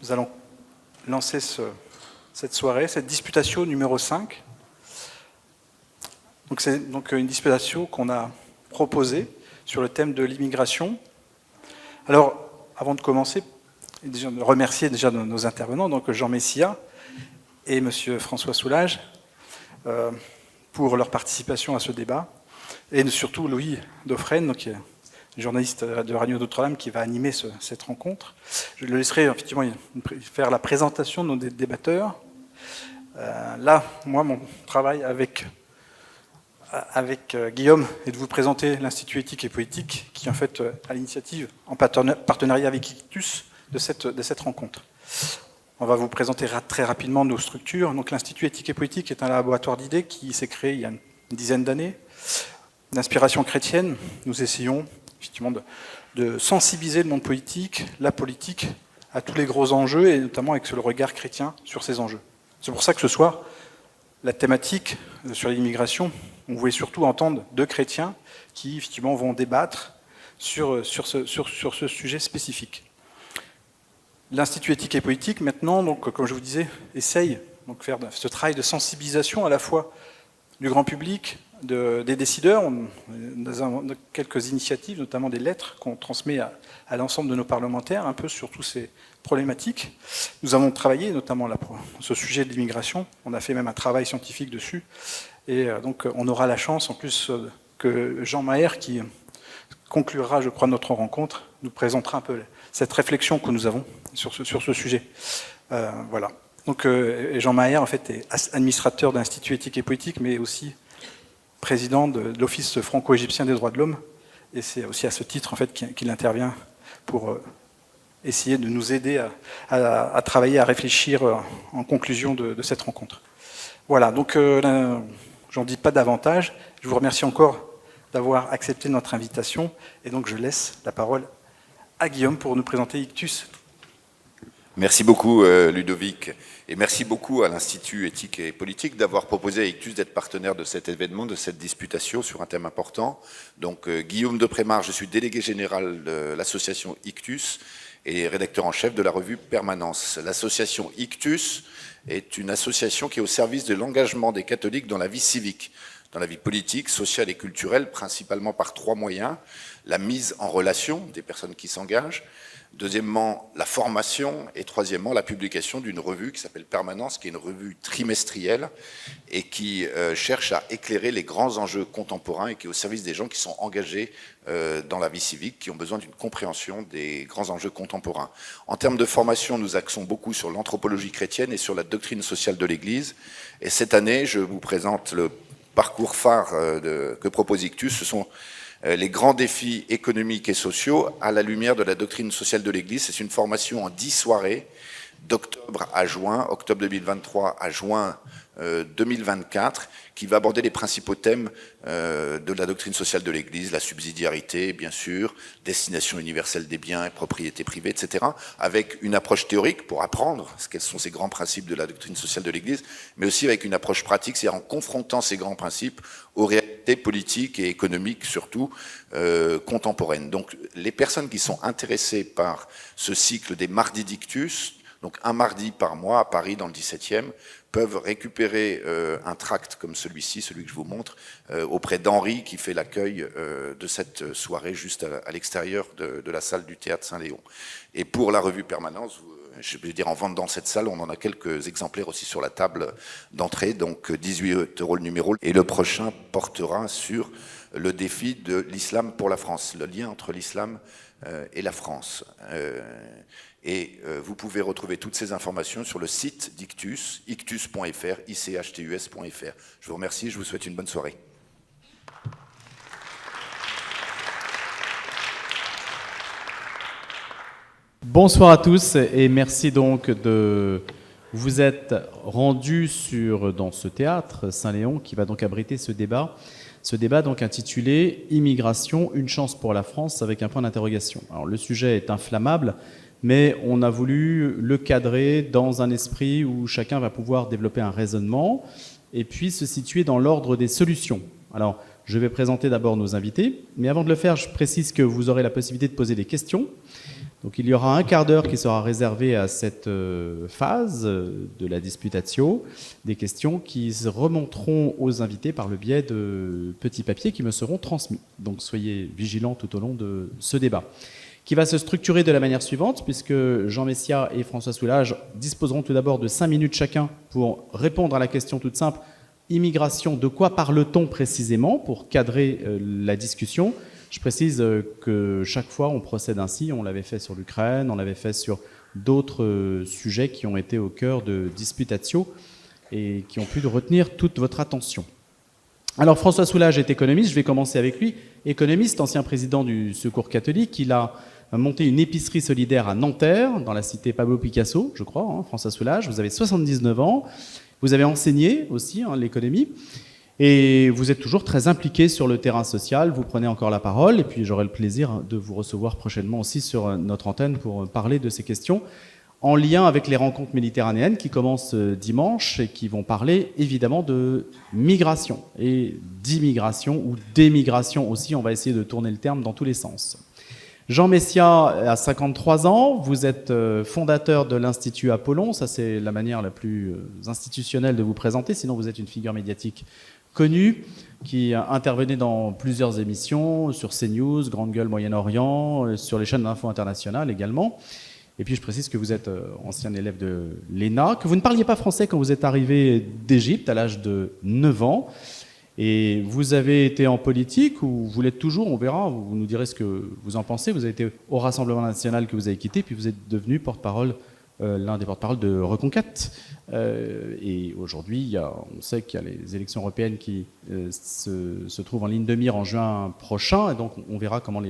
Nous allons lancer cette soirée, cette disputatio numéro 5. Donc c'est donc une disputatio qu'on a proposée sur le thème de l'immigration. Alors, avant de commencer, de remercier déjà nos intervenants, donc Jean Messia et M. François Soulage, pour leur participation à ce débat, et surtout Louis Dauphren, donc, qui est journaliste de Radio Notre-Dame, qui va animer cette rencontre. Je le laisserai effectivement faire la présentation de nos débatteurs. Là, moi, mon travail avec Guillaume est de vous présenter l'Institut éthique et politique, qui en fait a l'initiative, en partenariat avec Ictus, de cette rencontre. On va vous présenter très rapidement nos structures. Donc, l'Institut éthique et politique est un laboratoire d'idées qui s'est créé il y a une dizaine d'années. D'inspiration chrétienne, nous essayons effectivement de sensibiliser le monde politique, la politique, à tous les gros enjeux, et notamment avec le regard chrétien sur ces enjeux. C'est pour ça que ce soir, la thématique sur l'immigration, on voulait surtout entendre deux chrétiens qui effectivement vont débattre sur ce sujet spécifique. L'Institut éthique et politique, maintenant, donc, comme je vous disais, essaye de faire ce travail de sensibilisation à la fois du grand public, des décideurs. On a quelques initiatives, notamment des lettres qu'on transmet à l'ensemble de nos parlementaires, un peu sur toutes ces problématiques. Nous avons travaillé notamment ce sujet de l'immigration. On a fait même un travail scientifique dessus. Et donc on aura la chance, en plus, que Jean Maher, qui conclura, je crois, notre rencontre, nous présentera un peu cette réflexion que nous avons sur ce sujet. Voilà. Donc Jean Maher, en fait, est administrateur de l'Institut éthique et politique, mais aussi président de l'Office franco-égyptien des droits de l'homme. Et c'est aussi à ce titre, en fait, qu'il intervient pour essayer de nous aider à travailler, à réfléchir en conclusion de cette rencontre. Voilà, donc j'en dis pas davantage. Je vous remercie encore d'avoir accepté notre invitation. Et donc je laisse la parole à Guillaume pour nous présenter Ictus. Merci beaucoup Ludovic, et merci beaucoup à l'Institut éthique et politique d'avoir proposé à Ictus d'être partenaire de cet événement, de cette disputation sur un thème important. Donc Guillaume de Prémar, je suis délégué général de l'association Ictus et rédacteur en chef de la revue Permanence. L'association Ictus est une association qui est au service de l'engagement des catholiques dans la vie civique, dans la vie politique, sociale et culturelle, principalement par trois moyens: la mise en relation des personnes qui s'engagent, deuxièmement, la formation, et troisièmement, la publication d'une revue qui s'appelle Permanence, qui est une revue trimestrielle et qui cherche à éclairer les grands enjeux contemporains et qui est au service des gens qui sont engagés dans la vie civique, qui ont besoin d'une compréhension des grands enjeux contemporains. En termes de formation, nous axons beaucoup sur l'anthropologie chrétienne et sur la doctrine sociale de l'Église. Et cette année, je vous présente le parcours phare que propose Ictus. Ce sont les grands défis économiques et sociaux à la lumière de la doctrine sociale de l'Église. C'est une formation en 10 soirées, d'octobre à juin, octobre 2023 à juin 2024, qui va aborder les principaux thèmes de la doctrine sociale de l'Église, la subsidiarité, bien sûr, destination universelle des biens et propriété privée, etc., avec une approche théorique pour apprendre quels sont ces grands principes de la doctrine sociale de l'Église, mais aussi avec une approche pratique, c'est-à-dire en confrontant ces grands principes aux réalités politiques et économiques, surtout contemporaines. Donc, les personnes qui sont intéressées par ce cycle des mardis d'Ictus, donc un mardi par mois à Paris dans le 17e, peuvent récupérer un tract comme celui-ci, celui que je vous montre, auprès d'Henri qui fait l'accueil de cette soirée juste à l'extérieur de la salle du Théâtre Saint-Léon. Et pour la revue Permanence, je veux dire en vente dans cette salle, on en a quelques exemplaires aussi sur la table d'entrée, donc 18 € le numéro. Et le prochain portera sur le défi de l'islam pour la France, le lien entre l'islam et la France. Et vous pouvez retrouver toutes ces informations sur le site d'Ictus, ictus.fr, ichtus.fr. Je vous remercie, je vous souhaite une bonne soirée. Bonsoir à tous et merci donc de vous être rendus dans ce théâtre Saint-Léon qui va donc abriter ce débat. Ce débat donc intitulé « Immigration, une chance pour la France » avec un point d'interrogation. Alors le sujet est inflammable, mais on a voulu le cadrer dans un esprit où chacun va pouvoir développer un raisonnement et puis se situer dans l'ordre des solutions. Alors, je vais présenter d'abord nos invités, mais avant de le faire, je précise que vous aurez la possibilité de poser des questions. Donc il y aura un quart d'heure qui sera réservé à cette phase de la disputatio, des questions qui remonteront aux invités par le biais de petits papiers qui me seront transmis. Donc soyez vigilants tout au long de ce débat, qui va se structurer de la manière suivante, puisque Jean Messia et François Soulage disposeront tout d'abord de 5 minutes chacun pour répondre à la question toute simple, immigration, de quoi parle-t-on précisément, pour cadrer la discussion. Je précise que chaque fois on procède ainsi, on l'avait fait sur l'Ukraine, on l'avait fait sur d'autres sujets qui ont été au cœur de disputatio et qui ont pu retenir toute votre attention. Alors François Soulage est économiste, je vais commencer avec lui. Économiste, ancien président du Secours catholique, il a monté une épicerie solidaire à Nanterre, dans la cité Pablo Picasso, je crois, François Soulage. Vous avez 79 ans, vous avez enseigné aussi l'économie, et vous êtes toujours très impliqué sur le terrain social, vous prenez encore la parole, et puis j'aurai le plaisir de vous recevoir prochainement aussi sur notre antenne pour parler de ces questions, en lien avec les rencontres méditerranéennes qui commencent dimanche et qui vont parler évidemment de migration et d'immigration ou d'émigration aussi, on va essayer de tourner le terme dans tous les sens. Jean Messia a 53 ans, vous êtes fondateur de l'Institut Apollon, ça c'est la manière la plus institutionnelle de vous présenter, sinon vous êtes une figure médiatique connue qui intervenait dans plusieurs émissions sur CNews, Grande Gueule Moyen-Orient, sur les chaînes d'info internationales également. Et puis je précise que vous êtes ancien élève de l'ENA, que vous ne parliez pas français quand vous êtes arrivé d'Égypte à l'âge de 9 ans. Et vous avez été en politique, ou vous l'êtes toujours, on verra, vous nous direz ce que vous en pensez. Vous avez été au Rassemblement national que vous avez quitté, puis vous êtes devenu porte-parole, l'un des porte-parole de Reconquête. Et aujourd'hui, on sait qu'il y a les élections européennes qui se trouvent en ligne de mire en juin prochain, et donc on verra comment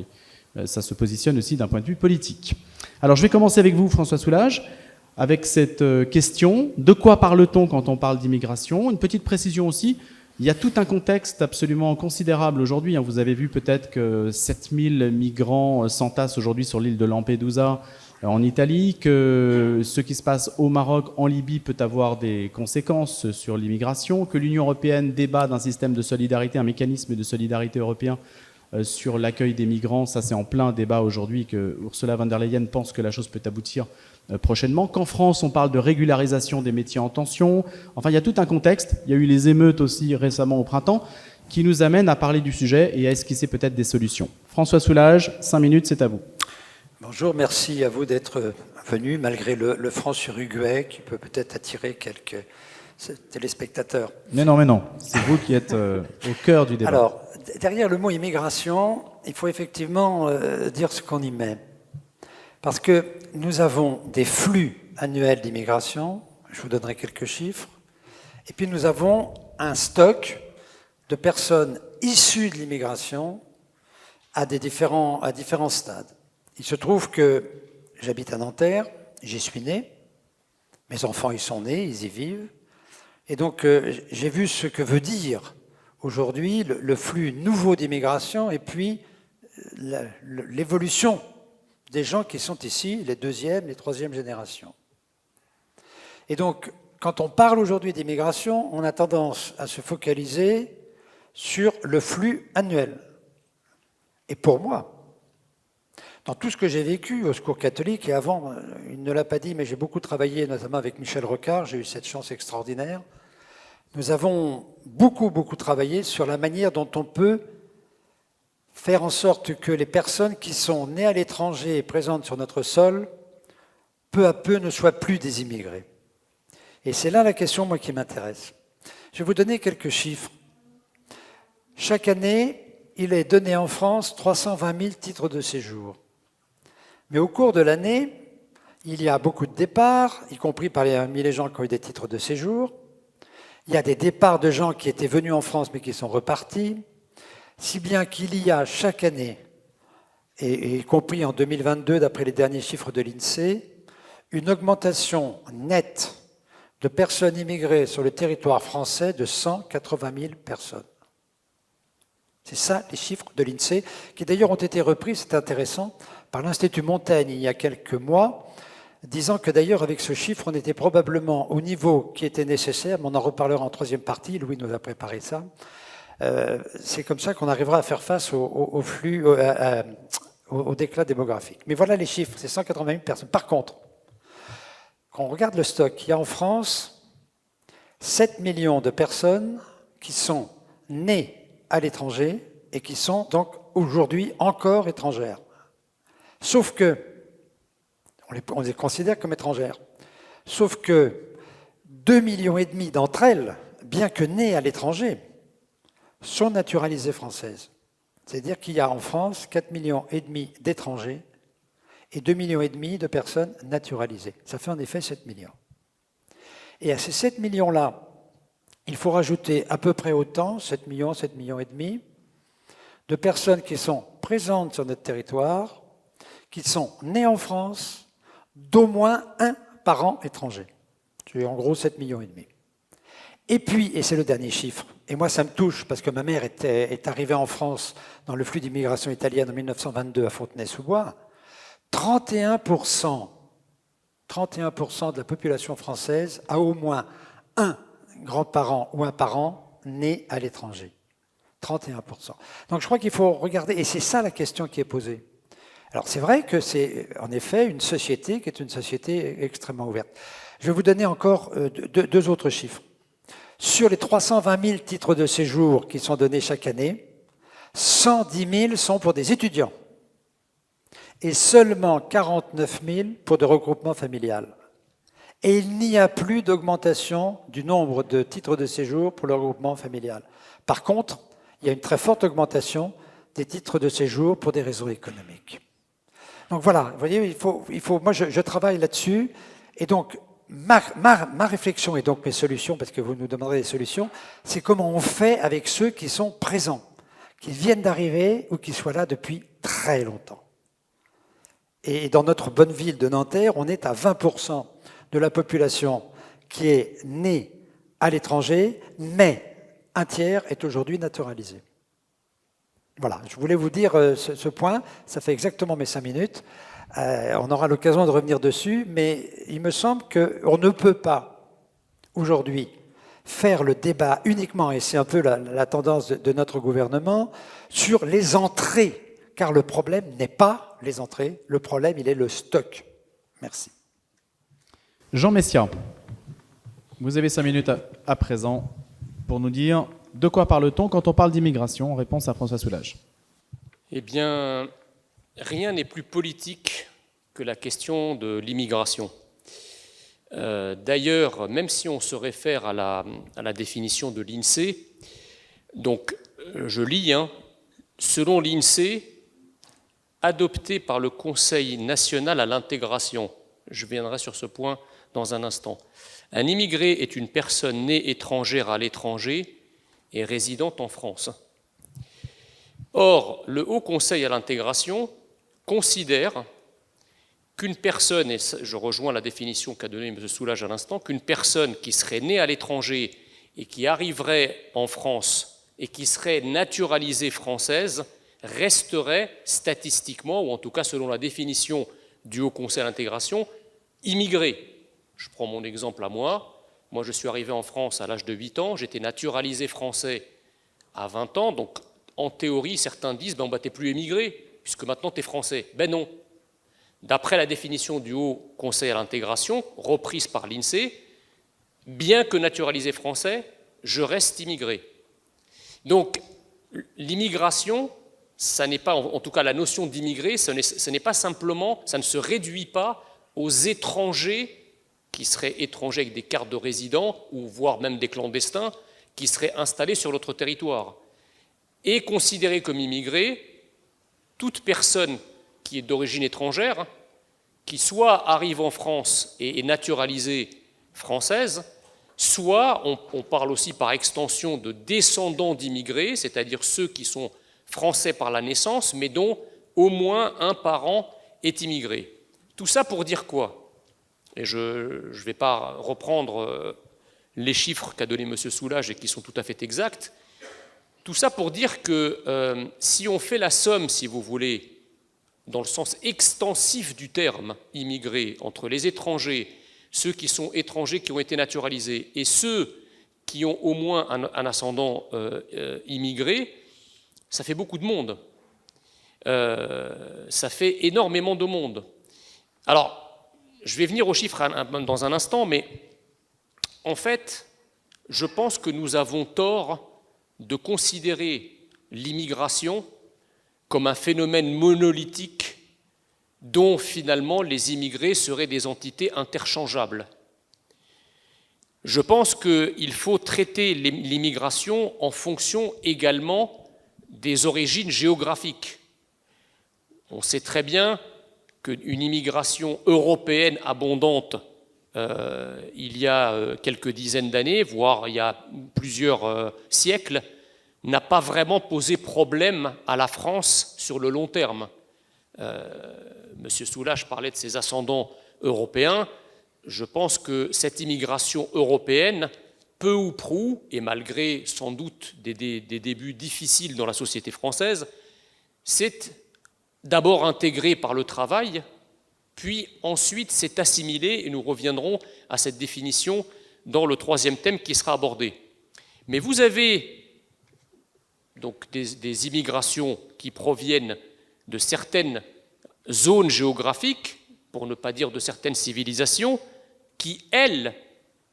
ça se positionne aussi d'un point de vue politique. Alors je vais commencer avec vous, François Soulage, avec cette question. De quoi parle-t-on quand on parle d'immigration? Une petite précision aussi. Il y a tout un contexte absolument considérable aujourd'hui. Vous avez vu peut-être que 7000 migrants s'entassent aujourd'hui sur l'île de Lampedusa en Italie, que ce qui se passe au Maroc, en Libye, peut avoir des conséquences sur l'immigration, que l'Union européenne débat d'un système de solidarité, un mécanisme de solidarité européen sur l'accueil des migrants. Ça, c'est en plein débat aujourd'hui, que Ursula von der Leyen pense que la chose peut aboutir prochainement. Qu'en France, on parle de régularisation des métiers en tension. Enfin, il y a tout un contexte. Il y a eu les émeutes aussi récemment au printemps qui nous amènent à parler du sujet et à esquisser peut-être des solutions. François Soulage, 5 minutes, c'est à vous. Bonjour, merci à vous d'être venu, malgré le franc-uruguay qui peut peut-être attirer quelques téléspectateurs. Mais non, c'est vous qui êtes au cœur du débat. Alors, derrière le mot immigration, il faut effectivement dire ce qu'on y met. Parce que nous avons des flux annuels d'immigration, je vous donnerai quelques chiffres, et puis nous avons un stock de personnes issues de l'immigration à différents stades. Il se trouve que j'habite à Nanterre, j'y suis né, mes enfants y sont nés, ils y vivent, et donc j'ai vu ce que veut dire aujourd'hui le flux nouveau d'immigration et puis l'évolution des gens qui sont ici, les deuxième, les troisième générations. Et donc, quand on parle aujourd'hui d'immigration, on a tendance à se focaliser sur le flux annuel. Et pour moi, dans tout ce que j'ai vécu au Secours catholique, et avant, il ne l'a pas dit, mais j'ai beaucoup travaillé, notamment avec Michel Rocard, j'ai eu cette chance extraordinaire, nous avons beaucoup travaillé sur la manière dont on peut faire en sorte que les personnes qui sont nées à l'étranger et présentes sur notre sol, peu à peu ne soient plus des immigrés. Et c'est là la question, moi, qui m'intéresse. Je vais vous donner quelques chiffres. Chaque année, il est donné en France 320 000 titres de séjour. Mais au cours de l'année, il y a beaucoup de départs, y compris parmi les gens qui ont eu des titres de séjour. Il y a des départs de gens qui étaient venus en France mais qui sont repartis. Si bien qu'il y a chaque année, et y compris en 2022 d'après les derniers chiffres de l'INSEE, une augmentation nette de personnes immigrées sur le territoire français de 180 000 personnes. C'est ça les chiffres de l'INSEE, qui d'ailleurs ont été repris, c'est intéressant, par l'Institut Montaigne il y a quelques mois, disant que d'ailleurs avec ce chiffre, on était probablement au niveau qui était nécessaire, mais on en reparlera en troisième partie, Louis nous a préparé ça. C'est comme ça qu'on arrivera à faire face au flux, au déclin démographique. Mais voilà les chiffres, c'est 180 000 personnes. Par contre, quand on regarde le stock, il y a en France 7 millions de personnes qui sont nées à l'étranger et qui sont donc aujourd'hui encore étrangères. Sauf que, on les considère comme étrangères, sauf que 2,5 millions d'entre elles, bien que nées à l'étranger, sont naturalisées françaises. C'est-à-dire qu'il y a en France 4,5 millions d'étrangers et 2,5 millions de personnes naturalisées. Ça fait en effet 7 millions. Et à ces 7 millions-là, il faut rajouter à peu près autant, 7 millions et demi, de personnes qui sont présentes sur notre territoire, qui sont nées en France, d'au moins un parent étranger. C'est en gros 7 millions et demi. Et puis, et c'est le dernier chiffre, et moi ça me touche parce que ma mère est arrivée en France dans le flux d'immigration italienne en 1922 à Fontenay-sous-Bois, 31% de la population française a au moins un grand-parent ou un parent né à l'étranger. 31%. Donc je crois qu'il faut regarder, et c'est ça la question qui est posée. Alors c'est vrai que c'est en effet une société qui est une société extrêmement ouverte. Je vais vous donner encore deux autres chiffres. Sur les 320 000 titres de séjour qui sont donnés chaque année, 110 000 sont pour des étudiants et seulement 49 000 pour de regroupement familial. Et il n'y a plus d'augmentation du nombre de titres de séjour pour le regroupement familial. Par contre, il y a une très forte augmentation des titres de séjour pour des raisons économiques. Donc voilà, vous voyez, moi je travaille là-dessus, et donc ma réflexion et donc mes solutions, parce que vous nous demanderez des solutions, c'est comment on fait avec ceux qui sont présents, qui viennent d'arriver ou qui soient là depuis très longtemps. Et dans notre bonne ville de Nanterre, on est à 20% de la population qui est née à l'étranger, mais un tiers est aujourd'hui naturalisé. Voilà, je voulais vous dire ce point, ça fait exactement mes 5 minutes. On aura l'occasion de revenir dessus, mais il me semble qu'on ne peut pas, aujourd'hui, faire le débat uniquement, et c'est un peu la tendance de notre gouvernement, sur les entrées, car le problème n'est pas les entrées, le problème, il est le stock. Merci. Jean Messia, vous avez 5 minutes à présent pour nous dire de quoi parle-t-on quand on parle d'immigration, en réponse à François Soulages. Eh bien, rien n'est plus politique que la question de l'immigration. D'ailleurs, même si on se réfère à la définition de l'INSEE, donc je lis, selon l'INSEE, adopté par le Conseil national à l'intégration, je viendrai sur ce point dans un instant, un immigré est une personne née étrangère à l'étranger et résidente en France. Or, le Haut Conseil à l'intégration considère qu'une personne, et je rejoins la définition qu'a donnée M. Soulages à l'instant, qu'une personne qui serait née à l'étranger et qui arriverait en France et qui serait naturalisée française resterait statistiquement, ou en tout cas selon la définition du Haut Conseil à l'intégration, immigrée. Je prends mon exemple à moi. Moi, je suis arrivé en France à l'âge de 8 ans, j'étais naturalisé français à 20 ans, donc en théorie, certains disent « t'es plus émigré, puisque maintenant t'es français ». Ben non. D'après la définition du Haut Conseil à l'intégration, reprise par l'INSEE, bien que naturalisé français, je reste immigré. Donc, l'immigration, ça n'est pas, en tout cas la notion d'immigré, ce n'est pas simplement, ça ne se réduit pas aux étrangers qui seraient étrangers avec des cartes de résident, ou voire même des clandestins, qui seraient installés sur notre territoire. Et considérée comme immigrée, toute personne qui est d'origine étrangère, qui soit arrive en France et est naturalisée française, soit, on parle aussi par extension de descendants d'immigrés, c'est-à-dire ceux qui sont français par la naissance, mais dont au moins un parent est immigré. Tout ça pour dire quoi ? Et je ne vais pas reprendre les chiffres qu'a donné M. Soulages et qui sont tout à fait exacts. Tout ça pour dire que si on fait la somme, si vous voulez, dans le sens extensif du terme immigré, entre les étrangers, ceux qui sont étrangers qui ont été naturalisés et ceux qui ont au moins un ascendant immigré, ça fait beaucoup de monde. ça fait énormément de monde. Alors, je vais venir aux chiffres dans un instant, mais en fait, je pense que nous avons tort de considérer l'immigration comme un phénomène monolithique dont finalement les immigrés seraient des entités interchangeables. Je pense qu'il faut traiter l'immigration en fonction également des origines géographiques. On sait très bien qu'une immigration européenne abondante il y a quelques dizaines d'années, voire il y a plusieurs siècles, n'a pas vraiment posé problème à la France sur le long terme. Monsieur Soulages parlait de ses ascendants européens. Je pense que cette immigration européenne, peu ou prou, et malgré sans doute des débuts difficiles dans la société française, s'est d'abord intégrée par le travail, puis ensuite s'est assimilée, et nous reviendrons à cette définition dans le troisième thème qui sera abordé. Mais vous avez donc des immigrations qui proviennent de certaines zones géographiques, pour ne pas dire de certaines civilisations, qui, elles,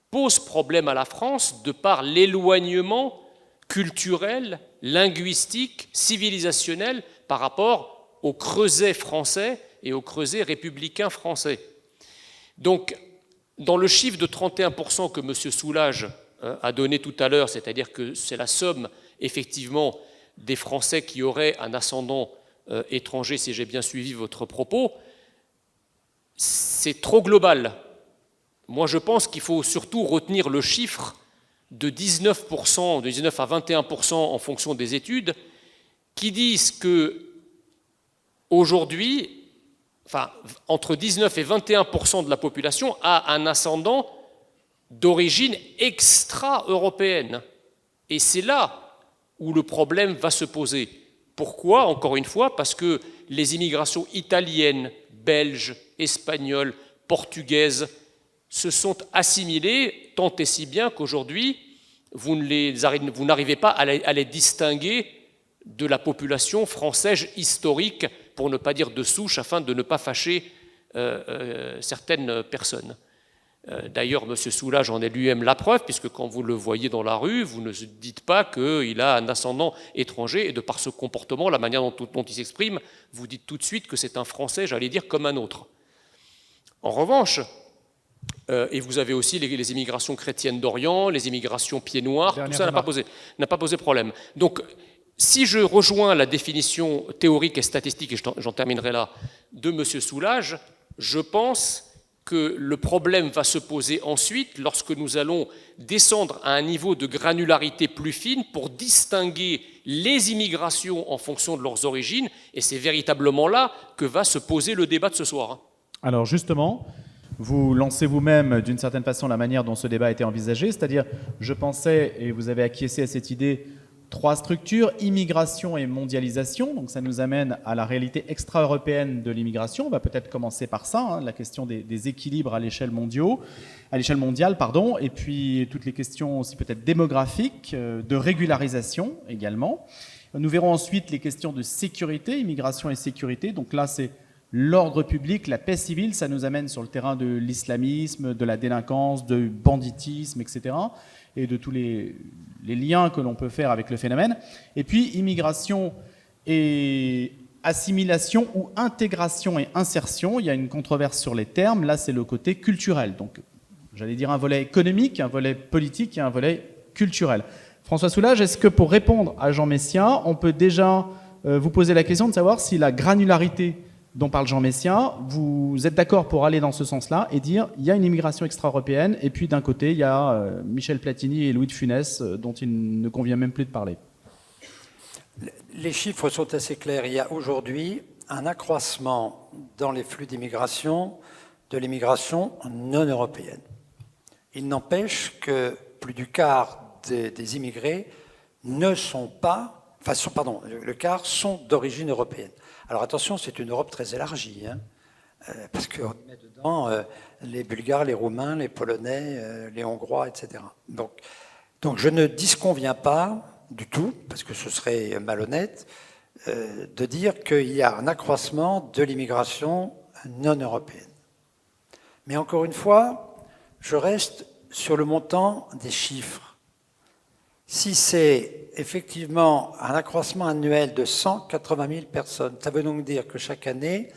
posent problème à la France de par l'éloignement culturel, linguistique, civilisationnel par rapport au creuset français et au creuset républicain français. Donc, dans le chiffre de 31% que M. Soulages a donné tout à l'heure, c'est-à-dire que c'est la somme, effectivement, des Français qui auraient un ascendant étranger, si j'ai bien suivi votre propos, c'est trop global. Moi, je pense qu'il faut surtout retenir le chiffre de 19%, de 19 à 21% en fonction des études, qui disent que aujourd'hui, enfin, entre 19 et 21% de la population a un ascendant d'origine extra-européenne. Et c'est là où le problème va se poser. Pourquoi? Encore une fois, parce que les immigrations italiennes, belges, espagnoles, portugaises se sont assimilées tant et si bien qu'aujourd'hui, vous n'arrivez pas à les distinguer de la population française historique, pour ne pas dire de souche, afin de ne pas fâcher certaines personnes. D'ailleurs, M. Soulages en est lui-même la preuve, puisque quand vous le voyez dans la rue, vous ne dites pas qu'il a un ascendant étranger, et de par ce comportement, la manière dont il s'exprime, vous dites tout de suite que c'est un Français, j'allais dire, comme un autre. En revanche, et vous avez aussi les immigrations chrétiennes d'Orient, les immigrations pieds noirs, tout ça n'a pas posé problème. Donc, si je rejoins la définition théorique et statistique, et j'en terminerai là, de M. Soulages, je pense que le problème va se poser ensuite lorsque nous allons descendre à un niveau de granularité plus fine pour distinguer les immigrations en fonction de leurs origines, et c'est véritablement là que va se poser le débat de ce soir. Alors justement, vous lancez vous-même d'une certaine façon la manière dont ce débat a été envisagé, c'est-à-dire, je pensais, et vous avez acquiescé à cette idée, 3 structures, immigration et mondialisation. Donc ça nous amène à la réalité extra-européenne de l'immigration. On va peut-être commencer par ça, la question des équilibres à l'échelle mondiale, et puis toutes les questions aussi peut-être démographiques, de régularisation également. Nous verrons ensuite les questions de sécurité, immigration et sécurité. Donc là, c'est l'ordre public, la paix civile, ça nous amène sur le terrain de l'islamisme, de la délinquance, du banditisme, etc., et de tous les liens que l'on peut faire avec le phénomène. Et puis, immigration et assimilation ou intégration et insertion, il y a une controverse sur les termes. Là, c'est le côté culturel. Donc, j'allais dire un volet économique, un volet politique et un volet culturel. François Soulages, est-ce que pour répondre à Jean Messien, on peut déjà vous poser la question de savoir si la granularité dont parle Jean Messien, vous êtes d'accord pour aller dans ce sens-là et dire il y a une immigration extra-européenne, et puis d'un côté, il y a Michel Platini et Louis de Funès, dont il ne convient même plus de parler. Les chiffres sont assez clairs. Il y a aujourd'hui un accroissement dans les flux d'immigration de l'immigration non européenne. Il n'empêche que plus du quart des immigrés ne sont pas, le quart sont d'origine européenne. Alors attention, c'est une Europe très élargie, parce qu'on met dedans les Bulgares, les Roumains, les Polonais, les Hongrois, etc. Donc je ne disconviens pas du tout, parce que ce serait malhonnête, de dire qu'il y a un accroissement de l'immigration non européenne. Mais encore une fois, je reste sur le montant des chiffres. Si c'est effectivement un accroissement annuel de 180 000 personnes, ça veut donc dire que chaque année,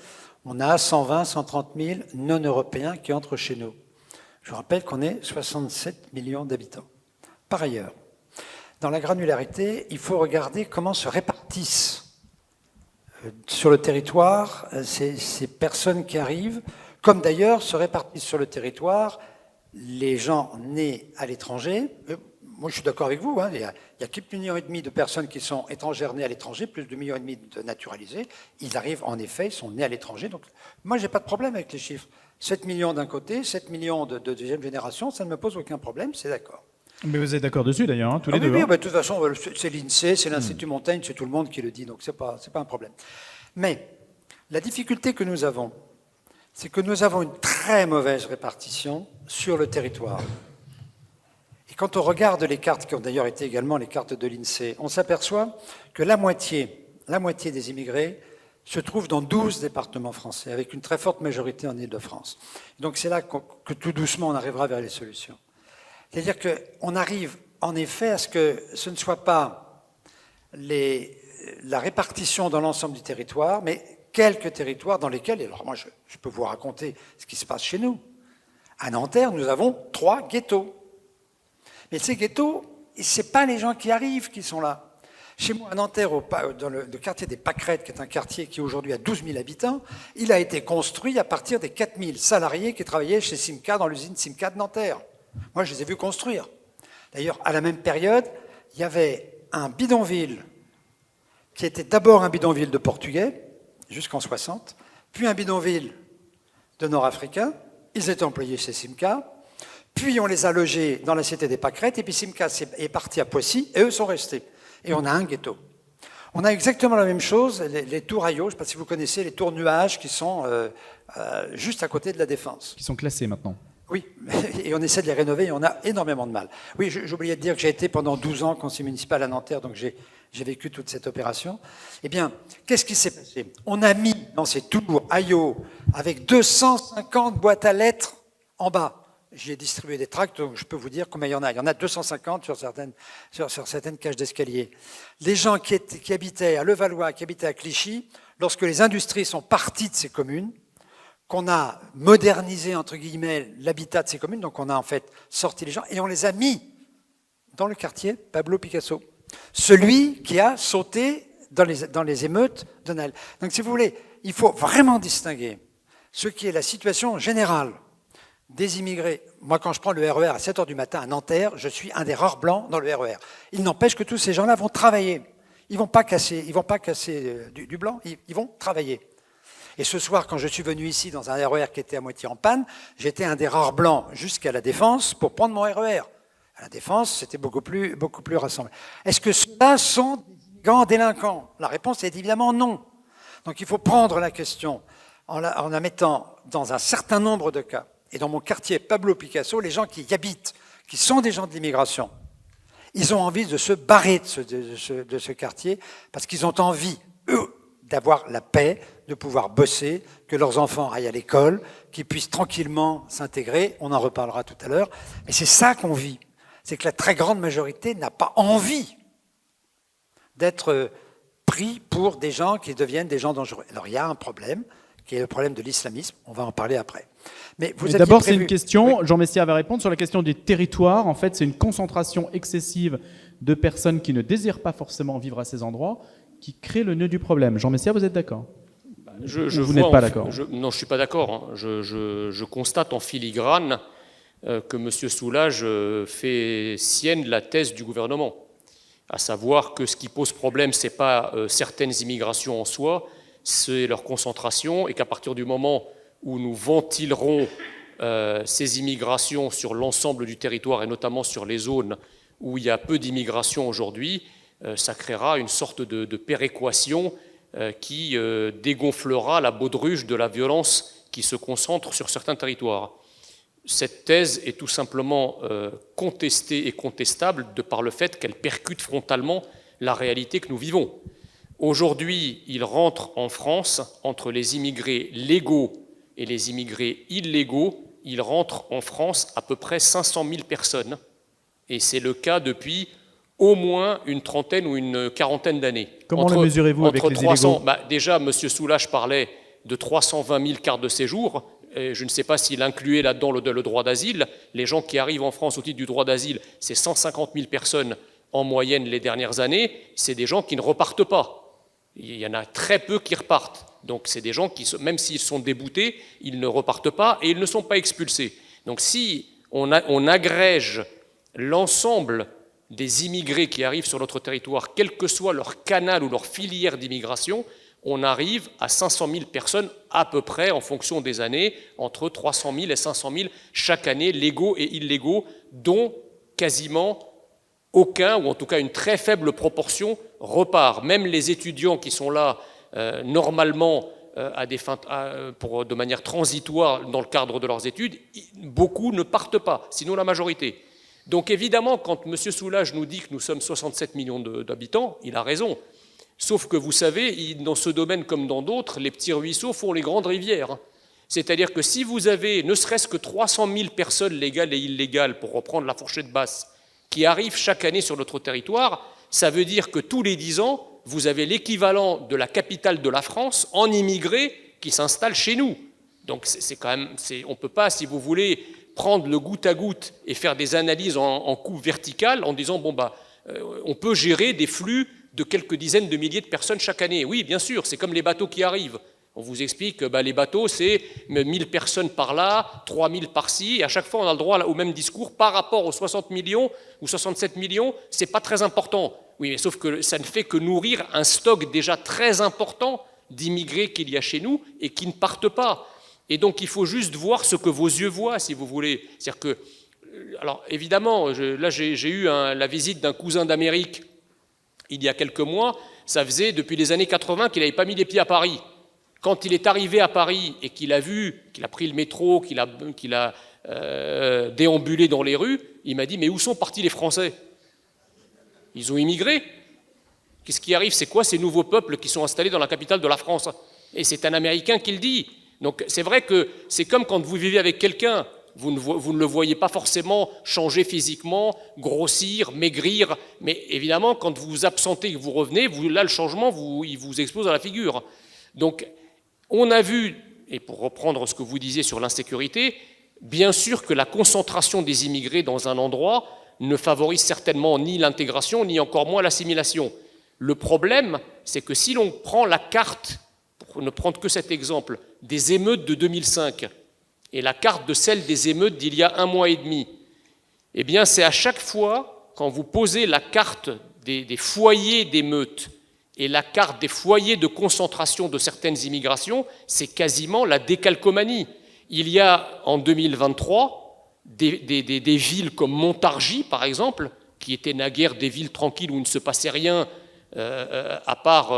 on a 120 000, 130 000 non-européens qui entrent chez nous. Je vous rappelle qu'on est 67 millions d'habitants. Par ailleurs, dans la granularité, il faut regarder comment se répartissent sur le territoire ces personnes qui arrivent, comme d'ailleurs se répartissent sur le territoire les gens nés à l'étranger. Moi, je suis d'accord avec vous, hein, il y a 4,5 millions de personnes qui sont étrangères nées à l'étranger, plus de 2,5 millions de naturalisés. Ils arrivent, en effet, ils sont nés à l'étranger. Donc, moi, je n'ai pas de problème avec les chiffres. 7 millions d'un côté, 7 millions de deuxième génération, ça ne me pose aucun problème, c'est d'accord. Mais vous êtes d'accord dessus d'ailleurs, hein, tous les deux. Oui, hein. de toute façon, c'est l'INSEE, c'est l'Institut Montaigne, c'est tout le monde qui le dit, donc ce n'est pas un problème. Mais la difficulté que nous avons, c'est que nous avons une très mauvaise répartition sur le territoire. Et quand on regarde les cartes, qui ont d'ailleurs été également les cartes de l'INSEE, on s'aperçoit que la moitié des immigrés se trouvent dans 12 départements français, avec une très forte majorité en Île-de-France. Donc c'est là que tout doucement on arrivera vers les solutions. C'est-à-dire qu'on arrive en effet à ce que ce ne soit pas la répartition dans l'ensemble du territoire, mais quelques territoires dans lesquels, alors moi je peux vous raconter ce qui se passe chez nous. À Nanterre, nous avons 3 ghettos. Mais ces ghettos, ce n'est pas les gens qui arrivent qui sont là. Chez moi, à Nanterre, dans le quartier des Pâquerettes, qui est un quartier qui aujourd'hui a 12 000 habitants, il a été construit à partir des 4 000 salariés qui travaillaient chez Simca, dans l'usine Simca de Nanterre. Moi, je les ai vus construire. D'ailleurs, à la même période, il y avait un bidonville qui était d'abord un bidonville de Portugais, jusqu'en 60, puis un bidonville de Nord-Africains. Ils étaient employés chez Simca. Puis on les a logés dans la cité des Pâquerettes, et puis Simca est parti à Poissy, et eux sont restés. Et on a un ghetto. On a exactement la même chose, les tours Ayo, je ne sais pas si vous connaissez, les tours nuages qui sont juste à côté de la Défense. Qui sont classés maintenant. Oui, et on essaie de les rénover et on a énormément de mal. Oui, j'oubliais de dire que j'ai été pendant 12 ans conseiller municipal à Nanterre, donc j'ai vécu toute cette opération. Eh bien, qu'est-ce qui s'est passé? On a mis dans ces tours Ayo, avec 250 boîtes à lettres en bas. J'ai distribué des tracts, donc je peux vous dire combien il y en a. Il y en a 250 sur certaines cages d'escalier. Les gens qui habitaient à Levallois, qui habitaient à Clichy, lorsque les industries sont parties de ces communes, qu'on a modernisé, entre guillemets, l'habitat de ces communes, donc on a en fait sorti les gens, et on les a mis dans le quartier Pablo Picasso. Celui qui a sauté dans les émeutes de Noël. Donc si vous voulez, il faut vraiment distinguer ce qui est la situation générale des immigrés. Moi, quand je prends le RER à 7h du matin à Nanterre, je suis un des rares blancs dans le RER. Il n'empêche que tous ces gens-là vont travailler. Ils ne vont pas casser du blanc, ils vont travailler. Et ce soir, quand je suis venu ici dans un RER qui était à moitié en panne, j'étais un des rares blancs jusqu'à la Défense pour prendre mon RER. À la Défense, c'était beaucoup plus rassemblé. Est-ce que ceux-là sont des immigrants délinquants? La réponse est évidemment non. Donc il faut prendre la question en la mettant dans un certain nombre de cas. Et dans mon quartier Pablo Picasso, les gens qui y habitent, qui sont des gens de l'immigration, ils ont envie de se barrer de ce quartier parce qu'ils ont envie, eux, d'avoir la paix, de pouvoir bosser, que leurs enfants aillent à l'école, qu'ils puissent tranquillement s'intégrer. On en reparlera tout à l'heure. Mais c'est ça qu'on vit. C'est que la très grande majorité n'a pas envie d'être pris pour des gens qui deviennent des gens dangereux. Alors il y a un problème, qui est le problème de l'islamisme. On va en parler après. Mais d'abord, c'est une question, oui. Jean Messia va répondre sur la question des territoires. En fait, c'est une concentration excessive de personnes qui ne désirent pas forcément vivre à ces endroits qui crée le nœud du problème. Jean Messia, vous êtes d'accord? Vous n'êtes pas d'accord? Non, je ne suis pas d'accord. Hein. Je constate en filigrane que M. Soulages fait sienne la thèse du gouvernement, à savoir que ce qui pose problème, ce n'est pas certaines immigrations en soi, c'est leur concentration, et qu'à partir du moment où nous ventilerons ces immigrations sur l'ensemble du territoire, et notamment sur les zones où il y a peu d'immigration aujourd'hui, ça créera une sorte de péréquation qui dégonflera la baudruche de la violence qui se concentre sur certains territoires. Cette thèse est tout simplement contestée et contestable de par le fait qu'elle percute frontalement la réalité que nous vivons. Aujourd'hui, il rentre en France, entre les immigrés légaux et les immigrés illégaux, il rentre en France à peu près 500 000 personnes. Et c'est le cas depuis au moins une trentaine ou une quarantaine d'années. Comment le mesurez-vous avec les illégaux ? Déjà, M. Soulages parlait de 320 000 cartes de séjour. Et je ne sais pas s'il incluait là-dedans le droit d'asile. Les gens qui arrivent en France au titre du droit d'asile, c'est 150 000 personnes en moyenne les dernières années. C'est des gens qui ne repartent pas. Il y en a très peu qui repartent. Donc c'est des gens qui, même s'ils sont déboutés, ils ne repartent pas et ils ne sont pas expulsés. Donc si on agrège l'ensemble des immigrés qui arrivent sur notre territoire, quel que soit leur canal ou leur filière d'immigration, on arrive à 500 000 personnes à peu près, en fonction des années, entre 300 000 et 500 000 chaque année, légaux et illégaux, dont quasiment aucun, ou en tout cas une très faible proportion, repart. Même les étudiants qui sont là normalement à des fins, de manière transitoire dans le cadre de leurs études, beaucoup ne partent pas, sinon la majorité. Donc évidemment, quand M. Soulages nous dit que nous sommes 67 millions d'habitants, il a raison. Sauf que vous savez, dans ce domaine comme dans d'autres, les petits ruisseaux font les grandes rivières. C'est-à-dire que si vous avez ne serait-ce que 300 000 personnes légales et illégales, pour reprendre la fourchette basse, qui arrivent chaque année sur notre territoire, ça veut dire que tous les 10 ans, vous avez l'équivalent de la capitale de la France en immigrés qui s'installent chez nous. Donc c'est quand même, on ne peut pas, si vous voulez, prendre le goutte à goutte et faire des analyses en coupe verticale en disant on peut gérer des flux de quelques dizaines de milliers de personnes chaque année. Oui, bien sûr, c'est comme les bateaux qui arrivent. On vous explique que les bateaux, c'est 1000 personnes par là, 3000 par-ci, et à chaque fois, on a le droit au même discours par rapport aux 60 millions ou 67 millions, c'est pas très important. Oui, mais sauf que ça ne fait que nourrir un stock déjà très important d'immigrés qu'il y a chez nous et qui ne partent pas. Et donc, il faut juste voir ce que vos yeux voient, si vous voulez. C'est-à-dire que, alors évidemment, là, j'ai eu la visite d'un cousin d'Amérique il y a quelques mois. Ça faisait depuis les années 80 qu'il n'avait pas mis les pieds à Paris. Quand il est arrivé à Paris et qu'il a vu, qu'il a pris le métro, qu'il a déambulé dans les rues, il m'a dit « Mais où sont partis les Français ? Ils ont immigré. Qu'est-ce qui arrive ? C'est quoi ces nouveaux peuples qui sont installés dans la capitale de la France ?» Et c'est un Américain qui le dit. Donc c'est vrai que c'est comme quand vous vivez avec quelqu'un, vous ne le voyez pas forcément changer physiquement, grossir, maigrir, mais évidemment quand vous vous absentez et que vous revenez, là le changement il vous explose à la figure. Donc on a vu, et pour reprendre ce que vous disiez sur l'insécurité, bien sûr que la concentration des immigrés dans un endroit ne favorise certainement ni l'intégration, ni encore moins l'assimilation. Le problème, c'est que si l'on prend la carte, pour ne prendre que cet exemple, des émeutes de 2005 et la carte de celle des émeutes d'il y a 1 mois et demi, eh bien c'est à chaque fois, quand vous posez la carte des foyers d'émeutes et la carte des foyers de concentration de certaines immigrations, c'est quasiment la décalcomanie. Il y a en 2023 des villes comme Montargis, par exemple, qui étaient naguère des villes tranquilles où il ne se passait rien à part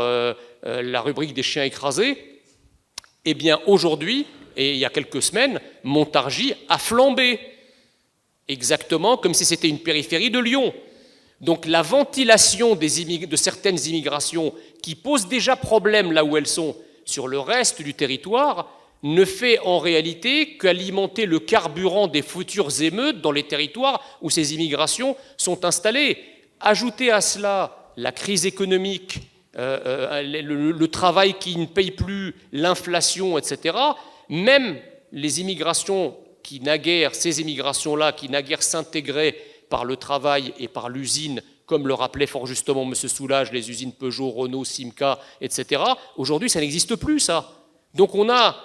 la rubrique des chiens écrasés. Eh bien aujourd'hui, et il y a quelques semaines, Montargis a flambé, exactement comme si c'était une périphérie de Lyon. Donc la ventilation de certaines immigrations qui posent déjà problème là où elles sont sur le reste du territoire ne fait en réalité qu'alimenter le carburant des futures émeutes dans les territoires où ces immigrations sont installées. Ajoutez à cela la crise économique, le travail qui ne paye plus, l'inflation, etc. Même les immigrations ces immigrations-là qui naguère s'intégraient par le travail et par l'usine, comme le rappelait fort justement M. Soulages, les usines Peugeot, Renault, Simca, etc. Aujourd'hui, ça n'existe plus, ça. Donc on a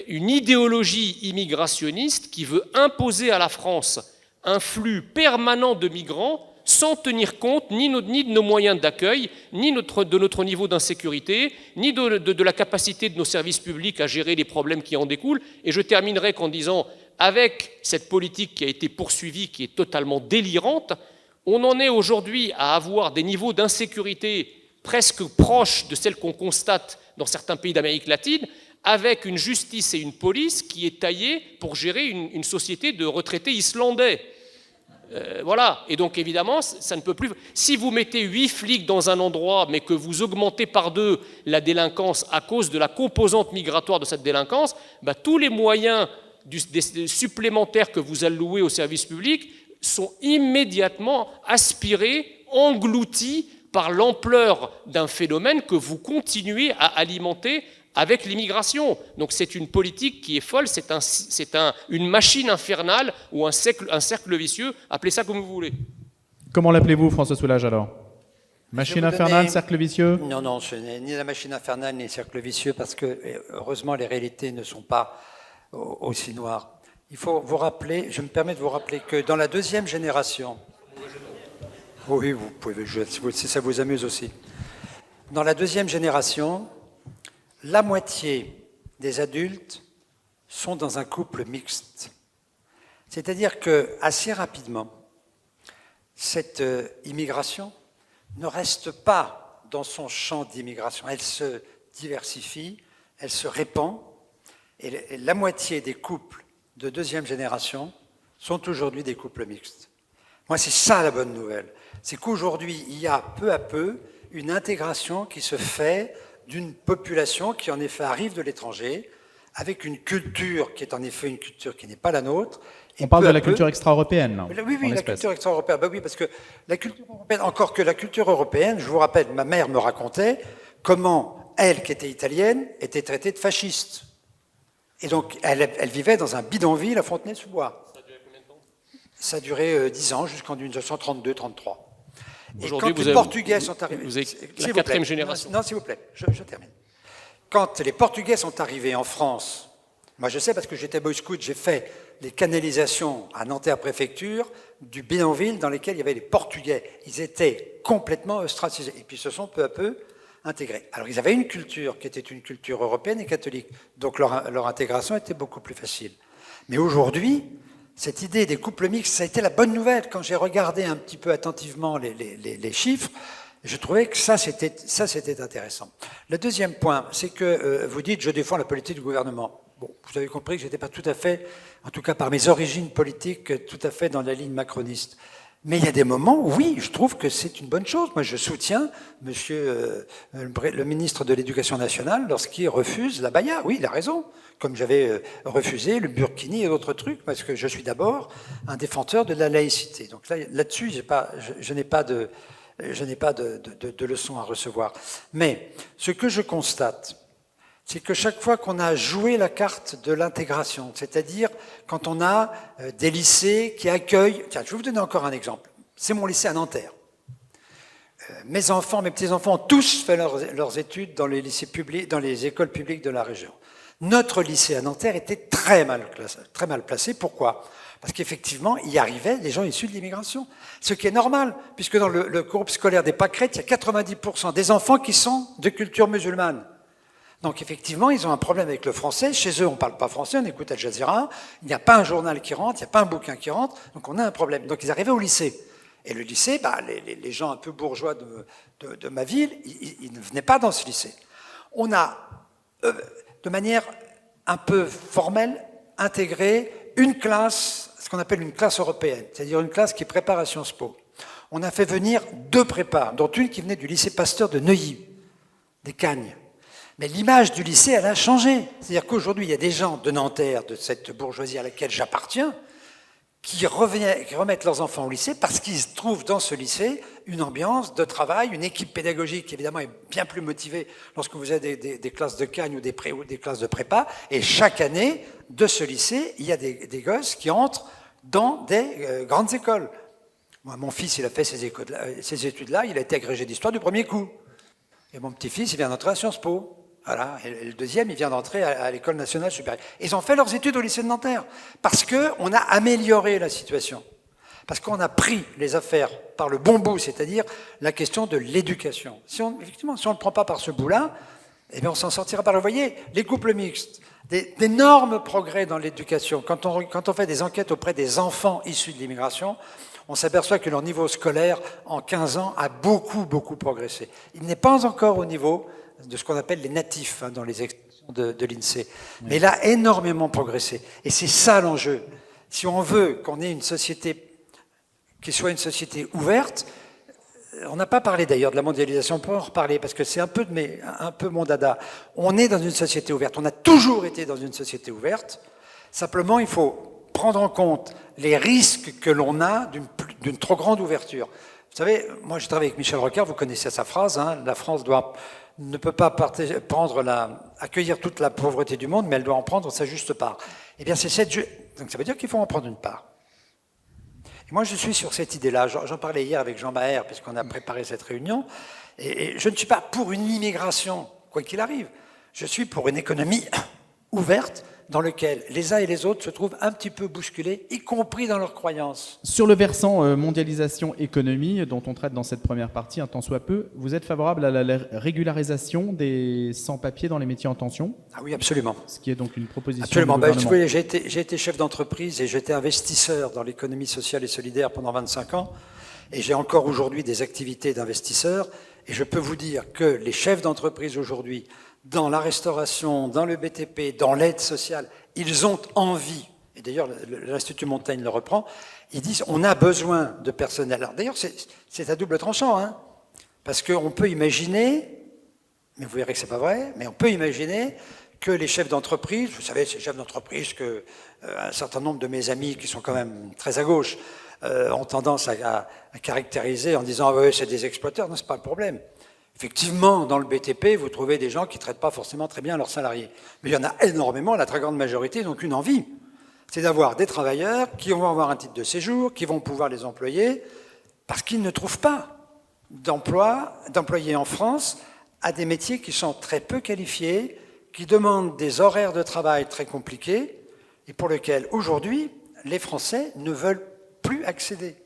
une idéologie immigrationniste qui veut imposer à la France un flux permanent de migrants sans tenir compte ni de nos moyens d'accueil, ni de notre niveau d'insécurité, ni de la capacité de nos services publics à gérer les problèmes qui en découlent. Et je terminerai qu'en disant, avec cette politique qui a été poursuivie, qui est totalement délirante, on en est aujourd'hui à avoir des niveaux d'insécurité presque proches de celles qu'on constate dans certains pays d'Amérique latine, avec une justice et une police qui est taillée pour gérer une société de retraités islandais. Voilà. Et donc, évidemment, ça ne peut plus... Si vous mettez 8 flics dans un endroit, mais que vous augmentez par 2 la délinquance à cause de la composante migratoire de cette délinquance, bah, tous les moyens des supplémentaires que vous allouez au service public sont immédiatement aspirés, engloutis par l'ampleur d'un phénomène que vous continuez à alimenter avec l'immigration. Donc c'est une politique qui est folle, c'est une machine infernale ou un cercle vicieux, appelez ça comme vous voulez. Comment l'appelez-vous, François Soulages, alors? Machine infernale, cercle vicieux? Non, non, ce n'est ni la machine infernale ni le cercle vicieux, parce que, heureusement, les réalités ne sont pas aussi noires. Il faut vous rappeler, je me permets de vous rappeler que dans la deuxième génération... Oui, vous pouvez jouer, si ça vous amuse aussi. Dans la deuxième génération, la moitié des adultes sont dans un couple mixte. C'est-à-dire que assez rapidement, cette immigration ne reste pas dans son champ d'immigration. Elle se diversifie, elle se répand, et la moitié des couples de deuxième génération sont aujourd'hui des couples mixtes. Moi, c'est ça la bonne nouvelle. C'est qu'aujourd'hui, il y a peu à peu une intégration qui se fait d'une population qui en effet arrive de l'étranger, avec une culture qui est en effet une culture qui n'est pas la nôtre. On parle de la culture extra-européenne. Oui, la culture extra-européenne. Ben oui, parce que la culture européenne, encore que la culture européenne, je vous rappelle, ma mère me racontait comment elle, qui était italienne, était traitée de fasciste. Et donc, elle vivait dans un bidonville à Fontenay-sous-Bois. Ça a duré combien de temps? Ça a duré 10 ans, jusqu'en 1932-33. Et quand les Portugais sont arrivés... Vous avez la quatrième génération. Non, s'il vous plaît, je termine. Quand les Portugais sont arrivés en France, moi je sais parce que j'étais boy scout, j'ai fait les canalisations à Nanterre-Préfecture du bidonville dans lesquels il y avait les Portugais. Ils étaient complètement ostracisés. Et puis se sont peu à peu intégrés. Alors ils avaient une culture qui était une culture européenne et catholique. Donc leur intégration était beaucoup plus facile. Mais aujourd'hui, cette idée des couples mixtes, ça a été la bonne nouvelle. Quand j'ai regardé un petit peu attentivement les chiffres, je trouvais que ça c'était intéressant. Le deuxième point, c'est que vous dites « je défends la politique du gouvernement ». Bon, vous avez compris que je n'étais pas tout à fait, en tout cas par mes origines politiques, tout à fait dans la ligne macroniste. Mais il y a des moments où, oui, je trouve que c'est une bonne chose. Moi, je soutiens monsieur le ministre de l'Éducation nationale lorsqu'il refuse la baya. Oui, il a raison. Comme j'avais refusé le burkini et d'autres trucs, parce que je suis d'abord un défenseur de la laïcité. Donc là-dessus, je n'ai pas de leçons à recevoir. Mais ce que je constate, c'est que chaque fois qu'on a joué la carte de l'intégration, c'est-à-dire quand on a des lycées qui accueillent... Tiens, je vais vous donner encore un exemple. C'est mon lycée à Nanterre. Mes petits-enfants ont tous fait leurs études dans les lycées publics, dans les écoles publiques de la région. Notre lycée à Nanterre était très mal placé. Pourquoi ? Parce qu'effectivement, il y arrivait des gens issus de l'immigration. Ce qui est normal, puisque dans le groupe scolaire des Pâquerettes, il y a 90% des enfants qui sont de culture musulmane. Donc effectivement, ils ont un problème avec le français. Chez eux, on ne parle pas français, on écoute Al Jazeera. Il n'y a pas un journal qui rentre, il n'y a pas un bouquin qui rentre. Donc on a un problème. Donc ils arrivaient au lycée. Et le lycée, les gens un peu bourgeois de ma ville, ils ne venaient pas dans ce lycée. On a, de manière un peu formelle, intégré une classe, ce qu'on appelle une classe européenne, c'est-à-dire une classe qui prépare à Sciences Po. On a fait venir 2 prépas, dont une qui venait du lycée Pasteur de Neuilly, des Cagnes. Mais l'image du lycée, elle a changé. C'est-à-dire qu'aujourd'hui, il y a des gens de Nanterre, de cette bourgeoisie à laquelle j'appartiens, qui remettent leurs enfants au lycée parce qu'ils trouvent dans ce lycée une ambiance de travail, une équipe pédagogique qui évidemment est bien plus motivée lorsque vous avez des classes de Cagnes ou des classes de prépa. Et chaque année, de ce lycée, il y a des gosses qui entrent dans des grandes écoles. Moi, mon fils, il a fait ces études-là, il a été agrégé d'histoire du premier coup. Et mon petit-fils, il vient d'entrer à Sciences Po. Voilà. Et le deuxième, il vient d'entrer à l'École nationale supérieure. Ils ont fait leurs études au lycée de Nanterre parce qu'on a amélioré la situation. Parce qu'on a pris les affaires par le bon bout, c'est-à-dire la question de l'éducation. Effectivement, si on ne le prend pas par ce bout-là, eh bien, on s'en sortira pas. Vous voyez, les couples mixtes, d'énormes progrès dans l'éducation. Quand on fait des enquêtes auprès des enfants issus de l'immigration, on s'aperçoit que leur niveau scolaire, en 15 ans, a beaucoup, beaucoup progressé. Il n'est pas encore au niveau de ce qu'on appelle les natifs dans les expressions de l'INSEE. Mais il a énormément progressé. Et c'est ça l'enjeu. Si on veut qu'on ait une société qui soit une société ouverte. On n'a pas parlé d'ailleurs de la mondialisation, on peut en reparler parce que c'est un peu mon dada. On est dans une société ouverte, on a toujours été dans une société ouverte. Simplement, il faut prendre en compte les risques que l'on a d'une trop grande ouverture. Vous savez, moi je travaille avec Michel Rocard, vous connaissez sa phrase, hein, la France ne peut pas accueillir toute la pauvreté du monde, mais elle doit en prendre sa juste part. Eh bien, donc ça veut dire qu'il faut en prendre une part. Et moi, je suis sur cette idée-là. J'en parlais hier avec Jean Maher, puisqu'on a préparé cette réunion. Et je ne suis pas pour une immigration, quoi qu'il arrive. Je suis pour une économie ouverte, dans laquelle les uns et les autres se trouvent un petit peu bousculés, y compris dans leurs croyances. Sur le versant mondialisation économie, dont on traite dans cette première partie, un tant soit peu, vous êtes favorable à la régularisation des sans-papiers dans les métiers en tension? Ah oui, absolument. Ce qui est donc une proposition absolument. du gouvernement. J'ai été chef d'entreprise et j'étais investisseur dans l'économie sociale et solidaire pendant 25 ans. Et j'ai encore aujourd'hui des activités d'investisseur. Et je peux vous dire que les chefs d'entreprise aujourd'hui, dans la restauration, dans le BTP, dans l'aide sociale, ils ont envie, et d'ailleurs l'Institut Montaigne le reprend, ils disent on a besoin de personnel. Alors d'ailleurs c'est à double tranchant, hein, parce qu'on peut imaginer, mais vous verrez que c'est pas vrai, mais on peut imaginer que les chefs d'entreprise, vous savez ces chefs d'entreprise que un certain nombre de mes amis qui sont quand même très à gauche ont tendance à caractériser en disant ah ouais, c'est des exploiteurs, non c'est pas le problème. Effectivement, dans le BTP, vous trouvez des gens qui ne traitent pas forcément très bien leurs salariés. Mais il y en a énormément, la très grande majorité n'ont qu'une envie. C'est d'avoir des travailleurs qui vont avoir un titre de séjour, qui vont pouvoir les employer, parce qu'ils ne trouvent pas d'employés en France à des métiers qui sont très peu qualifiés, qui demandent des horaires de travail très compliqués, et pour lesquels, aujourd'hui, les Français ne veulent plus accéder.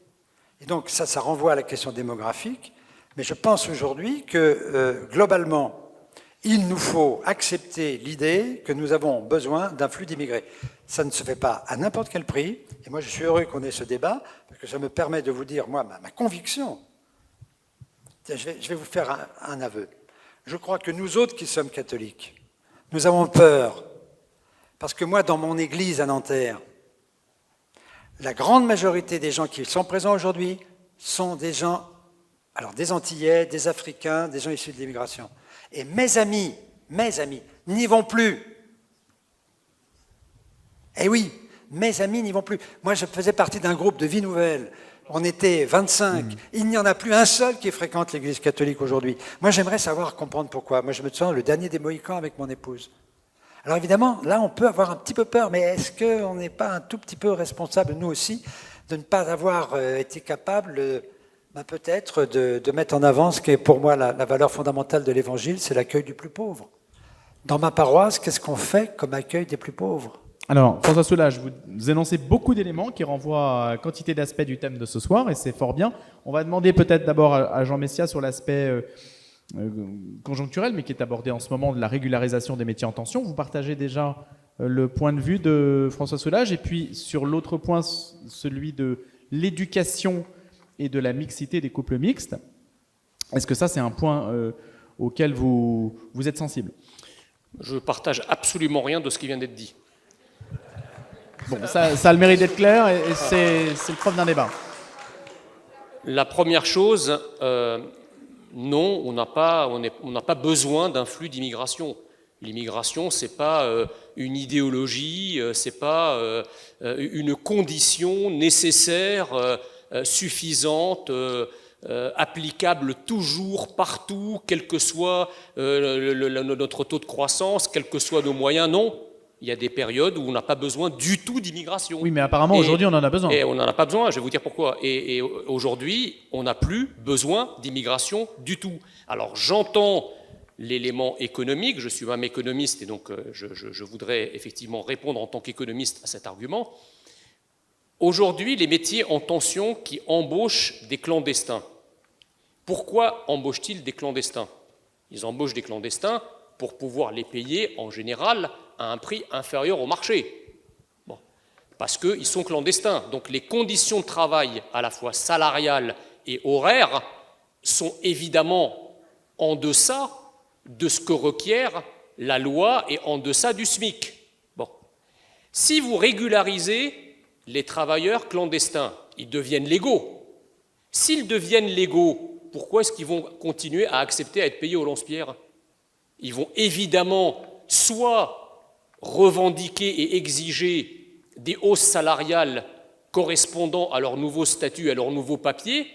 Et donc, ça renvoie à la question démographique. Mais je pense aujourd'hui que, globalement, il nous faut accepter l'idée que nous avons besoin d'un flux d'immigrés. Ça ne se fait pas à n'importe quel prix. Et moi, je suis heureux qu'on ait ce débat, parce que ça me permet de vous dire, moi, ma conviction. Je vais vous faire un aveu. Je crois que nous autres qui sommes catholiques, nous avons peur. Parce que moi, dans mon église à Nanterre, la grande majorité des gens qui sont présents aujourd'hui sont des gens... Alors, des Antillais, des Africains, des gens issus de l'immigration. Et mes amis, n'y vont plus. Eh oui, mes amis n'y vont plus. Moi, je faisais partie d'un groupe de Vie Nouvelle. On était 25. Il n'y en a plus un seul qui fréquente l'Église catholique aujourd'hui. Moi, j'aimerais savoir, comprendre pourquoi. Moi, je me sens le dernier des Mohicans avec mon épouse. Alors, évidemment, là, on peut avoir un petit peu peur, mais est-ce qu'on n'est pas un tout petit peu responsable, nous aussi, de ne pas avoir été capable... peut-être de mettre en avant ce qui est pour moi la valeur fondamentale de l'Évangile, c'est l'accueil du plus pauvre. Dans ma paroisse, qu'est-ce qu'on fait comme accueil des plus pauvres? Alors, François Soulage, vous énoncez beaucoup d'éléments qui renvoient à quantité d'aspects du thème de ce soir, et c'est fort bien. On va demander peut-être d'abord à Jean Messia sur l'aspect conjoncturel, mais qui est abordé en ce moment, de la régularisation des métiers en tension. Vous partagez déjà le point de vue de François Soulage, et puis sur l'autre point, celui de l'éducation et de la mixité des couples mixtes. Est-ce que ça, c'est un point auquel vous êtes sensible? Je partage absolument rien de ce qui vient d'être dit. Bon, ça a le mérite d'être clair et c'est le preuve d'un débat. La première chose, non, on n'a pas besoin d'un flux d'immigration. L'immigration, c'est pas une idéologie, c'est pas une condition nécessaire, suffisante, applicable toujours, partout, quel que soit notre taux de croissance, quels que soient nos moyens. Non, il y a des périodes où on n'a pas besoin du tout d'immigration. Oui, mais apparemment, aujourd'hui, on en a besoin. Et on n'en a pas besoin, je vais vous dire pourquoi. Et aujourd'hui, on n'a plus besoin d'immigration du tout. Alors, j'entends l'élément économique, je suis même économiste, et donc je voudrais effectivement répondre en tant qu'économiste à cet argument. Aujourd'hui, les métiers en tension qui embauchent des clandestins. Pourquoi embauchent-ils des clandestins? Ils embauchent des clandestins pour pouvoir les payer, en général, à un prix inférieur au marché. Bon. Parce qu'ils sont clandestins. Donc les conditions de travail, à la fois salariales et horaires, sont évidemment en deçà de ce que requiert la loi et en deçà du SMIC. Bon. Si vous régularisez les travailleurs clandestins, ils deviennent légaux. S'ils deviennent légaux, pourquoi est-ce qu'ils vont continuer à accepter à être payés au lance-pierre? Ils vont évidemment soit revendiquer et exiger des hausses salariales correspondant à leur nouveau statut, à leur nouveau papier,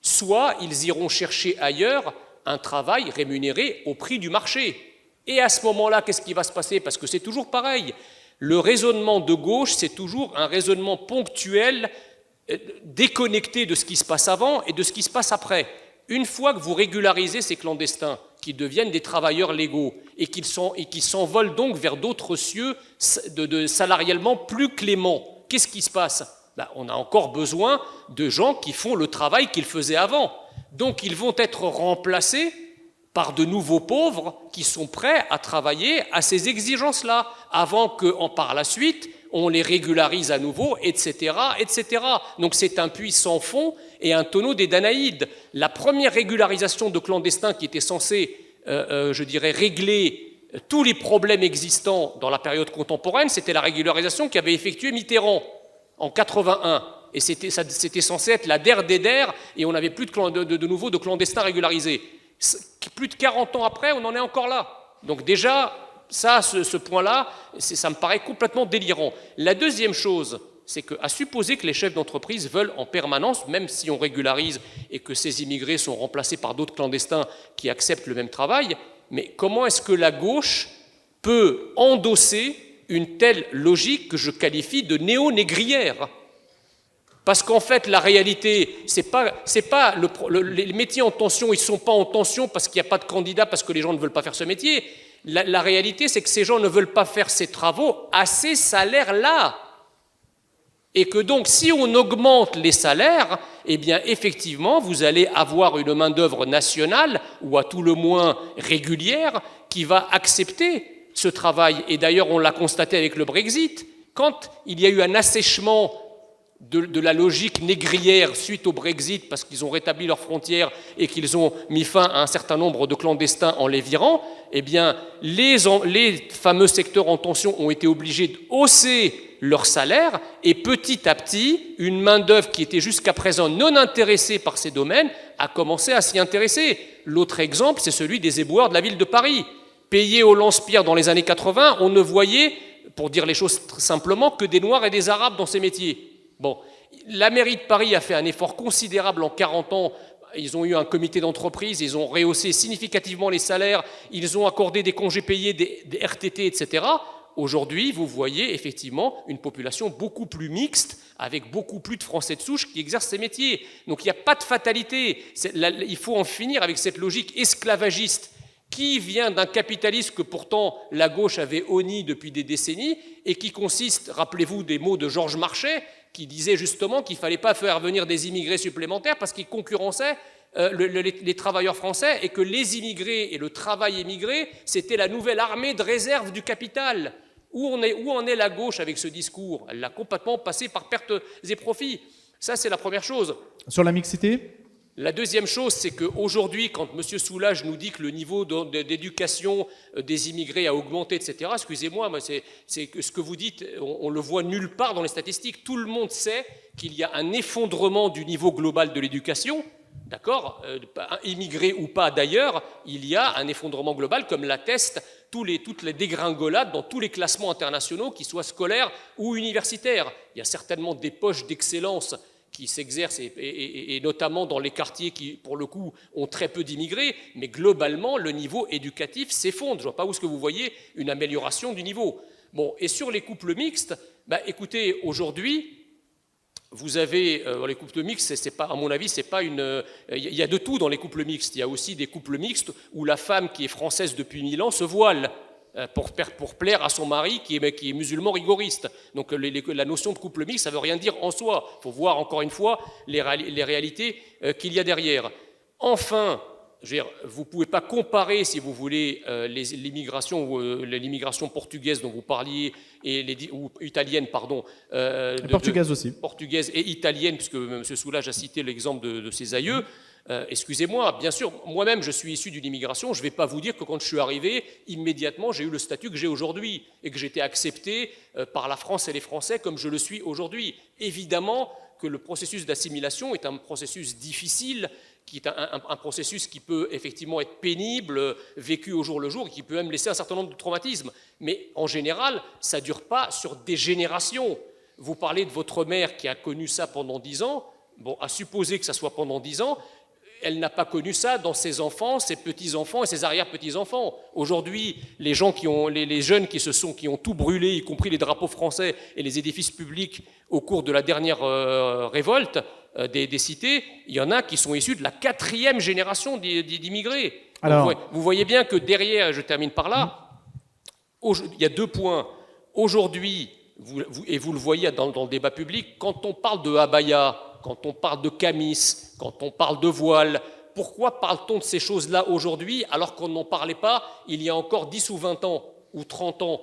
soit ils iront chercher ailleurs un travail rémunéré au prix du marché. Et à ce moment-là, qu'est-ce qui va se passer? Parce que c'est toujours pareil. Le raisonnement de gauche, c'est toujours un raisonnement ponctuel, déconnecté de ce qui se passe avant et de ce qui se passe après. Une fois que vous régularisez ces clandestins, qui deviennent des travailleurs légaux et qui s'envolent donc vers d'autres cieux salarialement plus cléments, qu'est-ce qui se passe? On a encore besoin de gens qui font le travail qu'ils faisaient avant. Donc ils vont être remplacés par de nouveaux pauvres qui sont prêts à travailler à ces exigences-là, avant que, par la suite, on les régularise à nouveau, etc., etc. Donc c'est un puits sans fond et un tonneau des Danaïdes. La première régularisation de clandestins qui était censée, je dirais, régler tous les problèmes existants dans la période contemporaine, c'était la régularisation qu'avait effectuée Mitterrand en 81. Et c'était censé être la der des der, et on n'avait plus de nouveau de clandestins régularisés. Plus de 40 ans après, on en est encore là. Donc déjà, ça, ce point-là, ça me paraît complètement délirant. La deuxième chose, c'est qu'à supposer que les chefs d'entreprise veulent en permanence, même si on régularise et que ces immigrés sont remplacés par d'autres clandestins qui acceptent le même travail, mais comment est-ce que la gauche peut endosser une telle logique que je qualifie de néo-négrière? Parce qu'en fait, la réalité, les métiers en tension, ils ne sont pas en tension parce qu'il n'y a pas de candidats, parce que les gens ne veulent pas faire ce métier. La réalité, c'est que ces gens ne veulent pas faire ces travaux à ces salaires-là. Et que donc, si on augmente les salaires, eh bien, effectivement, vous allez avoir une main-d'œuvre nationale, ou à tout le moins régulière, qui va accepter ce travail. Et d'ailleurs, on l'a constaté avec le Brexit. Quand il y a eu un assèchement de la logique négrière suite au Brexit, parce qu'ils ont rétabli leurs frontières et qu'ils ont mis fin à un certain nombre de clandestins en les virant, eh bien, les fameux secteurs en tension ont été obligés de hausser leur salaire, et petit à petit, une main-d'œuvre qui était jusqu'à présent non intéressée par ces domaines a commencé à s'y intéresser. L'autre exemple, c'est celui des éboueurs de la ville de Paris. Payés au lance-pierre dans les années 80, on ne voyait, pour dire les choses simplement, que des Noirs et des Arabes dans ces métiers. Bon, la mairie de Paris a fait un effort considérable en 40 ans. Ils ont eu un comité d'entreprise, ils ont rehaussé significativement les salaires, ils ont accordé des congés payés, des RTT, etc. Aujourd'hui, vous voyez effectivement une population beaucoup plus mixte, avec beaucoup plus de Français de souche qui exercent ces métiers. Donc il n'y a pas de fatalité. Il faut en finir avec cette logique esclavagiste qui vient d'un capitalisme que pourtant la gauche avait honni depuis des décennies et qui consiste, rappelez-vous des mots de Georges Marchais, qui disait justement qu'il ne fallait pas faire venir des immigrés supplémentaires parce qu'ils concurrençaient les travailleurs français, et que les immigrés et le travail émigré, c'était la nouvelle armée de réserve du capital. Où en est la gauche avec ce discours? Elle l'a complètement passé par pertes et profits. Ça, c'est la première chose. Sur la mixité? La deuxième chose, c'est qu'aujourd'hui, quand M. Soulages nous dit que le niveau d'éducation des immigrés a augmenté, etc., excusez-moi, mais c'est que ce que vous dites, on le voit nulle part dans les statistiques. Tout le monde sait qu'il y a un effondrement du niveau global de l'éducation, d'accord, immigrés ou pas d'ailleurs, il y a un effondrement global, comme l'attestent toutes les dégringolades dans tous les classements internationaux, qu'ils soient scolaires ou universitaires. Il y a certainement des poches d'excellence qui s'exercent, et notamment dans les quartiers qui, pour le coup, ont très peu d'immigrés, mais globalement, le niveau éducatif s'effondre. Je ne vois pas où est-ce que vous voyez une amélioration du niveau. Bon, et sur les couples mixtes, écoutez, aujourd'hui, vous avez les couples mixtes, c'est pas, à mon avis, c'est pas une. Il y a de tout dans les couples mixtes. Il y a aussi des couples mixtes où la femme qui est française depuis 1000 ans se voile pour plaire à son mari qui est musulman rigoriste. Donc la notion de couple mixte, ça ne veut rien dire en soi. Il faut voir encore une fois les réalités qu'il y a derrière. Enfin, vous ne pouvez pas comparer, si vous voulez, l'immigration portugaise dont vous parliez, ou italienne, pardon. Portugaise aussi. Portugaise et italienne, puisque M. Soulages a cité l'exemple de ses aïeux. Excusez-moi, bien sûr, moi-même je suis issu d'une immigration, je ne vais pas vous dire que quand je suis arrivé, immédiatement j'ai eu le statut que j'ai aujourd'hui et que j'étais accepté par la France et les Français comme je le suis aujourd'hui. Évidemment que le processus d'assimilation est un processus difficile, qui est un processus qui peut effectivement être pénible, vécu au jour le jour, et qui peut même laisser un certain nombre de traumatismes. Mais en général, ça ne dure pas sur des générations. Vous parlez de votre mère qui a connu ça pendant 10 ans, bon, à supposer que ça soit pendant 10 ans, elle n'a pas connu ça dans ses enfants, ses petits-enfants et ses arrière-petits-enfants. Aujourd'hui, les jeunes qui ont tout brûlé, y compris les drapeaux français et les édifices publics au cours de la dernière révolte des cités, il y en a qui sont issus de la 4e génération d'immigrés. Alors, vous voyez bien que derrière, je termine par là, il y a 2 points. Aujourd'hui, et vous le voyez dans le débat public, quand on parle de abaya, quand on parle de camis, quand on parle de voile, pourquoi parle-t-on de ces choses-là aujourd'hui alors qu'on n'en parlait pas il y a encore 10 ou 20 ans ou 30 ans?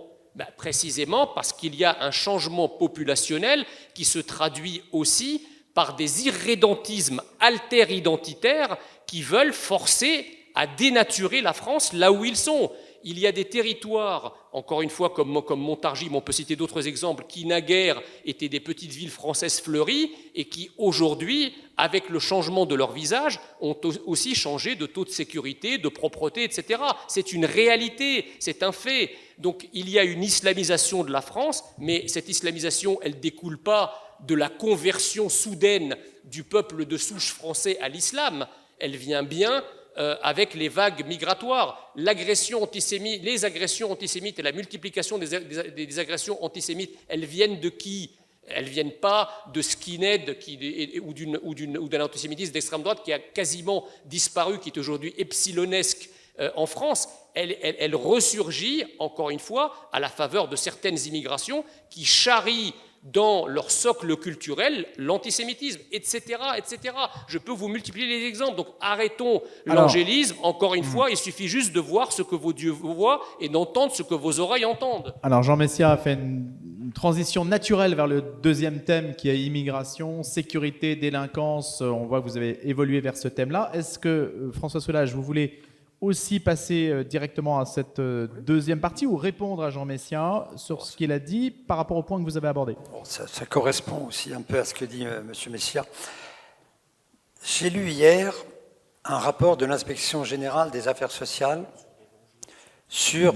Précisément parce qu'il y a un changement populationnel qui se traduit aussi par des irrédentismes alter-identitaires qui veulent forcer à dénaturer la France là où ils sont. Il y a des territoires, encore une fois, comme Montargis, mais on peut citer d'autres exemples, qui naguère étaient des petites villes françaises fleuries et qui aujourd'hui, avec le changement de leur visage, ont aussi changé de taux de sécurité, de propreté, etc. C'est une réalité, c'est un fait. Donc il y a une islamisation de la France, mais cette islamisation, elle ne découle pas de la conversion soudaine du peuple de souche français à l'islam, elle vient bien avec les vagues migratoires. Les agressions antisémites et la multiplication des agressions antisémites, elles viennent de qui? Elles ne viennent pas de skinhead ou d'un antisémitisme d'extrême droite qui a quasiment disparu, qui est aujourd'hui epsilonesque en France. Elle ressurgit, encore une fois, à la faveur de certaines immigrations qui charrient dans leur socle culturel l'antisémitisme, etc., etc. Je peux vous multiplier les exemples. Donc arrêtons l'angélisme. Encore une fois, il suffit juste de voir ce que vos yeux voient et d'entendre ce que vos oreilles entendent. Alors Jean Messia a fait une transition naturelle vers le 2e thème qui est immigration, sécurité, délinquance. On voit que vous avez évolué vers ce thème-là. Est-ce que, François Solage, vous voulez aussi passer directement à cette 2e partie ou répondre à Jean Messia sur ce qu'il a dit par rapport au point que vous avez abordé? Bon, ça correspond aussi un peu à ce que dit M. Messia. J'ai lu hier un rapport de l'Inspection générale des affaires sociales sur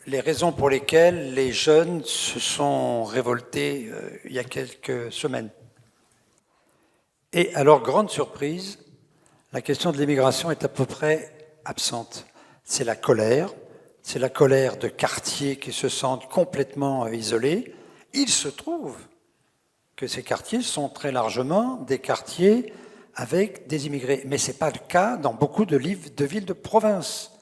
les raisons pour lesquelles les jeunes se sont révoltés il y a quelques semaines. Et à leur grande surprise, la question de l'immigration est à peu près absente. C'est la colère de quartiers qui se sentent complètement isolés. Il se trouve que ces quartiers sont très largement des quartiers avec des immigrés, mais ce n'est pas le cas dans beaucoup de villes de province.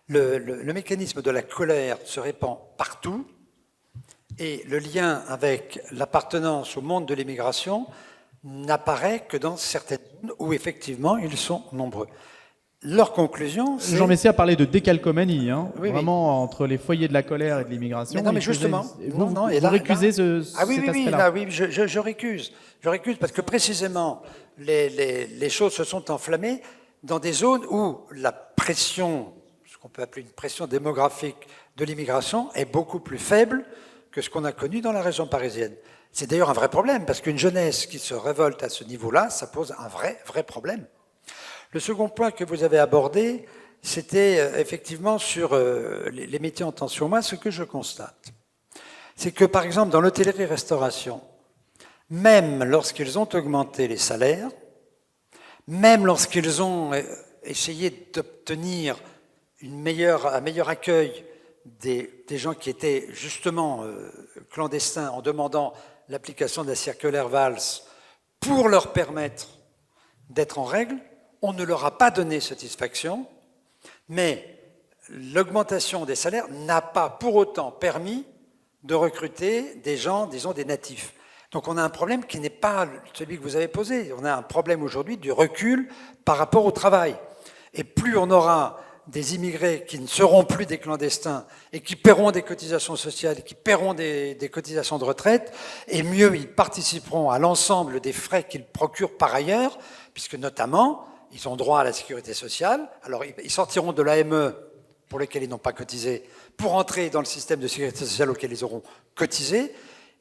Le mécanisme de la colère se répand partout et le lien avec l'appartenance au monde de l'immigration n'apparaît que dans certaines zones où effectivement ils sont nombreux. Leur conclusion, c'est... Jean Messia parlait de décalcomanie, oui, vraiment entre les foyers de la colère et de l'immigration. Mais non, mais justement, vous récusez cet aspect-là. Oui, je récuse. Je récuse parce que précisément, les choses se sont enflammées dans des zones où la pression, ce qu'on peut appeler une pression démographique de l'immigration, est beaucoup plus faible que ce qu'on a connu dans la région parisienne. C'est d'ailleurs un vrai problème, parce qu'une jeunesse qui se révolte à ce niveau-là, ça pose un vrai problème. Le second point que vous avez abordé, c'était effectivement sur les métiers en tension. Moi, ce que je constate, c'est que, par exemple, dans l'hôtellerie-restauration, même lorsqu'ils ont augmenté les salaires, même lorsqu'ils ont essayé d'obtenir un meilleur accueil des gens qui étaient justement clandestins en demandant l'application de la circulaire Valls pour leur permettre d'être en règle, on ne leur a pas donné satisfaction, mais l'augmentation des salaires n'a pas pour autant permis de recruter des gens, disons des natifs. Donc on a un problème qui n'est pas celui que vous avez posé. On a un problème aujourd'hui du recul par rapport au travail. Et plus on aura des immigrés qui ne seront plus des clandestins et qui paieront des cotisations sociales, et qui paieront des cotisations de retraite, et mieux ils participeront à l'ensemble des frais qu'ils procurent par ailleurs, puisque notamment ils ont droit à la sécurité sociale. Alors, ils sortiront de l'AME, pour lesquels ils n'ont pas cotisé, pour entrer dans le système de sécurité sociale auquel ils auront cotisé.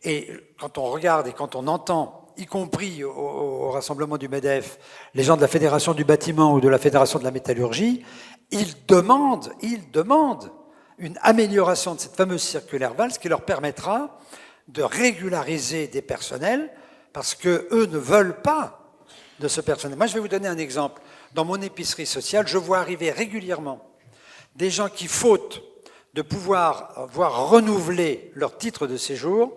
Et quand on regarde et quand on entend, y compris au rassemblement du MEDEF, les gens de la Fédération du bâtiment ou de la Fédération de la métallurgie, ils demandent une amélioration de cette fameuse circulaire Valls qui leur permettra de régulariser des personnels parce qu'eux ne veulent pas de ce personnel. Moi, je vais vous donner un exemple. Dans mon épicerie sociale, je vois arriver régulièrement des gens qui, faute de pouvoir voir renouveler leur titre de séjour,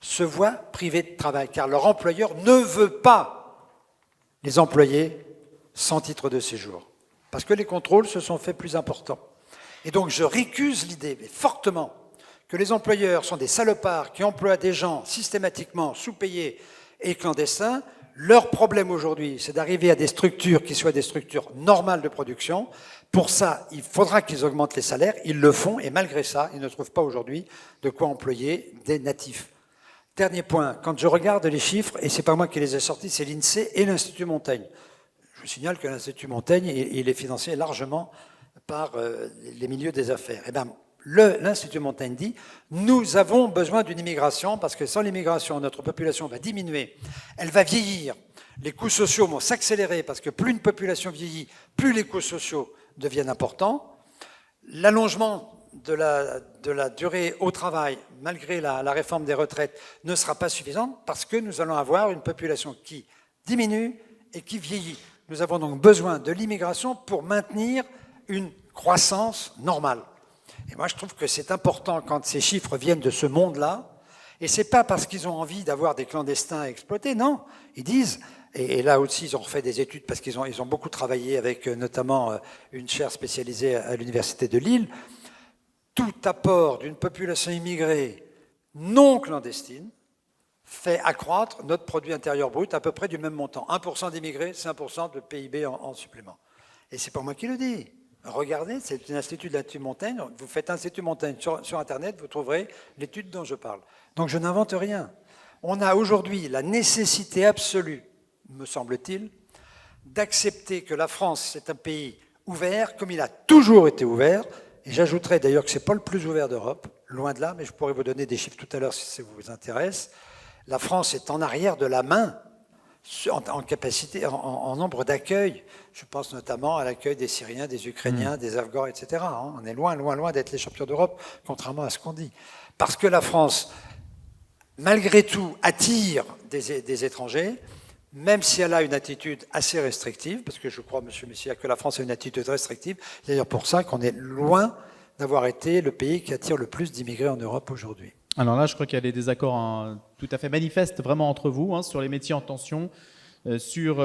se voient privés de travail, car leur employeur ne veut pas les employer sans titre de séjour, parce que les contrôles se sont faits plus importants. Et donc je récuse l'idée, mais fortement, que les employeurs sont des salopards qui emploient des gens systématiquement sous-payés et clandestins. Leur problème aujourd'hui, c'est d'arriver à des structures qui soient des structures normales de production. Pour ça, il faudra qu'ils augmentent les salaires. Ils le font, et malgré ça, ils ne trouvent pas aujourd'hui de quoi employer des natifs. Dernier point, quand je regarde les chiffres, et c'est pas moi qui les ai sortis, c'est l'INSEE et l'Institut Montaigne. Je vous signale que l'Institut Montaigne, il est financé largement par les milieux des affaires. Eh bien, l'Institut Montaigne dit « Nous avons besoin d'une immigration parce que sans l'immigration, notre population va diminuer, elle va vieillir, les coûts sociaux vont s'accélérer parce que plus une population vieillit, plus les coûts sociaux deviennent importants. L'allongement de la durée au travail, malgré la réforme des retraites, ne sera pas suffisante parce que nous allons avoir une population qui diminue et qui vieillit. Nous avons donc besoin de l'immigration pour maintenir une croissance normale. » Et moi, je trouve que c'est important quand ces chiffres viennent de ce monde-là, et c'est pas parce qu'ils ont envie d'avoir des clandestins à exploiter, non. Ils disent, et là aussi, ils ont refait des études parce qu'ils ont beaucoup travaillé avec notamment une chaire spécialisée à l'Université de Lille, tout apport d'une population immigrée non clandestine fait accroître notre produit intérieur brut à peu près du même montant. 1% d'immigrés, c'est 1% de PIB en supplément. Et c'est pas moi qui le dis. Regardez, c'est un institut de l'Institut Montaigne. Vous faites Institut Montaigne sur Internet, vous trouverez l'étude dont je parle. Donc je n'invente rien. On a aujourd'hui la nécessité absolue, me semble-t-il, d'accepter que la France, c'est un pays ouvert, comme il a toujours été ouvert. Et j'ajouterais d'ailleurs que ce n'est pas le plus ouvert d'Europe, loin de là, mais je pourrais vous donner des chiffres tout à l'heure si ça vous intéresse. La France est en arrière de la main en capacité, en nombre d'accueils. Je pense notamment à l'accueil des Syriens, des Ukrainiens, des Afghans, etc. On est loin, loin, loin d'être les champions d'Europe, contrairement à ce qu'on dit. Parce que la France, malgré tout, attire des étrangers, même si elle a une attitude assez restrictive, parce que je crois, M. Messia, que la France a une attitude restrictive. C'est d'ailleurs pour ça qu'on est loin d'avoir été le pays qui attire le plus d'immigrés en Europe aujourd'hui. Alors là, je crois qu'il y a des désaccords tout à fait manifestes vraiment entre vous sur les métiers en tension, sur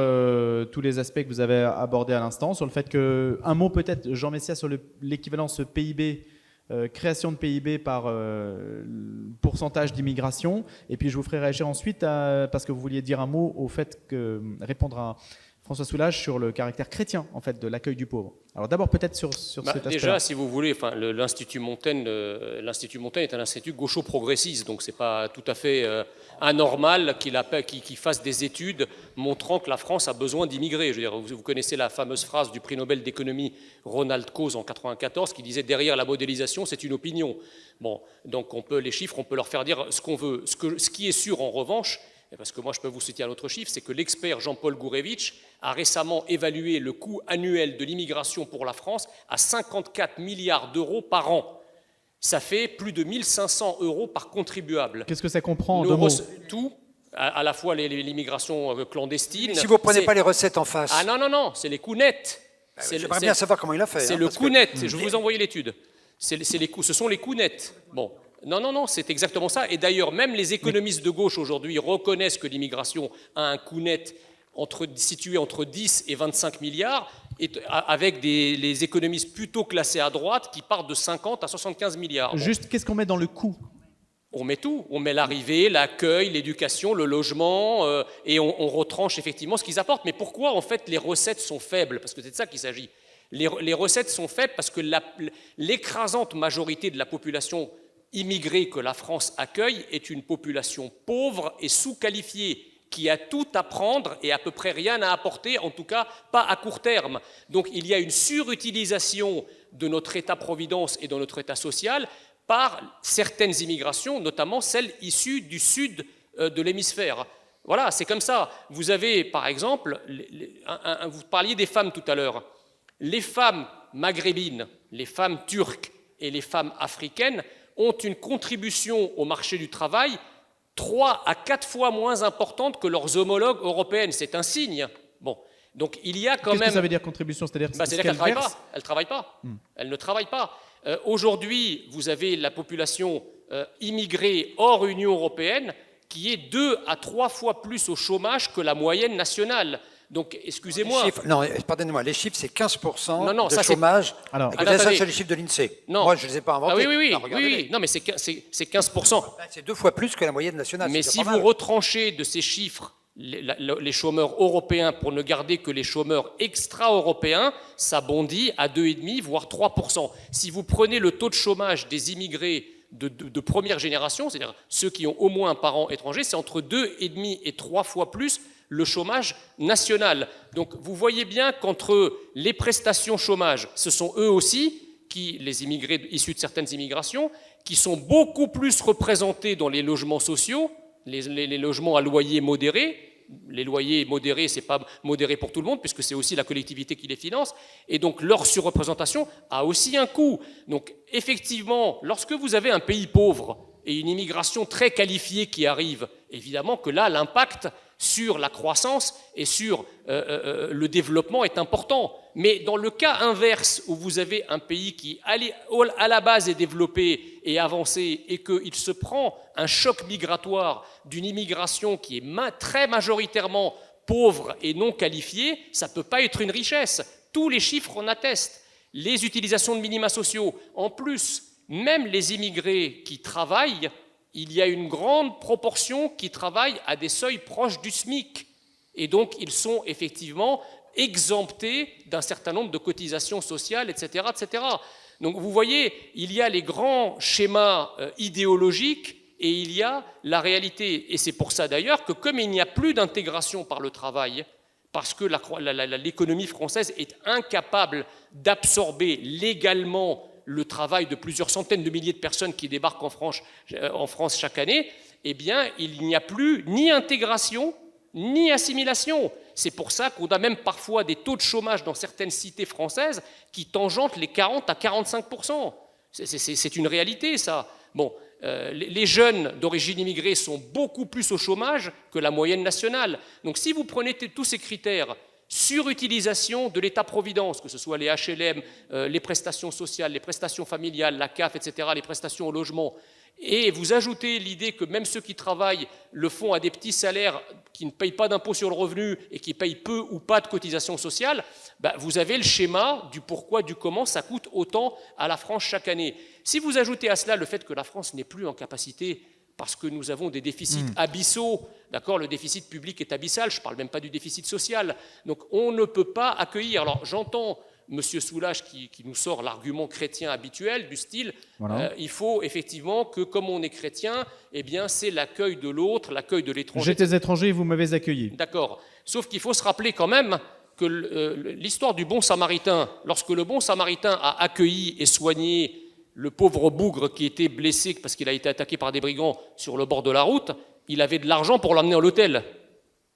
tous les aspects que vous avez abordés à l'instant, sur le fait que, un mot peut-être, Jean Messia, sur l'équivalence PIB, création de PIB par pourcentage d'immigration, et puis je vous ferai réagir ensuite, parce que vous vouliez dire un mot au fait que, répondre à François Soulages sur le caractère chrétien en fait, de l'accueil du pauvre. Alors d'abord peut-être sur cet aspect-là. Déjà, si vous voulez, l'Institut Montaigne est un institut gaucho-progressiste, donc c'est pas tout à fait anormal qu'il fasse des études montrant que la France a besoin d'immigrés. Je veux dire, vous connaissez la fameuse phrase du prix Nobel d'économie Ronald Coase en 1994 qui disait « Derrière la modélisation, c'est une opinion ». Bon, donc les chiffres, on peut leur faire dire ce qu'on veut. Ce qui est sûr en revanche, parce que moi je peux vous citer un autre chiffre, c'est que l'expert Jean-Paul Gourevitch a récemment évalué le coût annuel de l'immigration pour la France à 54 milliards d'euros par an. Ça fait plus de 1500 euros par contribuable. Qu'est-ce que ça comprend en deux mots ? Tout, à la fois l'immigration clandestine... Mais si vous ne prenez pas les recettes en face... Ah non, c'est les coûts nets. J'aimerais bien savoir comment il a fait. C'est le coût net, je vais vous envoyer l'étude. Ce sont les coûts nets. Bon. Non, c'est exactement ça. Et d'ailleurs, même les économistes de gauche aujourd'hui reconnaissent que l'immigration a un coût net situé entre 10 et 25 milliards, avec les économistes plutôt classés à droite qui partent de 50 à 75 milliards. Juste, qu'est-ce qu'on met dans le coût ? On met tout. On met l'arrivée, l'accueil, l'éducation, le logement, et on retranche effectivement ce qu'ils apportent. Mais pourquoi, en fait, les recettes sont faibles ? Parce que c'est de ça qu'il s'agit. Les recettes sont faibles parce que l'écrasante majorité de la population immigrés que la France accueille est une population pauvre et sous-qualifiée, qui a tout à prendre et à peu près rien à apporter, en tout cas pas à court terme. Donc il y a une surutilisation de notre État-providence et de notre État social par certaines immigrations, notamment celles issues du sud de l'hémisphère. Voilà, c'est comme ça. Vous avez, par exemple, vous parliez des femmes tout à l'heure. Les femmes maghrébines, les femmes turques et les femmes africaines ont une contribution au marché du travail 3 à 4 fois moins importante que leurs homologues européennes. C'est un signe. Bon. Donc il y a quand même... Qu'est-ce que ça veut dire contribution? C'est-à-dire qu'elle ne travaille pas. Elle travaille pas. Elle ne travaille pas. Aujourd'hui, vous avez la population immigrée hors Union européenne qui est 2 à 3 fois plus au chômage que la moyenne nationale. Donc, excusez-moi. Non, pardonnez-moi, les chiffres, c'est 15% non, de ça, chômage. Alors, ça, c'est les chiffres de l'INSEE. Moi, je ne les ai pas inventés. Ah, oui. Non, mais c'est 15%. C'est 2 fois plus que la moyenne nationale. Mais si vous retranchez de ces chiffres les chômeurs européens pour ne garder que les chômeurs extra-européens, ça bondit à 2,5 voire 3%. Si vous prenez le taux de chômage des immigrés de première génération, c'est-à-dire ceux qui ont au moins un parent étranger, c'est entre 2,5 et 3 fois plus le chômage national. Donc vous voyez bien qu'entre les prestations chômage, ce sont eux aussi, les immigrés issus de certaines immigrations, qui sont beaucoup plus représentés dans les logements sociaux, les logements à loyer modéré. Les loyers modérés, ce n'est pas modéré pour tout le monde, puisque c'est aussi la collectivité qui les finance, et donc leur surreprésentation a aussi un coût. Donc effectivement, lorsque vous avez un pays pauvre et une immigration très qualifiée qui arrive, évidemment que là, l'impact sur la croissance et sur le développement est important. Mais dans le cas inverse, où vous avez un pays qui, à la base, est développé et avancé, et qu'il se prend un choc migratoire d'une immigration qui est très majoritairement pauvre et non qualifiée, ça ne peut pas être une richesse. Tous les chiffres en attestent. Les utilisations de minima sociaux, en plus, même les immigrés qui travaillent, il y a une grande proportion qui travaillent à des seuils proches du SMIC. Et donc, ils sont effectivement exemptés d'un certain nombre de cotisations sociales, etc., etc. Donc, vous voyez, il y a les grands schémas idéologiques et il y a la réalité. Et c'est pour ça d'ailleurs que comme il n'y a plus d'intégration par le travail, parce que l'économie française est incapable d'absorber légalement le travail de plusieurs centaines de milliers de personnes qui débarquent en France chaque année, eh bien, il n'y a plus ni intégration, ni assimilation. C'est pour ça qu'on a même parfois des taux de chômage dans certaines cités françaises qui tangentent les 40 à 45%. C'est une réalité, ça. Bon, les jeunes d'origine immigrée sont beaucoup plus au chômage que la moyenne nationale. Donc si vous prenez tous ces critères, surutilisation de l'État-providence, que ce soit les HLM, les prestations sociales, les prestations familiales, la CAF, etc., les prestations au logement, et vous ajoutez l'idée que même ceux qui travaillent le font à des petits salaires qui ne payent pas d'impôt sur le revenu et qui payent peu ou pas de cotisations sociales, vous avez le schéma du pourquoi, du comment ça coûte autant à la France chaque année. Si vous ajoutez à cela le fait que la France n'est plus en capacité, parce que nous avons des déficits abyssaux, d'accord, le déficit public est abyssal, je ne parle même pas du déficit social, donc on ne peut pas accueillir. Alors j'entends M. Soulages qui nous sort l'argument chrétien habituel du style, voilà. Il faut effectivement que comme on est chrétien, eh bien c'est l'accueil de l'autre, l'accueil de l'étranger. J'étais étranger et vous m'avez accueilli. D'accord, sauf qu'il faut se rappeler quand même que l'histoire du bon samaritain, lorsque le bon samaritain a accueilli et soigné le pauvre bougre qui était blessé parce qu'il a été attaqué par des brigands sur le bord de la route, il avait de l'argent pour l'emmener à l'hôtel.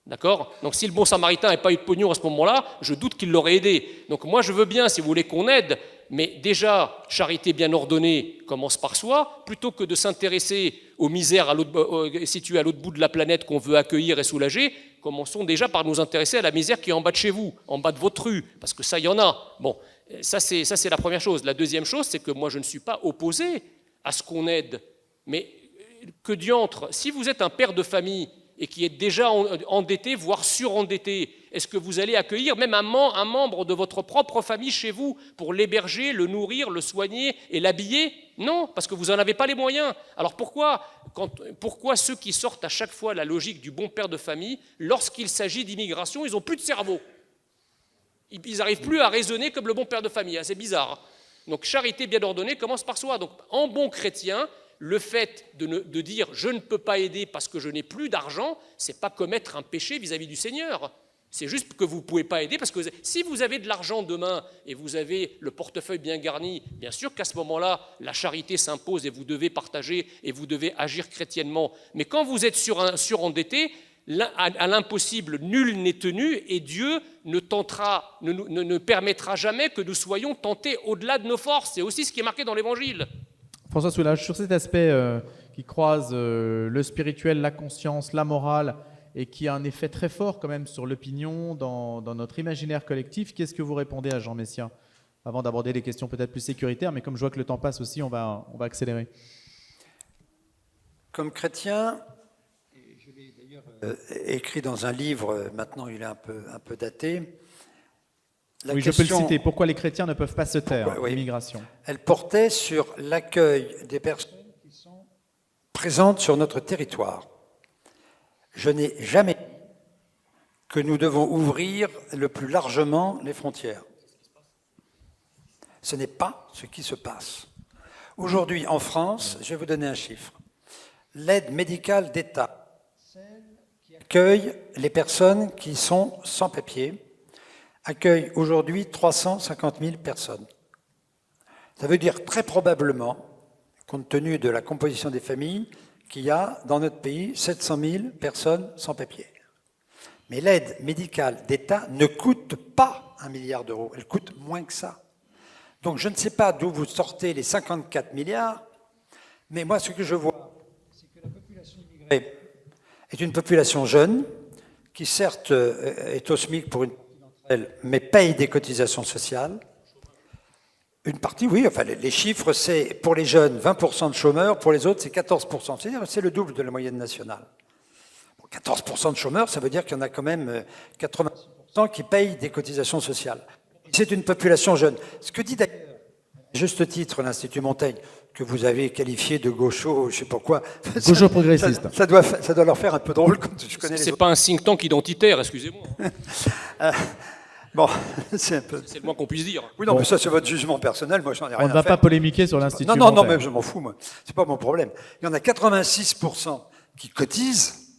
D'accord ? Donc si le bon samaritain n'avait pas eu de pognon à ce moment-là, je doute qu'il l'aurait aidé. Donc moi je veux bien, si vous voulez, qu'on aide, mais déjà, charité bien ordonnée commence par soi, plutôt que de s'intéresser aux misères situées à l'autre bout de la planète qu'on veut accueillir et soulager, commençons déjà par nous intéresser à la misère qui est en bas de chez vous, en bas de votre rue, parce que ça, il y en a. Bon, ça c'est la première chose. La deuxième chose, c'est que moi je ne suis pas opposé à ce qu'on aide, mais que diantre, si vous êtes un père de famille et qui est déjà endetté, voire surendetté, est-ce que vous allez accueillir même un membre de votre propre famille chez vous pour l'héberger, le nourrir, le soigner et l'habiller? Non, parce que vous n'en avez pas les moyens. Alors pourquoi ceux qui sortent à chaque fois la logique du bon père de famille, lorsqu'il s'agit d'immigration, ils n'ont plus de cerveau? Ils n'arrivent plus à raisonner comme le bon père de famille, c'est bizarre. Donc charité bien ordonnée commence par soi. Donc en bon chrétien, Le fait de dire « je ne peux pas aider parce que je n'ai plus d'argent », ce n'est pas commettre un péché vis-à-vis du Seigneur. C'est juste que vous ne pouvez pas aider parce que si vous avez de l'argent demain et vous avez le portefeuille bien garni, bien sûr qu'à ce moment-là, la charité s'impose et vous devez partager et vous devez agir chrétiennement. Mais quand vous êtes surendetté, à l'impossible, nul n'est tenu et Dieu ne permettra jamais que nous soyons tentés au-delà de nos forces. C'est aussi ce qui est marqué dans l'Évangile. François Soulages, sur cet aspect qui croise le spirituel, la conscience, la morale, et qui a un effet très fort quand même sur l'opinion dans notre imaginaire collectif, qu'est-ce que vous répondez à Jean Messia? Avant d'aborder les questions peut-être plus sécuritaires, mais comme je vois que le temps passe aussi, on va accélérer. Comme chrétien, je l'ai d'ailleurs écrit dans un livre, maintenant il est un peu daté. Oui, je peux le citer. Pourquoi les chrétiens ne peuvent pas se taire? Oui. L'immigration. Elle portait sur l'accueil des personnes qui sont présentes sur notre territoire. Je n'ai jamais dit que nous devons ouvrir le plus largement les frontières. Ce n'est pas ce qui se passe. Aujourd'hui, en France, je vais vous donner un chiffre. L'aide médicale d'État, celle qui accueille les personnes qui sont sans papier, accueille aujourd'hui 350 000 personnes. Ça veut dire très probablement, compte tenu de la composition des familles, qu'il y a dans notre pays 700 000 personnes sans papier. Mais l'aide médicale d'État ne coûte pas 1 milliard d'euros, elle coûte moins que ça. Donc je ne sais pas d'où vous sortez les 54 milliards, mais moi ce que je vois, c'est que la population immigrée est une population jeune, qui certes est au SMIC pour une partie d'entre elles, mais paye des cotisations sociales. Une partie, oui, enfin les chiffres, c'est pour les jeunes 20% de chômeurs, pour les autres c'est 14%, c'est-à-dire c'est le double de la moyenne nationale. Bon, 14% de chômeurs, ça veut dire qu'il y en a quand même 86% qui payent des cotisations sociales. C'est une population jeune. Ce que dit d'ailleurs, à juste titre, l'Institut Montaigne, que vous avez qualifié de gaucho, je ne sais pas quoi. Gaucho progressiste. Ça doit leur faire un peu drôle quand je connais les C'est autres. pas un think tank identitaire, excusez-moi. Bon, c'est un peu... C'est le moins qu'on puisse dire. Oui, non, mais ça, c'est votre jugement personnel. Moi, j'en ai rien à faire. On ne va pas polémiquer sur l'Institut Non, Montaigne. mais je m'en fous, moi. C'est pas mon problème. Il y en a 86% qui cotisent,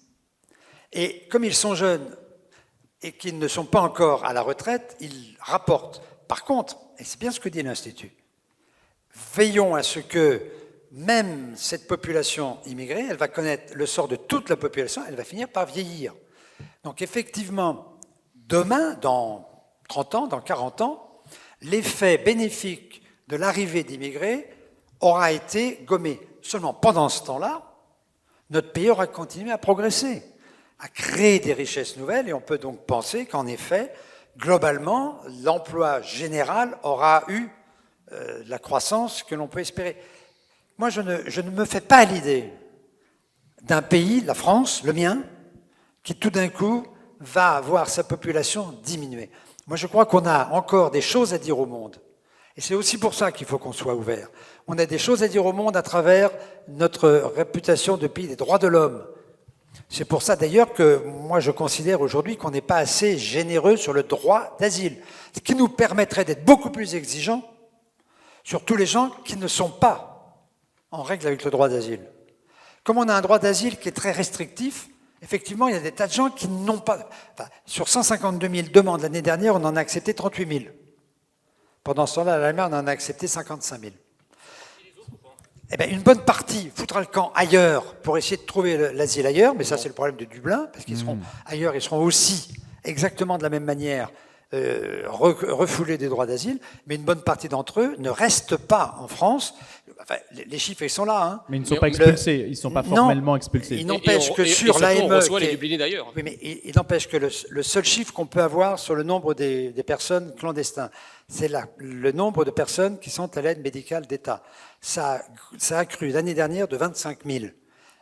et comme ils sont jeunes et qu'ils ne sont pas encore à la retraite, ils rapportent. Par contre, et c'est bien ce que dit l'Institut, veillons à ce que même cette population immigrée, elle va connaître le sort de toute la population, elle va finir par vieillir. Donc effectivement, demain, dans 30 ans, dans 40 ans, l'effet bénéfique de l'arrivée d'immigrés aura été gommé. Seulement, pendant ce temps-là, notre pays aura continué à progresser, à créer des richesses nouvelles, et on peut donc penser qu'en effet, globalement, l'emploi général aura eu la croissance que l'on peut espérer. Moi, je ne me fais pas l'idée d'un pays, la France, le mien, qui tout d'un coup va voir sa population diminuer. Moi, je crois qu'on a encore des choses à dire au monde. Et c'est aussi pour ça qu'il faut qu'on soit ouvert. On a des choses à dire au monde à travers notre réputation de pays des droits de l'homme. C'est pour ça d'ailleurs que moi je considère aujourd'hui qu'on n'est pas assez généreux sur le droit d'asile, ce qui nous permettrait d'être beaucoup plus exigeants sur tous les gens qui ne sont pas en règle avec le droit d'asile. Comme on a un droit d'asile qui est très restrictif, effectivement il y a des tas de gens qui n'ont pas... Enfin, sur 152 000 demandes l'année dernière, on en a accepté 38 000. Pendant ce temps-là, à l'Allemagne, on en a accepté 55 000. Eh bien, une bonne partie foutra le camp ailleurs pour essayer de trouver l'asile ailleurs, mais ça c'est le problème de Dublin, parce qu'ils seront ailleurs, ils seront aussi exactement de la même manière refoulés des droits d'asile, mais une bonne partie d'entre eux ne restent pas en France. Enfin, les chiffres ils sont là. Hein. Mais ils ne sont pas expulsés, ils ne sont pas formellement expulsés. Il n'empêche que sur l'AME... on reçoit les dublinés d'ailleurs. Oui, mais il n'empêche que le seul chiffre qu'on peut avoir sur le nombre des personnes clandestines, c'est le nombre de personnes qui sont à l'aide médicale d'État. Ça a cru l'année dernière de 25 000.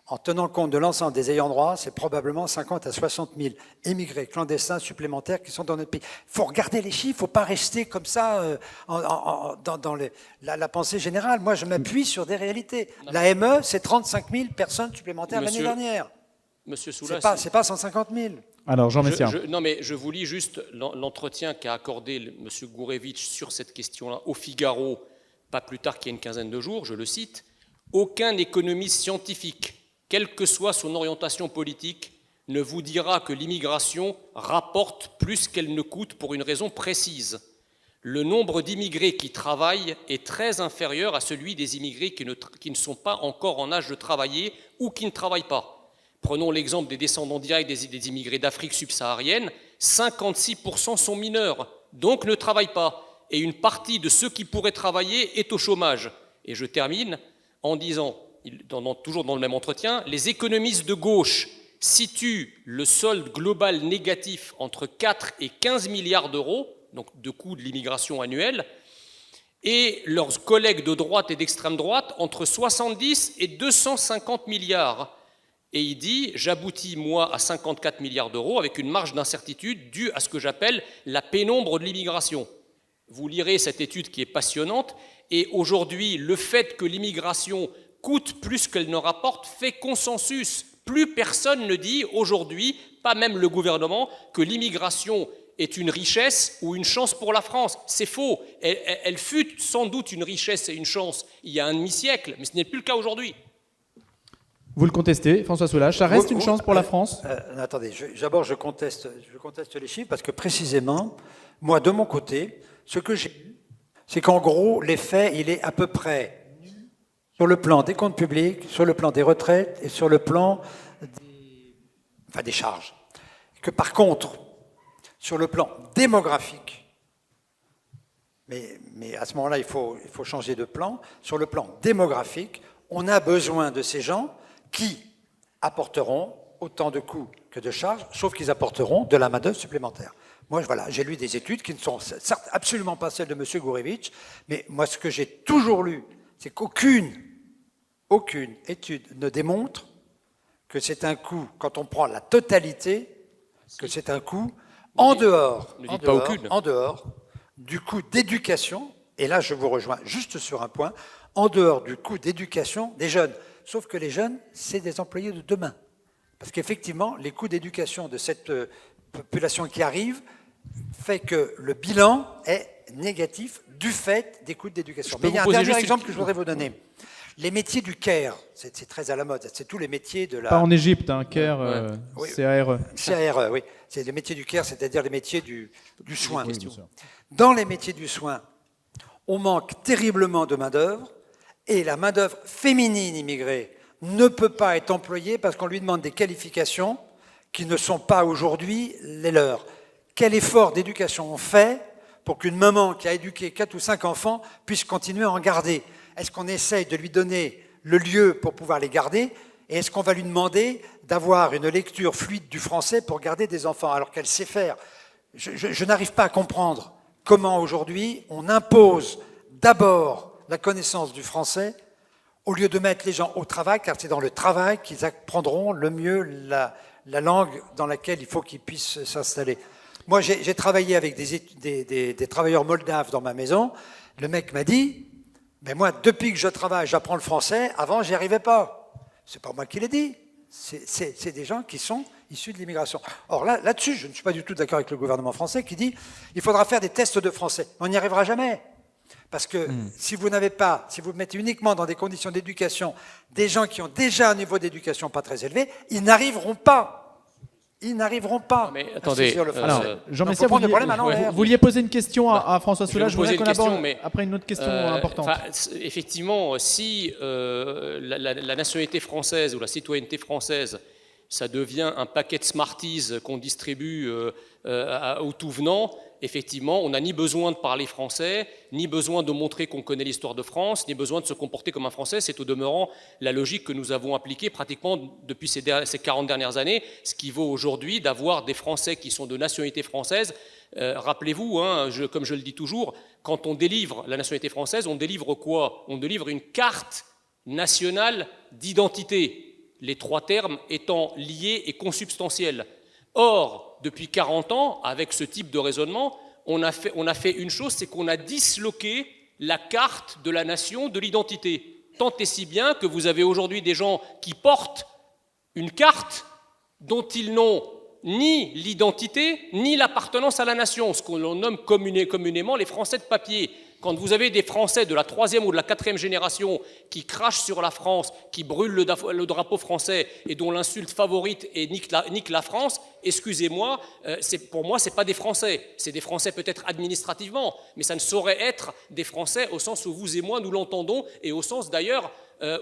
En tenant compte de l'ensemble des ayants droit, c'est probablement 50 à 60 000 émigrés clandestins supplémentaires qui sont dans notre pays. Il faut regarder les chiffres, il ne faut pas rester comme ça dans la pensée générale. Moi, je m'appuie sur des réalités. L'AME, c'est 35 000 personnes supplémentaires l'année dernière. Monsieur Soula, c'est pas 150 000. Alors, Jean Messia. Non, mais je vous lis juste l'entretien qu'a accordé M. Gourevitch sur cette question-là au Figaro, pas plus tard qu'il y a une quinzaine de jours, je le cite. Aucun économiste scientifique, quelle que soit son orientation politique, ne vous dira que l'immigration rapporte plus qu'elle ne coûte pour une raison précise. Le nombre d'immigrés qui travaillent est très inférieur à celui des immigrés qui ne sont pas encore en âge de travailler ou qui ne travaillent pas. Prenons l'exemple des descendants directs des immigrés d'Afrique subsaharienne, 56% sont mineurs, donc ne travaillent pas. Et une partie de ceux qui pourraient travailler est au chômage. Et je termine en disant, toujours dans le même entretien, les économistes de gauche situent le solde global négatif entre 4 et 15 milliards d'euros, donc de coût de l'immigration annuelle, et leurs collègues de droite et d'extrême droite entre 70 et 250 milliards. Et il dit, j'aboutis moi à 54 milliards d'euros avec une marge d'incertitude due à ce que j'appelle la pénombre de l'immigration. Vous lirez cette étude qui est passionnante, et aujourd'hui, le fait que l'immigration coûte plus qu'elle ne rapporte fait consensus. Plus personne ne dit aujourd'hui, pas même le gouvernement, que l'immigration est une richesse ou une chance pour la France. C'est faux. Elle fut sans doute une richesse et une chance il y a un demi-siècle, mais ce n'est plus le cas aujourd'hui. Vous le contestez, François Soulages, ça reste une chance pour la France? Attendez, d'abord je conteste les chiffres parce que précisément, moi de mon côté, ce que j'ai vu, c'est qu'en gros, l'effet, il est à peu près sur le plan des comptes publics, sur le plan des retraites et sur le plan des charges. Que par contre, sur le plan démographique, mais à ce moment-là, il faut changer de plan. Sur le plan démographique, on a besoin de ces gens qui apporteront autant de coûts que de charges, sauf qu'ils apporteront de la main-d'œuvre supplémentaire. Moi, voilà, j'ai lu des études qui ne sont certes absolument pas celles de M. Gourevitch, mais moi, ce que j'ai toujours lu, c'est qu'aucune étude ne démontre que c'est un coût, quand on prend la totalité, que c'est un coût en dehors du coût d'éducation, et là je vous rejoins juste sur un point, en dehors du coût d'éducation des jeunes. Sauf que les jeunes, c'est des employés de demain. Parce qu'effectivement, les coûts d'éducation de cette population qui arrive fait que le bilan est négatif du fait des coûts d'éducation. Mais il y a un dernier exemple que je voudrais vous donner. Les métiers du CARE, c'est très à la mode, c'est tous les métiers de la... Pas en Égypte, hein, CARE, oui. CARE. CARE, oui. C'est les métiers du CARE, c'est-à-dire les métiers du soin. Oui, bien sûr. Dans les métiers du soin, on manque terriblement de main-d'œuvre, et la main-d'œuvre féminine immigrée ne peut pas être employée parce qu'on lui demande des qualifications qui ne sont pas aujourd'hui les leurs. Quel effort d'éducation on fait pour qu'une maman qui a éduqué 4 ou 5 enfants puisse continuer à en garder? Est-ce qu'on essaye de lui donner le lieu pour pouvoir les garder? Et est-ce qu'on va lui demander d'avoir une lecture fluide du français pour garder des enfants alors qu'elle sait faire? Je n'arrive pas à comprendre comment aujourd'hui on impose d'abord la connaissance du français au lieu de mettre les gens au travail, car c'est dans le travail qu'ils apprendront le mieux la langue dans laquelle il faut qu'ils puissent s'installer. Moi, j'ai travaillé avec des travailleurs moldaves dans ma maison. Le mec m'a dit, mais moi, depuis que je travaille, j'apprends le français. Avant, j'y arrivais pas. C'est pas moi qui l'ai dit. C'est des gens qui sont issus de l'immigration. Or là-dessus, je ne suis pas du tout d'accord avec le gouvernement français qui dit il faudra faire des tests de français. On n'y arrivera jamais. Parce que si vous mettez uniquement dans des conditions d'éducation des gens qui ont déjà un niveau d'éducation pas très élevé, ils n'arriveront pas. Ils n'arriveront pas. Mais attendez, alors, Jean Messia, vous vouliez poser une question à François Soulages. Je voudrais qu'on aborde après une autre question importante. Effectivement, si la nationalité française ou la citoyenneté française, ça devient un paquet de Smarties qu'on distribue au tout venant, effectivement, on n'a ni besoin de parler français, ni besoin de montrer qu'on connaît l'histoire de France, ni besoin de se comporter comme un Français. C'est au demeurant la logique que nous avons appliquée pratiquement depuis ces 40 dernières années, ce qui vaut aujourd'hui d'avoir des Français qui sont de nationalité française. Rappelez-vous, comme je le dis toujours, quand on délivre la nationalité française, on délivre quoi? On délivre une carte nationale d'identité, les 3 termes étant liés et consubstantiels. Or, depuis 40 ans, avec ce type de raisonnement, on a fait une chose, c'est qu'on a disloqué la carte de la nation, de l'identité. Tant et si bien que vous avez aujourd'hui des gens qui portent une carte dont ils n'ont ni l'identité, ni l'appartenance à la nation, ce qu'on nomme communément les Français de papier. Quand vous avez des Français de la 3e ou de la 4e génération qui crachent sur la France, qui brûlent le drapeau français et dont l'insulte favorite est nique la France, excusez-moi, pour moi, ce n'est pas des Français. C'est des Français peut-être administrativement, mais ça ne saurait être des Français au sens où vous et moi, nous l'entendons, et au sens d'ailleurs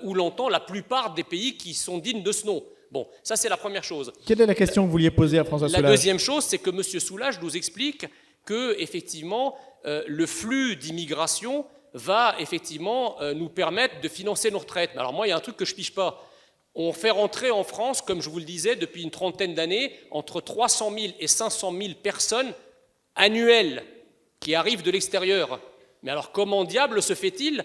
où l'entend la plupart des pays qui sont dignes de ce nom. Bon, ça c'est la première chose. Quelle est la question que vous vouliez poser à François Soulages? La deuxième chose, c'est que M. Soulages nous explique que, effectivement, le flux d'immigration va effectivement nous permettre de financer nos retraites. Alors moi, il y a un truc que je ne pige pas. On fait rentrer en France, comme je vous le disais, depuis une trentaine d'années, entre 300 000 et 500 000 personnes annuelles qui arrivent de l'extérieur. Mais alors comment diable se fait-il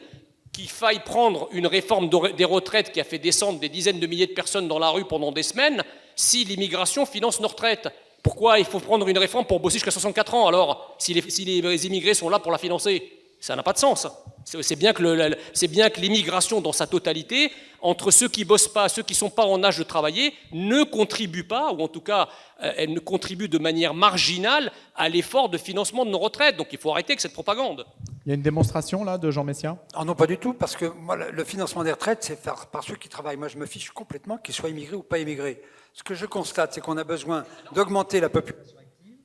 qu'il faille prendre une réforme des retraites qui a fait descendre des dizaines de milliers de personnes dans la rue pendant des semaines si l'immigration finance nos retraites? Pourquoi il faut prendre une réforme pour bosser jusqu'à 64 ans alors, si les immigrés sont là pour la financer? Ça n'a pas de sens. C'est bien que l'immigration dans sa totalité, entre ceux qui ne bossent pas, ceux qui ne sont pas en âge de travailler, ne contribue pas, ou en tout cas, elle ne contribue de manière marginale à l'effort de financement de nos retraites. Donc il faut arrêter avec cette propagande. Il y a une démonstration là de Jean Messia? Ah non, pas du tout, parce que moi, le financement des retraites, c'est fait par ceux qui travaillent. Moi, je me fiche complètement qu'ils soient immigrés ou pas immigrés. Ce que je constate, c'est qu'on a besoin d'augmenter la population active,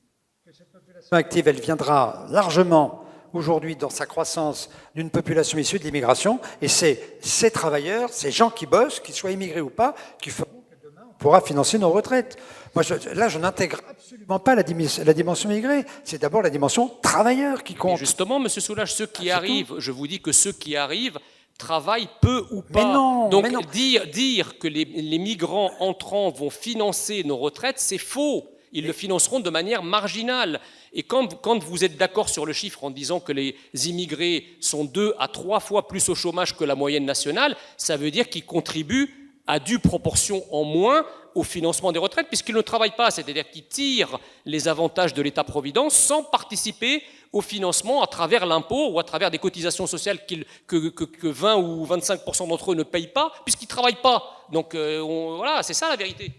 que cette population active, elle viendra largement aujourd'hui dans sa croissance d'une population issue de l'immigration, et c'est ces travailleurs, ces gens qui bossent, qu'ils soient immigrés ou pas, qui feront que demain on pourra financer nos retraites. Moi, là, je n'intègre absolument pas la dimension immigrée. C'est d'abord la dimension travailleur qui compte. Mais justement, M. Soulages, ceux qui arrivent, je vous dis que ceux qui arrivent travaillent peu ou pas. Mais non, donc mais non. Dire que les migrants entrants vont financer nos retraites, c'est faux. Ils le financeront de manière marginale. Et quand vous êtes d'accord sur le chiffre en disant que les immigrés sont 2 à 3 fois plus au chômage que la moyenne nationale, ça veut dire qu'ils contribuent à due proportion en moins au financement des retraites, puisqu'ils ne travaillent pas, c'est-à-dire qu'ils tirent les avantages de l'État-providence sans participer au financement à travers l'impôt ou à travers des cotisations sociales que 20 ou 25% d'entre eux ne payent pas, puisqu'ils ne travaillent pas. Donc voilà, c'est ça la vérité.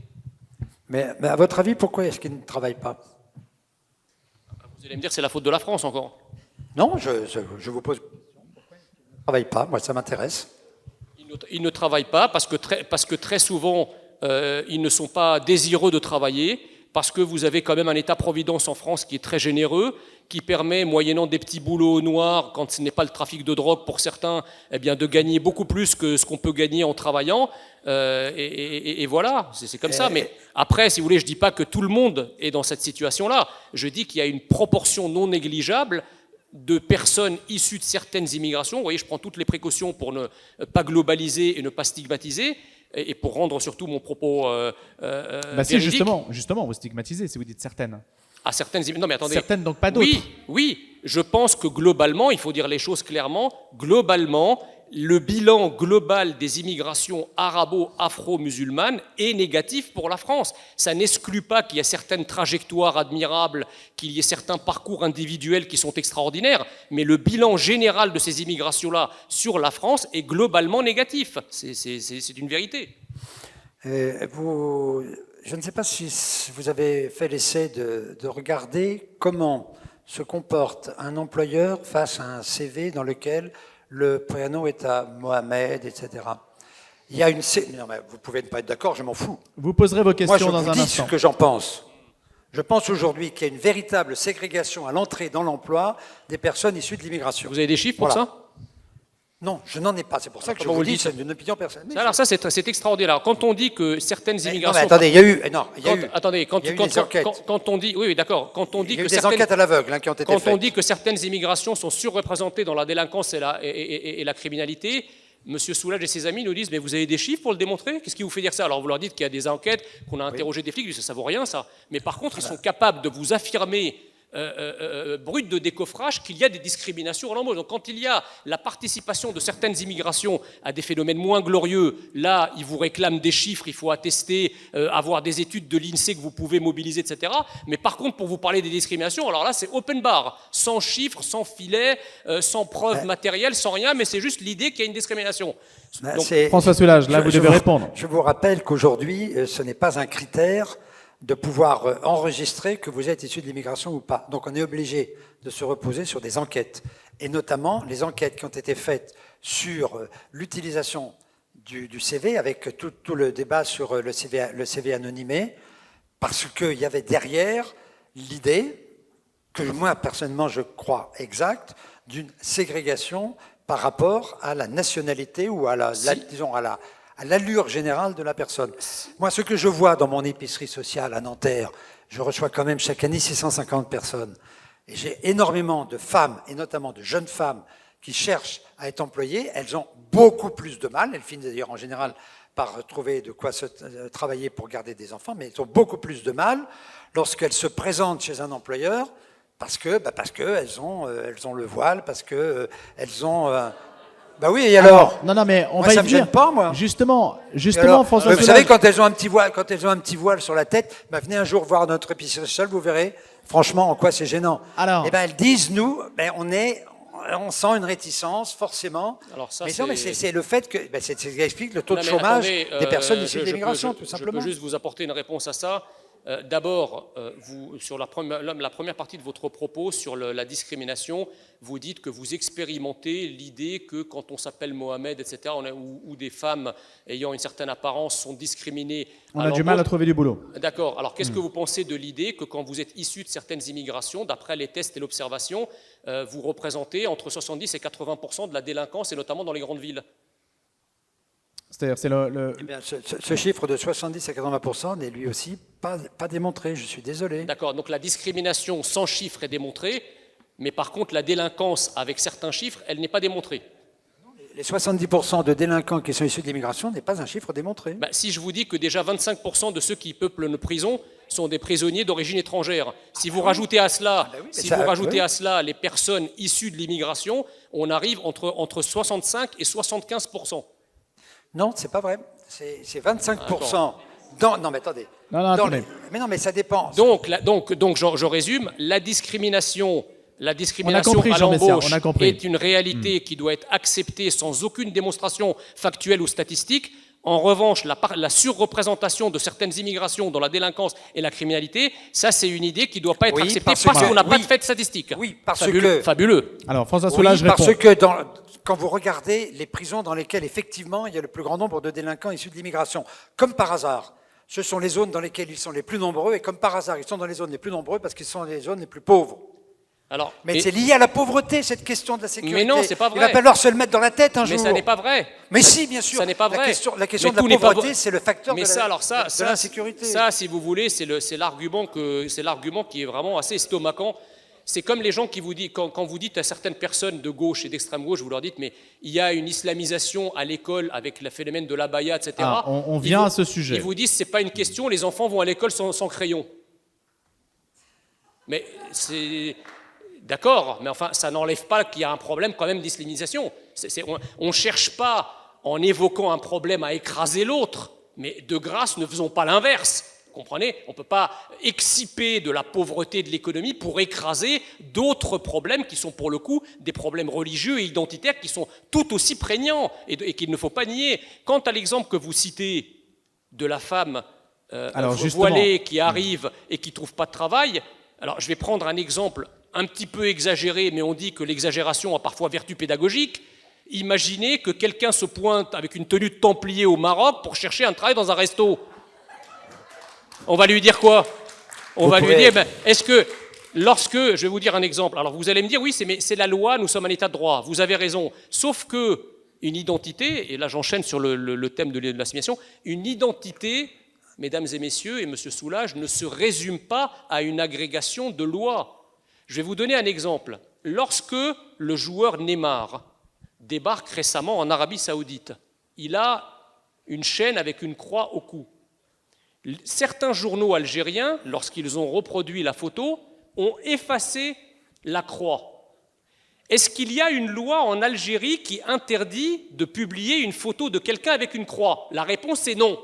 Mais à votre avis, pourquoi est-ce qu'ils ne travaillent pas? Vous allez me dire que c'est la faute de la France encore. Non, je vous pose une question. Pourquoi est-ce qu'ils ne travaillent pas? Moi, ça m'intéresse. Ils ne travaillent pas parce que très souvent, ils ne sont pas désireux de travailler, parce que vous avez quand même un État-providence en France qui est très généreux, qui permet, moyennant des petits boulots au noir, quand ce n'est pas le trafic de drogue pour certains, eh bien, de gagner beaucoup plus que ce qu'on peut gagner en travaillant. Et voilà, c'est comme ça. Mais après, si vous voulez, je ne dis pas que tout le monde est dans cette situation-là. Je dis qu'il y a une proportion non négligeable de personnes issues de certaines immigrations. Vous voyez, je prends toutes les précautions pour ne pas globaliser et ne pas stigmatiser, et pour rendre surtout mon propos Si, véridique. justement, vous stigmatisez si vous dites certaines. À certaines... Non, mais attendez. Certaines, donc pas d'autres. Oui, je pense que globalement, il faut dire les choses clairement, globalement, le bilan global des immigrations arabo-afro-musulmanes est négatif pour la France. Ça n'exclut pas qu'il y ait certaines trajectoires admirables, qu'il y ait certains parcours individuels qui sont extraordinaires, mais le bilan général de ces immigrations-là sur la France est globalement négatif. C'est une vérité. Je ne sais pas si vous avez fait l'essai de regarder comment se comporte un employeur face à un CV dans lequel le prénom est à Mohamed, etc. Il y a une... Non, mais vous pouvez ne pas être d'accord, je m'en fous. Vous poserez vos questions Moi, dans un je vous dis instant. ce que j'en pense. Je pense aujourd'hui qu'il y a une véritable ségrégation à l'entrée dans l'emploi des personnes issues de l'immigration. Vous avez des chiffres pour Voilà. ça? Non, je n'en ai pas. C'est pour ça que je Comment vous vous le dis, dites c'est une opinion personnelle. Alors ça, c'est extraordinaire. Alors, quand on dit que certaines Non, mais immigrations... attendez, il y a eu... Non, il y a eu... Attendez, il y a eu des enquêtes. quand on dit... Oui, d'accord. Quand on dit Il y a que eu des certaines... enquêtes à l'aveugle qui ont été Quand faites. on dit que certaines immigrations sont surreprésentées dans la délinquance et la criminalité, M. Soulages et ses amis nous disent « Mais vous avez des chiffres pour le démontrer? Qu'est-ce qui vous fait dire ça ?» Alors vous leur dites qu'il y a des enquêtes, qu'on a interrogé des flics, ça vaut rien ça. Mais par contre, ils sont capables de vous affirmer, brut de décoffrage, qu'il y a des discriminations à l'embauche. Donc quand il y a la participation de certaines immigrations à des phénomènes moins glorieux, là, ils vous réclament des chiffres, il faut attester, avoir des études de l'INSEE que vous pouvez mobiliser, etc. Mais par contre, pour vous parler des discriminations, alors là, c'est open bar, sans chiffres, sans filet, sans preuves matérielles, sans rien, mais c'est juste l'idée qu'il y a une discrimination. Donc, François Soulages, là, vous devez répondre. Je vous rappelle qu'aujourd'hui, ce n'est pas un critère de pouvoir enregistrer que vous êtes issu de l'immigration ou pas. Donc on est obligé de se reposer sur des enquêtes. Et notamment les enquêtes qui ont été faites sur l'utilisation du CV, avec tout le débat sur le CV anonymé, parce qu'il y avait derrière l'idée, que moi personnellement je crois exacte, d'une ségrégation par rapport à la nationalité ou à disons à l'allure générale de la personne. Moi, ce que je vois dans mon épicerie sociale à Nanterre, je reçois quand même chaque année 650 personnes. Et j'ai énormément de femmes, et notamment de jeunes femmes, qui cherchent à être employées. Elles ont beaucoup plus de mal. Elles finissent d'ailleurs en général par trouver de quoi travailler pour garder des enfants, mais elles ont beaucoup plus de mal lorsqu'elles se présentent chez un employeur parce que elles ont le voile, parce que elles ont bah oui, et alors non, mais on moi, va ça y me venir. gêne pas, moi. Justement, Alors, François vous Soulages. savez, quand elles ont un petit voile sur la tête, bah, venez un jour voir notre épicerie sociale, vous verrez franchement en quoi c'est gênant. Alors, et ben elles disent on sent une réticence forcément. Alors ça, mais c'est le fait que c'est ce qui explique le taux de chômage des personnes issues de l'immigration, tout simplement. Je peux juste vous apporter une réponse à ça. D'abord, vous, sur la première partie de votre propos sur la discrimination, vous dites que vous expérimentez l'idée que quand on s'appelle Mohamed, etc., ou des femmes ayant une certaine apparence sont discriminées. On a du mal à trouver du boulot. D'accord. Alors, qu'est-ce que vous pensez de l'idée que quand vous êtes issu de certaines immigrations, d'après les tests et l'observation, vous représentez entre 70 et 80% de la délinquance, et notamment dans les grandes villes? C'est-à-dire, c'est Eh bien, ce chiffre de 70 à 80% n'est lui aussi pas démontré, je suis désolé. D'accord, donc la discrimination sans chiffre est démontrée, mais par contre la délinquance avec certains chiffres, elle n'est pas démontrée. Les 70% de délinquants qui sont issus de l'immigration n'est pas un chiffre démontré. Ben, si je vous dis que déjà 25% de ceux qui peuplent nos prisons sont des prisonniers d'origine étrangère, si vous rajoutez à cela, à cela les personnes issues de l'immigration, on arrive entre 65 et 75%. Non, c'est pas vrai. C'est 25%. Non, mais attendez. Attendez. Mais non, mais ça dépend. Donc je résume, la discrimination On a compris, à Jean Messia, l'embauche on a compris. est une réalité qui doit être acceptée sans aucune démonstration factuelle ou statistique. En revanche, la surreprésentation de certaines immigrations dans la délinquance et la criminalité, ça c'est une idée qui ne doit pas être acceptée parce qu'on n'a pas de fait statistique. Oui, parce Fabuleux. Alors, François Soulages répond. Parce que quand vous regardez les prisons dans lesquelles effectivement il y a le plus grand nombre de délinquants issus de l'immigration, comme par hasard, ce sont les zones dans lesquelles ils sont les plus nombreux, et comme par hasard, ils sont dans les zones les plus nombreuses parce qu'ils sont les zones les plus pauvres. Mais c'est lié à la pauvreté, cette question de la sécurité. Mais non, c'est pas vrai. Il va falloir se le mettre dans la tête un jour. Mais ça n'est pas vrai. Mais si, bien sûr. Ça n'est pas vrai. La question de la pauvreté, c'est le facteur de l'insécurité. Ça, si vous voulez, c'est l'argument qui est vraiment assez estomacant. C'est comme les gens qui vous disent, quand vous dites à certaines personnes de gauche et d'extrême gauche, vous leur dites, mais il y a une islamisation à l'école avec le phénomène de l'abaya, etc. On vient à ce sujet. Ils vous disent, c'est pas une question, les enfants vont à l'école sans crayon. Mais c'est... D'accord, mais enfin, ça n'enlève pas qu'il y a un problème quand même d'islamisation. On ne cherche pas, en évoquant un problème, à écraser l'autre, mais de grâce, ne faisons pas l'inverse. Vous comprenez? On ne peut pas exciper de la pauvreté de l'économie pour écraser d'autres problèmes qui sont pour le coup des problèmes religieux et identitaires qui sont tout aussi prégnants et qu'il ne faut pas nier. Quant à l'exemple que vous citez de la femme voilée qui arrive et qui ne trouve pas de travail, alors je vais prendre un exemple un petit peu exagéré, mais on dit que l'exagération a parfois vertu pédagogique. Imaginez que quelqu'un se pointe avec une tenue de templier au Maroc pour chercher un travail dans un resto. On va lui dire quoi? On va lui dire, est-ce que je vais vous dire un exemple. Alors vous allez me dire, oui, c'est la loi, nous sommes un état de droit. Vous avez raison. Sauf que une identité, et là j'enchaîne sur le thème de l'assimilation, une identité, mesdames et messieurs, et monsieur Soulages, ne se résume pas à une agrégation de lois. Je vais vous donner un exemple. Lorsque le joueur Neymar débarque récemment en Arabie Saoudite, il a une chaîne avec une croix au cou. Certains journaux algériens, lorsqu'ils ont reproduit la photo, ont effacé la croix. Est-ce qu'il y a une loi en Algérie qui interdit de publier une photo de quelqu'un avec une croix? La réponse est non.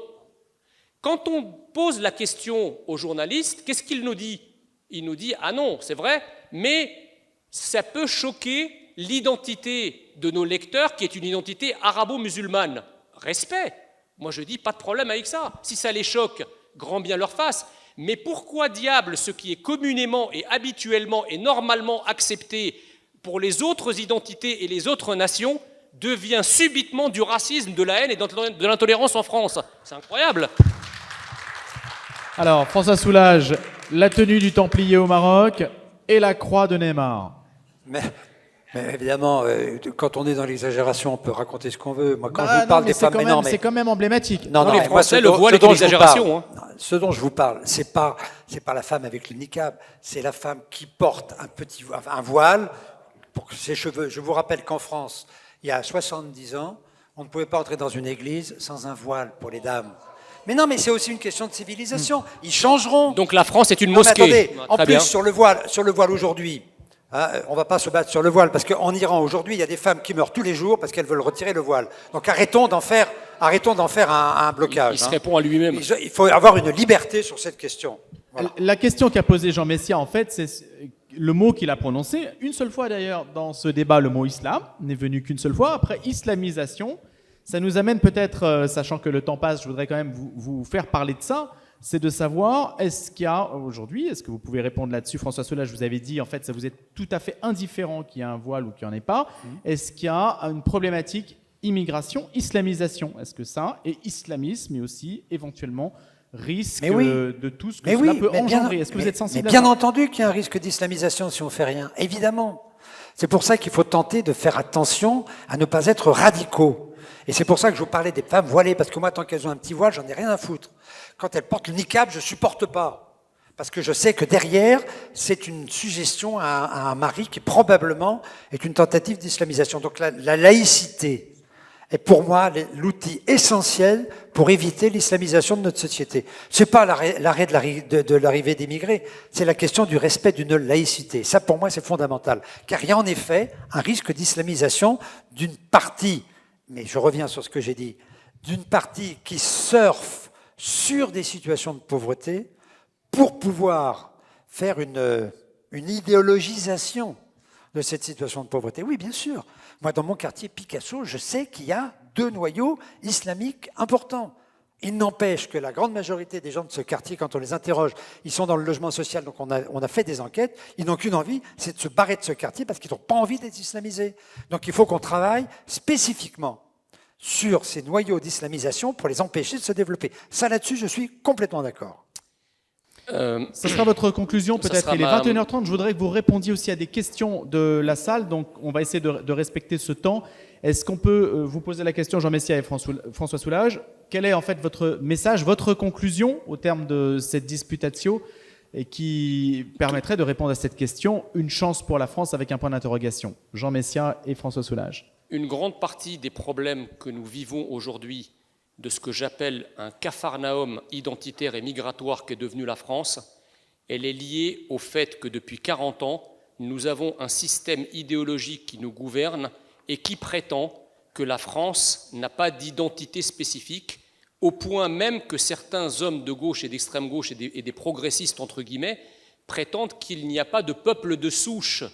Quand on pose la question aux journalistes, qu'est-ce qu'il nous dit? Il nous dit, ah non, c'est vrai, mais ça peut choquer l'identité de nos lecteurs, qui est une identité arabo-musulmane. Respect. Moi je dis, pas de problème avec ça. Si ça les choque, grand bien leur fasse. Mais pourquoi diable ce qui est communément et habituellement et normalement accepté pour les autres identités et les autres nations devient subitement du racisme, de la haine et de l'intolérance en France. C'est incroyable. Alors, François Soulages, la tenue du Templier au Maroc et la croix de Neymar. Mais évidemment, quand on est dans l'exagération, on peut raconter ce qu'on veut. Moi, quand je Bah vous parle non, des mais femmes, c'est quand même emblématique. Non, les mais Français moi, le voient avec dont je vous l'exagération, parle, non, ce dont je vous parle, c'est pas la femme avec le niqab, c'est la femme qui porte un voile pour ses cheveux. Je vous rappelle qu'en France, il y a 70 ans, on ne pouvait pas entrer dans une église sans un voile pour les dames. Mais non, mais c'est aussi une question de civilisation. Ils changeront. Donc la France est une Non, mais mosquée. attendez, en Très plus, bien. sur le voile aujourd'hui, hein, on ne va pas se battre sur le voile, parce qu'en Iran, aujourd'hui, il y a des femmes qui meurent tous les jours parce qu'elles veulent retirer le voile. Donc arrêtons d'en faire un blocage. Il se répond à lui-même. Il faut avoir une liberté sur cette question. Voilà. La question qu'a posée Jean Messia, en fait, c'est le mot qu'il a prononcé, une seule fois d'ailleurs dans ce débat, le mot islam, n'est venu qu'une seule fois. Après, islamisation, ça nous amène peut-être, sachant que le temps passe, je voudrais quand même vous faire parler de ça, c'est de savoir, est-ce qu'il y a aujourd'hui, est-ce que vous pouvez répondre là-dessus, François Soulages, vous avez dit, en fait, ça vous est tout à fait indifférent qu'il y ait un voile ou qu'il n'y en ait pas. Est-ce qu'il y a une problématique immigration, islamisation? Est-ce que ça, et islamisme, mais aussi éventuellement risque de tout ce que cela peut engendrer? Est-ce que vous êtes sensible à ça? Bien entendu qu'il y a un risque d'islamisation si on ne fait rien, évidemment. C'est pour ça qu'il faut tenter de faire attention à ne pas être radicaux. Et c'est pour ça que je vous parlais des femmes voilées, parce que moi, tant qu'elles ont un petit voile, j'en ai rien à foutre. Quand elles portent le niqab, je supporte pas. Parce que je sais que derrière, c'est une suggestion à un mari qui probablement est une tentative d'islamisation. Donc la laïcité est pour moi l'outil essentiel pour éviter l'islamisation de notre société. C'est pas l'arrêt de l'arrivée d'immigrés, c'est la question du respect d'une laïcité. Ça, pour moi, c'est fondamental. Car il y a en effet un risque d'islamisation d'une partie, mais je reviens sur ce que j'ai dit, d'une partie qui surfe sur des situations de pauvreté pour pouvoir faire une idéologisation de cette situation de pauvreté. Oui, bien sûr. Moi, dans mon quartier Picasso, je sais qu'il y a 2 noyaux islamiques importants. Il n'empêche que la grande majorité des gens de ce quartier, quand on les interroge, ils sont dans le logement social, donc on a fait des enquêtes, ils n'ont qu'une envie, c'est de se barrer de ce quartier parce qu'ils n'ont pas envie d'être islamisés. Donc il faut qu'on travaille spécifiquement sur ces noyaux d'islamisation pour les empêcher de se développer. Ça, là-dessus, je suis complètement d'accord. Ce sera votre conclusion, peut-être. Il est 21h30. Je voudrais que vous répondiez aussi à des questions de la salle. Donc, on va essayer de respecter ce temps. Est-ce qu'on peut vous poser la question, Jean Messia et François Soulages? Quel est en fait votre message, votre conclusion au terme de cette disputatio et qui permettrait de répondre à cette question? Une chance pour la France avec un point d'interrogation. Jean Messia et François Soulages. Une grande partie des problèmes que nous vivons aujourd'hui de ce que j'appelle un capharnaüm identitaire et migratoire qu'est devenu la France, elle est liée au fait que depuis 40 ans, nous avons un système idéologique qui nous gouverne et qui prétend que la France n'a pas d'identité spécifique, au point même que certains hommes de gauche et d'extrême gauche et des progressistes, entre guillemets, prétendent qu'il n'y a pas de peuple de souche.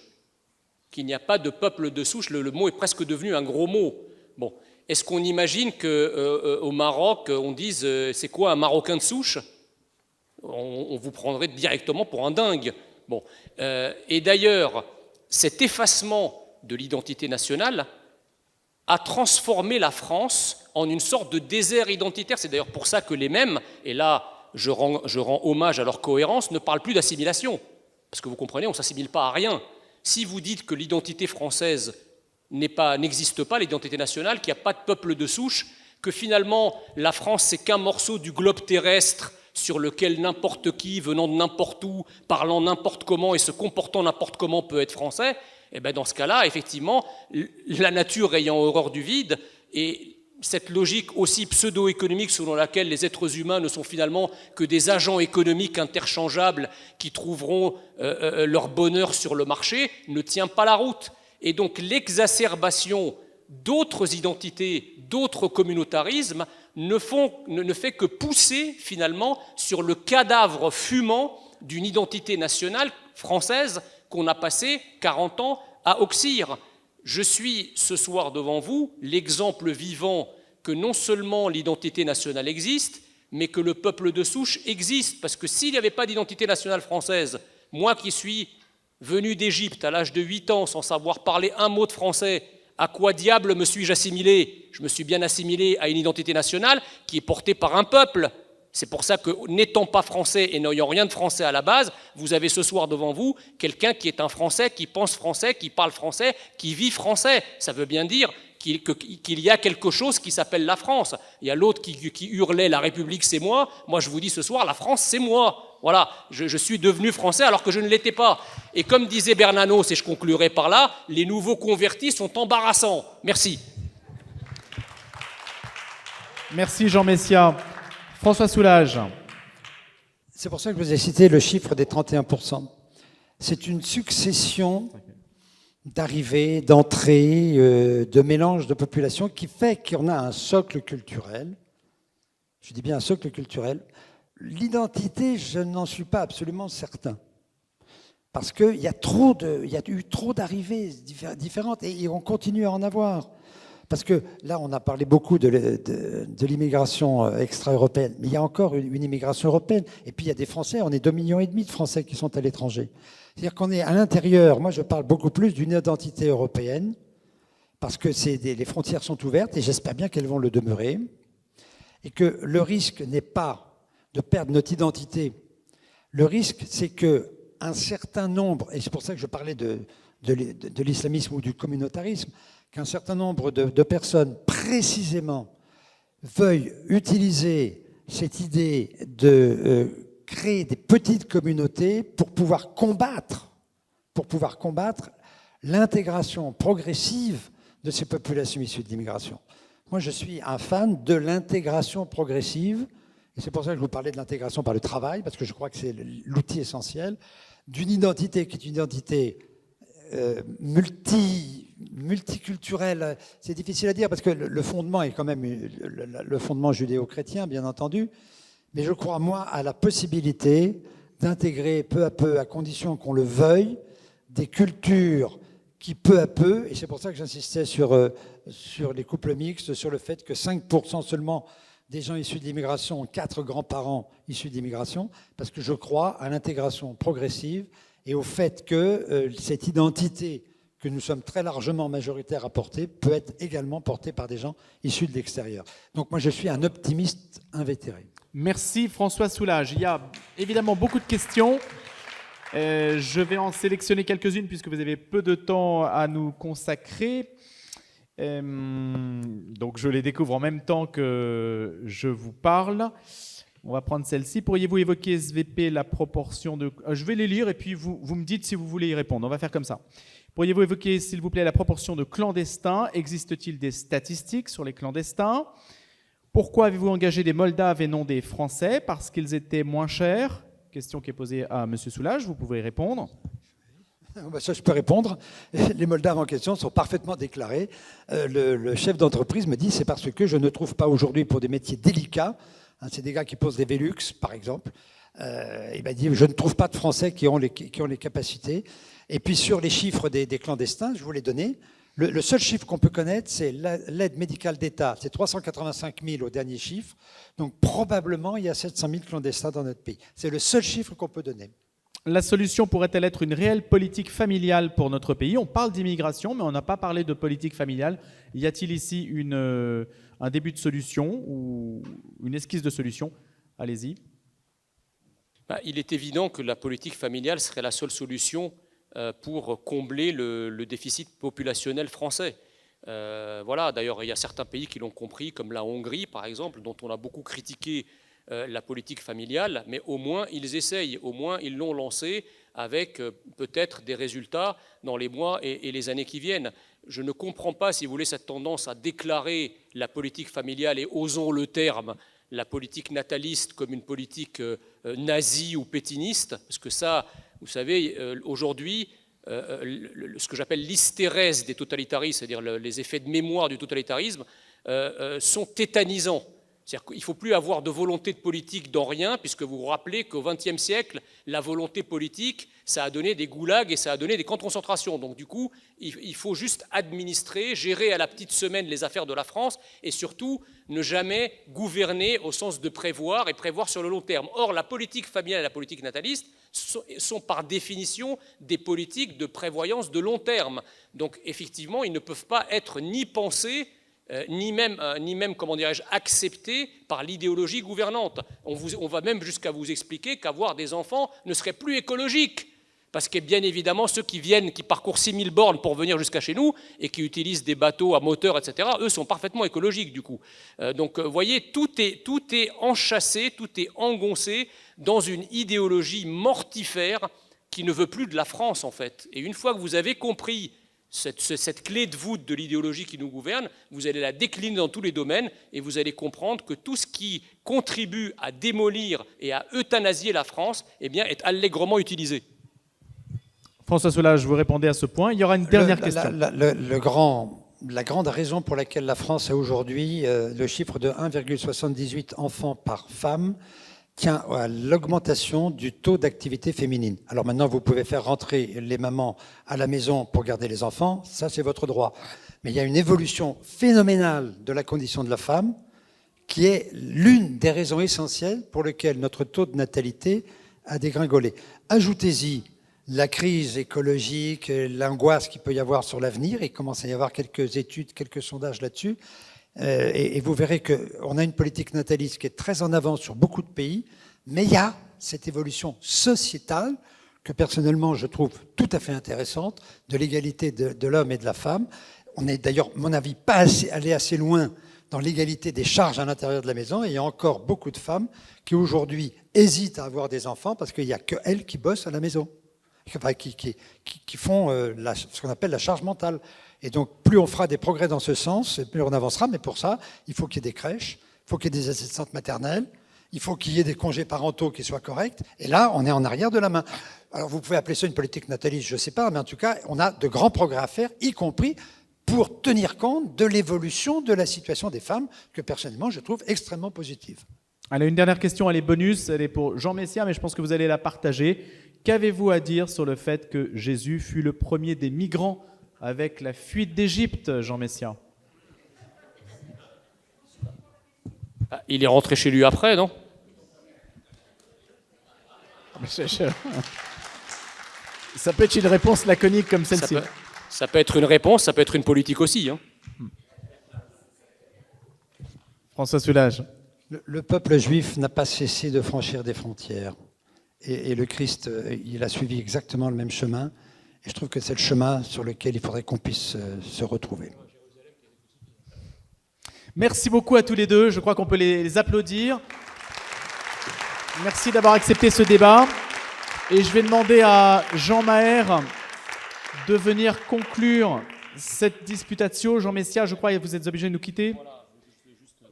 Qu'il n'y a pas de peuple de souche, le mot est presque devenu un gros mot. Bon. Est-ce qu'on imagine qu'au Maroc, on dise c'est quoi un Marocain de souche? On vous prendrait directement pour un dingue. Bon. Et d'ailleurs, cet effacement de l'identité nationale a transformé la France en une sorte de désert identitaire. C'est d'ailleurs pour ça que les mêmes, et là je rends hommage à leur cohérence, ne parlent plus d'assimilation. Parce que vous comprenez, on ne s'assimile pas à rien. Si vous dites que l'identité française n'existe pas, l'identité nationale, qu'il n'y a pas de peuple de souche, que finalement la France c'est qu'un morceau du globe terrestre sur lequel n'importe qui, venant de n'importe où, parlant n'importe comment et se comportant n'importe comment peut être français, et bien dans ce cas-là, effectivement, la nature ayant horreur du vide, et cette logique aussi pseudo-économique selon laquelle les êtres humains ne sont finalement que des agents économiques interchangeables qui trouveront leur bonheur sur le marché, ne tient pas la route. Et donc l'exacerbation d'autres identités, d'autres communautarismes ne fait que pousser finalement sur le cadavre fumant d'une identité nationale française qu'on a passé 40 ans à oxyre. Je suis ce soir devant vous l'exemple vivant que non seulement l'identité nationale existe, mais que le peuple de souche existe. Parce que s'il n'y avait pas d'identité nationale française, moi qui suis venu d'Égypte à l'âge de 8 ans sans savoir parler un mot de français, à quoi diable me suis-je assimilé? Je me suis bien assimilé à une identité nationale qui est portée par un peuple. C'est pour ça que, n'étant pas français et n'ayant rien de français à la base, vous avez ce soir devant vous quelqu'un qui est un Français, qui pense français, qui parle français, qui vit français. Ça veut bien dire qu'il y a quelque chose qui s'appelle la France. Il y a l'autre qui hurlait « la République, c'est moi ». Moi, je vous dis ce soir, la France, c'est moi. Voilà, je suis devenu français alors que je ne l'étais pas. Et comme disait Bernanos, et je conclurai par là, les nouveaux convertis sont embarrassants. Merci. Merci Jean Messia. François Soulages. C'est pour ça que je vous ai cité le chiffre des 31%. C'est une succession d'arrivées, d'entrées, de mélanges de populations qui fait qu'on a un socle culturel. Je dis bien un socle culturel. L'identité, je n'en suis pas absolument certain. Parce qu'il y a eu trop d'arrivées différentes et on continue à en avoir. Parce que là, on a parlé beaucoup de l'immigration extra-européenne, mais il y a encore une immigration européenne. Et puis il y a des Français, on est 2,5 millions de Français qui sont à l'étranger. C'est-à-dire qu'on est à l'intérieur, moi je parle beaucoup plus d'une identité européenne, parce que les frontières sont ouvertes et j'espère bien qu'elles vont le demeurer. Et que le risque n'est pas de perdre notre identité. Le risque, c'est qu'un certain nombre, et c'est pour ça que je parlais de l'islamisme ou du communautarisme, qu'un certain nombre de personnes précisément veuillent utiliser cette idée de créer des petites communautés pour pouvoir combattre l'intégration progressive de ces populations issues de l'immigration. Moi, je suis un fan de l'intégration progressive, et c'est pour ça que je vous parlais de l'intégration par le travail, parce que je crois que c'est l'outil essentiel, d'une identité qui est une identité multiculturelle. C'est difficile à dire, parce que le fondement est quand même le fondement judéo-chrétien, bien entendu, mais je crois, moi, à la possibilité d'intégrer peu à peu, à condition qu'on le veuille, des cultures qui peu à peu, et c'est pour ça que j'insistais sur les couples mixtes, sur le fait que 5% seulement des gens issus de l'immigration ont 4 grands-parents issus d'immigration, parce que je crois à l'intégration progressive et au fait que cette identité que nous sommes très largement majoritaires à porter peut être également portée par des gens issus de l'extérieur. Donc moi je suis un optimiste invétéré. Merci François Soulages. Il y a évidemment beaucoup de questions. Je vais en sélectionner quelques-unes puisque vous avez peu de temps à nous consacrer. Donc je les découvre en même temps que je vous parle. On va prendre celle-ci. Pourriez-vous évoquer, SVP, la proportion de... Je vais les lire et puis vous me dites si vous voulez y répondre. On va faire comme ça. Pourriez-vous évoquer, s'il vous plaît, la proportion de clandestins? Existe-t-il des statistiques sur les clandestins? Pourquoi avez-vous engagé des Moldaves et non des Français? Parce qu'ils étaient moins chers? Question qui est posée à M. Soulages. Vous pouvez répondre. Ça, je peux répondre. Les Moldaves en question sont parfaitement déclarés. Le chef d'entreprise me dit c'est parce que je ne trouve pas aujourd'hui pour des métiers délicats, c'est des gars qui posent des Velux, par exemple, il m'a dit je ne trouve pas de Français qui ont les capacités. Et puis sur les chiffres des clandestins, je vous les donner. Le seul chiffre qu'on peut connaître, c'est l'aide médicale d'État. C'est 385 000 au dernier chiffre. Donc probablement, il y a 700 000 clandestins dans notre pays. C'est le seul chiffre qu'on peut donner. La solution pourrait-elle être une réelle politique familiale pour notre pays? On parle d'immigration, mais on n'a pas parlé de politique familiale. Y a-t-il ici un début de solution ou une esquisse de solution? Allez-y. Il est évident que la politique familiale serait la seule solution pour combler le déficit populationnel français. Voilà. D'ailleurs, il y a certains pays qui l'ont compris, comme la Hongrie, par exemple, dont on a beaucoup critiqué la politique familiale, mais au moins ils essayent, au moins ils l'ont lancé avec peut-être des résultats dans les mois et les années qui viennent. Je ne comprends pas, si vous voulez, cette tendance à déclarer la politique familiale, et osons le terme, la politique nataliste comme une politique nazie ou pétiniste, parce que ça, vous savez, aujourd'hui, ce que j'appelle l'hystérèse des totalitarismes, c'est-à-dire les effets de mémoire du totalitarisme, sont tétanisants. C'est-à-dire qu'il ne faut plus avoir de volonté de politique dans rien, puisque vous vous rappelez qu'au XXe siècle, la volonté politique, ça a donné des goulags et ça a donné des camps de concentration. Donc du coup, il faut juste administrer, gérer à la petite semaine les affaires de la France et surtout ne jamais gouverner au sens de prévoir et prévoir sur le long terme. Or, la politique familiale et la politique nataliste sont par définition des politiques de prévoyance de long terme. Donc effectivement, ils ne peuvent pas être ni pensés ni même, comment dirais-je, accepté par l'idéologie gouvernante. On va même jusqu'à vous expliquer qu'avoir des enfants ne serait plus écologique. Parce que bien évidemment, ceux qui parcourent 6000 bornes pour venir jusqu'à chez nous et qui utilisent des bateaux à moteur, etc., eux sont parfaitement écologiques du coup. Donc vous voyez, tout est enchâssé, tout est engoncé dans une idéologie mortifère qui ne veut plus de la France en fait. Et une fois que vous avez compris cette clé de voûte de l'idéologie qui nous gouverne, vous allez la décliner dans tous les domaines et vous allez comprendre que tout ce qui contribue à démolir et à euthanasier la France, eh bien, est allègrement utilisé. François Soulage, vous répondez à ce point. Il y aura une dernière question. La grande raison pour laquelle la France a aujourd'hui le chiffre de 1,78 enfants par femme tient à l'augmentation du taux d'activité féminine. Alors maintenant, vous pouvez faire rentrer les mamans à la maison pour garder les enfants, ça c'est votre droit. Mais il y a une évolution phénoménale de la condition de la femme qui est l'une des raisons essentielles pour lesquelles notre taux de natalité a dégringolé. Ajoutez-y la crise écologique, l'angoisse qu'il peut y avoir sur l'avenir, il commence à y avoir quelques études, quelques sondages là-dessus, et vous verrez qu'on a une politique nataliste qui est très en avance sur beaucoup de pays, mais il y a cette évolution sociétale que personnellement je trouve tout à fait intéressante, de l'égalité de l'homme et de la femme. On n'est d'ailleurs, à mon avis, pas allé assez loin dans l'égalité des charges à l'intérieur de la maison, et il y a encore beaucoup de femmes qui aujourd'hui hésitent à avoir des enfants parce qu'il n'y a qu'elles qui bossent à la maison. Enfin, qui font ce qu'on appelle la charge mentale. Et donc, plus on fera des progrès dans ce sens, plus on avancera. Mais pour ça, il faut qu'il y ait des crèches, il faut qu'il y ait des assistantes maternelles, il faut qu'il y ait des congés parentaux qui soient corrects. Et là, on est en arrière de la main. Alors, vous pouvez appeler ça une politique nataliste, je ne sais pas, mais en tout cas, on a de grands progrès à faire, y compris pour tenir compte de l'évolution de la situation des femmes, que personnellement, je trouve extrêmement positive. Allez, une dernière question, elle est bonus, elle est pour Jean Messia, mais je pense que vous allez la partager. Qu'avez-vous à dire sur le fait que Jésus fut le premier des migrants avec la fuite d'Égypte, Jean Messia? Il est rentré chez lui après, non? Ça peut être une réponse laconique comme celle-ci. Ça peut être une réponse, ça peut être une politique aussi. Hein. François Soulage. Le peuple juif n'a pas cessé de franchir des frontières. Et le Christ, il a suivi exactement le même chemin. Et je trouve que c'est le chemin sur lequel il faudrait qu'on puisse se retrouver. Merci beaucoup à tous les deux. Je crois qu'on peut les applaudir. Merci d'avoir accepté ce débat. Et je vais demander à Jean Maher de venir conclure cette disputatio. Jean Messia, je crois que vous êtes obligé de nous quitter.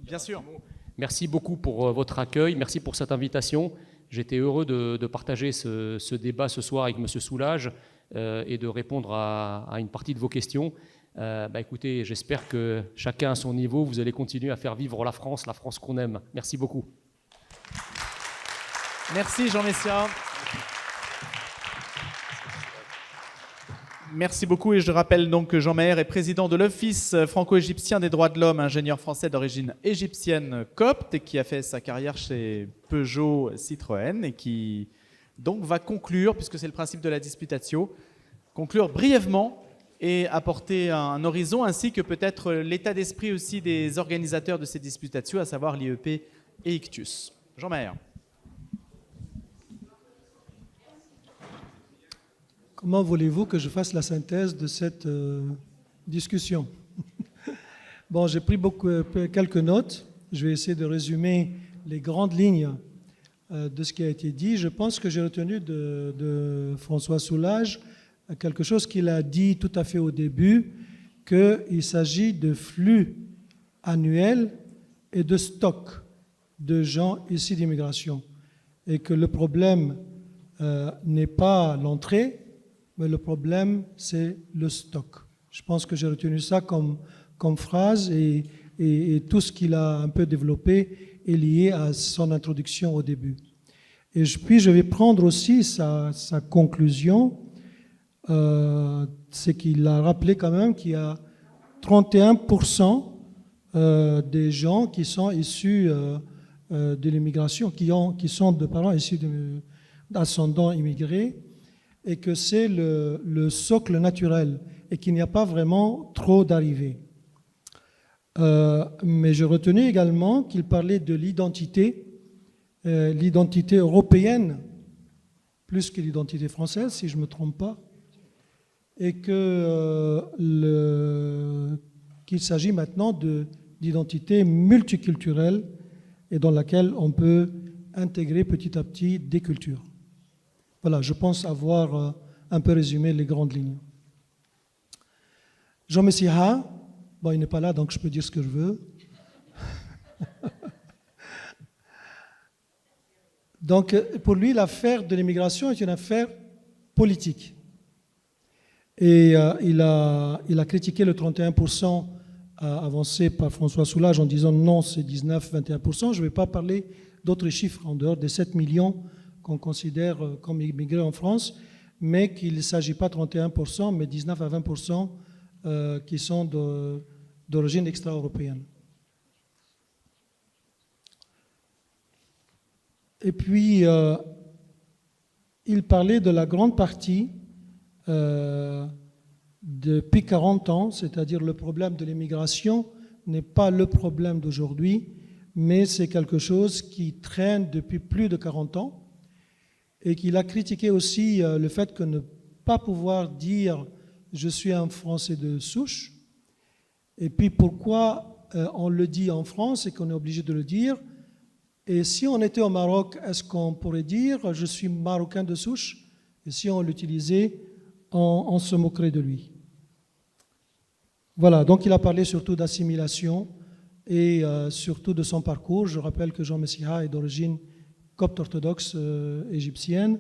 Bien sûr. Merci beaucoup pour votre accueil. Merci pour cette invitation. J'étais heureux de partager ce débat ce soir avec M. Soulage et de répondre à une partie de vos questions. Écoutez, j'espère que chacun à son niveau, vous allez continuer à faire vivre la France qu'on aime. Merci beaucoup. Merci Jean Messia. Merci beaucoup et je rappelle donc que Jean Maher est président de l'Office franco-égyptien des droits de l'homme, ingénieur français d'origine égyptienne copte et qui a fait sa carrière chez Peugeot Citroën et qui donc va conclure, puisque c'est le principe de la disputatio, conclure brièvement et apporter un horizon ainsi que peut-être l'état d'esprit aussi des organisateurs de ces disputatio, à savoir l'IEP et Ictus. Jean Maher. Comment voulez-vous que je fasse la synthèse de cette discussion? Bon, j'ai pris quelques notes. Je vais essayer de résumer les grandes lignes de ce qui a été dit. Je pense que j'ai retenu de François Soulage quelque chose qu'il a dit tout à fait au début, qu'il s'agit de flux annuels et de stock de gens issus d'immigration. Et que le problème n'est pas l'entrée, mais le problème, c'est le stock. Je pense que j'ai retenu ça comme phrase et tout ce qu'il a un peu développé est lié à son introduction au début. Et puis je vais prendre aussi sa conclusion, c'est qu'il a rappelé quand même qu'il y a 31% des gens qui sont issus de l'immigration, qui sont de parents issus d'ascendants immigrés, et que c'est le socle naturel, et qu'il n'y a pas vraiment trop d'arrivées. Mais je retenais également qu'il parlait de l'identité européenne, plus que l'identité française, si je ne me trompe pas, et qu'il s'agit maintenant d'identité multiculturelle et dans laquelle on peut intégrer petit à petit des cultures. Voilà, je pense avoir un peu résumé les grandes lignes. Jean Messiha, bon, il n'est pas là, donc je peux dire ce que je veux. Donc, pour lui, l'affaire de l'immigration est une affaire politique. Et il a critiqué le 31% avancé par François Soulages en disant non, c'est 19-21%. Je ne vais pas parler d'autres chiffres en dehors des 7 millions qu'on considère comme immigrés en France, mais qu'il ne s'agit pas de 31%, mais 19 à 20% qui sont d'origine extra-européenne. Et puis, il parlait de la grande partie depuis 40 ans, c'est-à-dire le problème de l'immigration n'est pas le problème d'aujourd'hui, mais c'est quelque chose qui traîne depuis plus de 40 ans, et qu'il a critiqué aussi le fait que ne pas pouvoir dire « je suis un Français de souche », et puis pourquoi on le dit en France et qu'on est obligé de le dire. Et si on était au Maroc, est-ce qu'on pourrait dire « je suis marocain de souche » et si on l'utilisait, on se moquerait de lui. Voilà, donc il a parlé surtout d'assimilation et surtout de son parcours. Je rappelle que Jean Messiha est d'origine copte orthodoxe égyptienne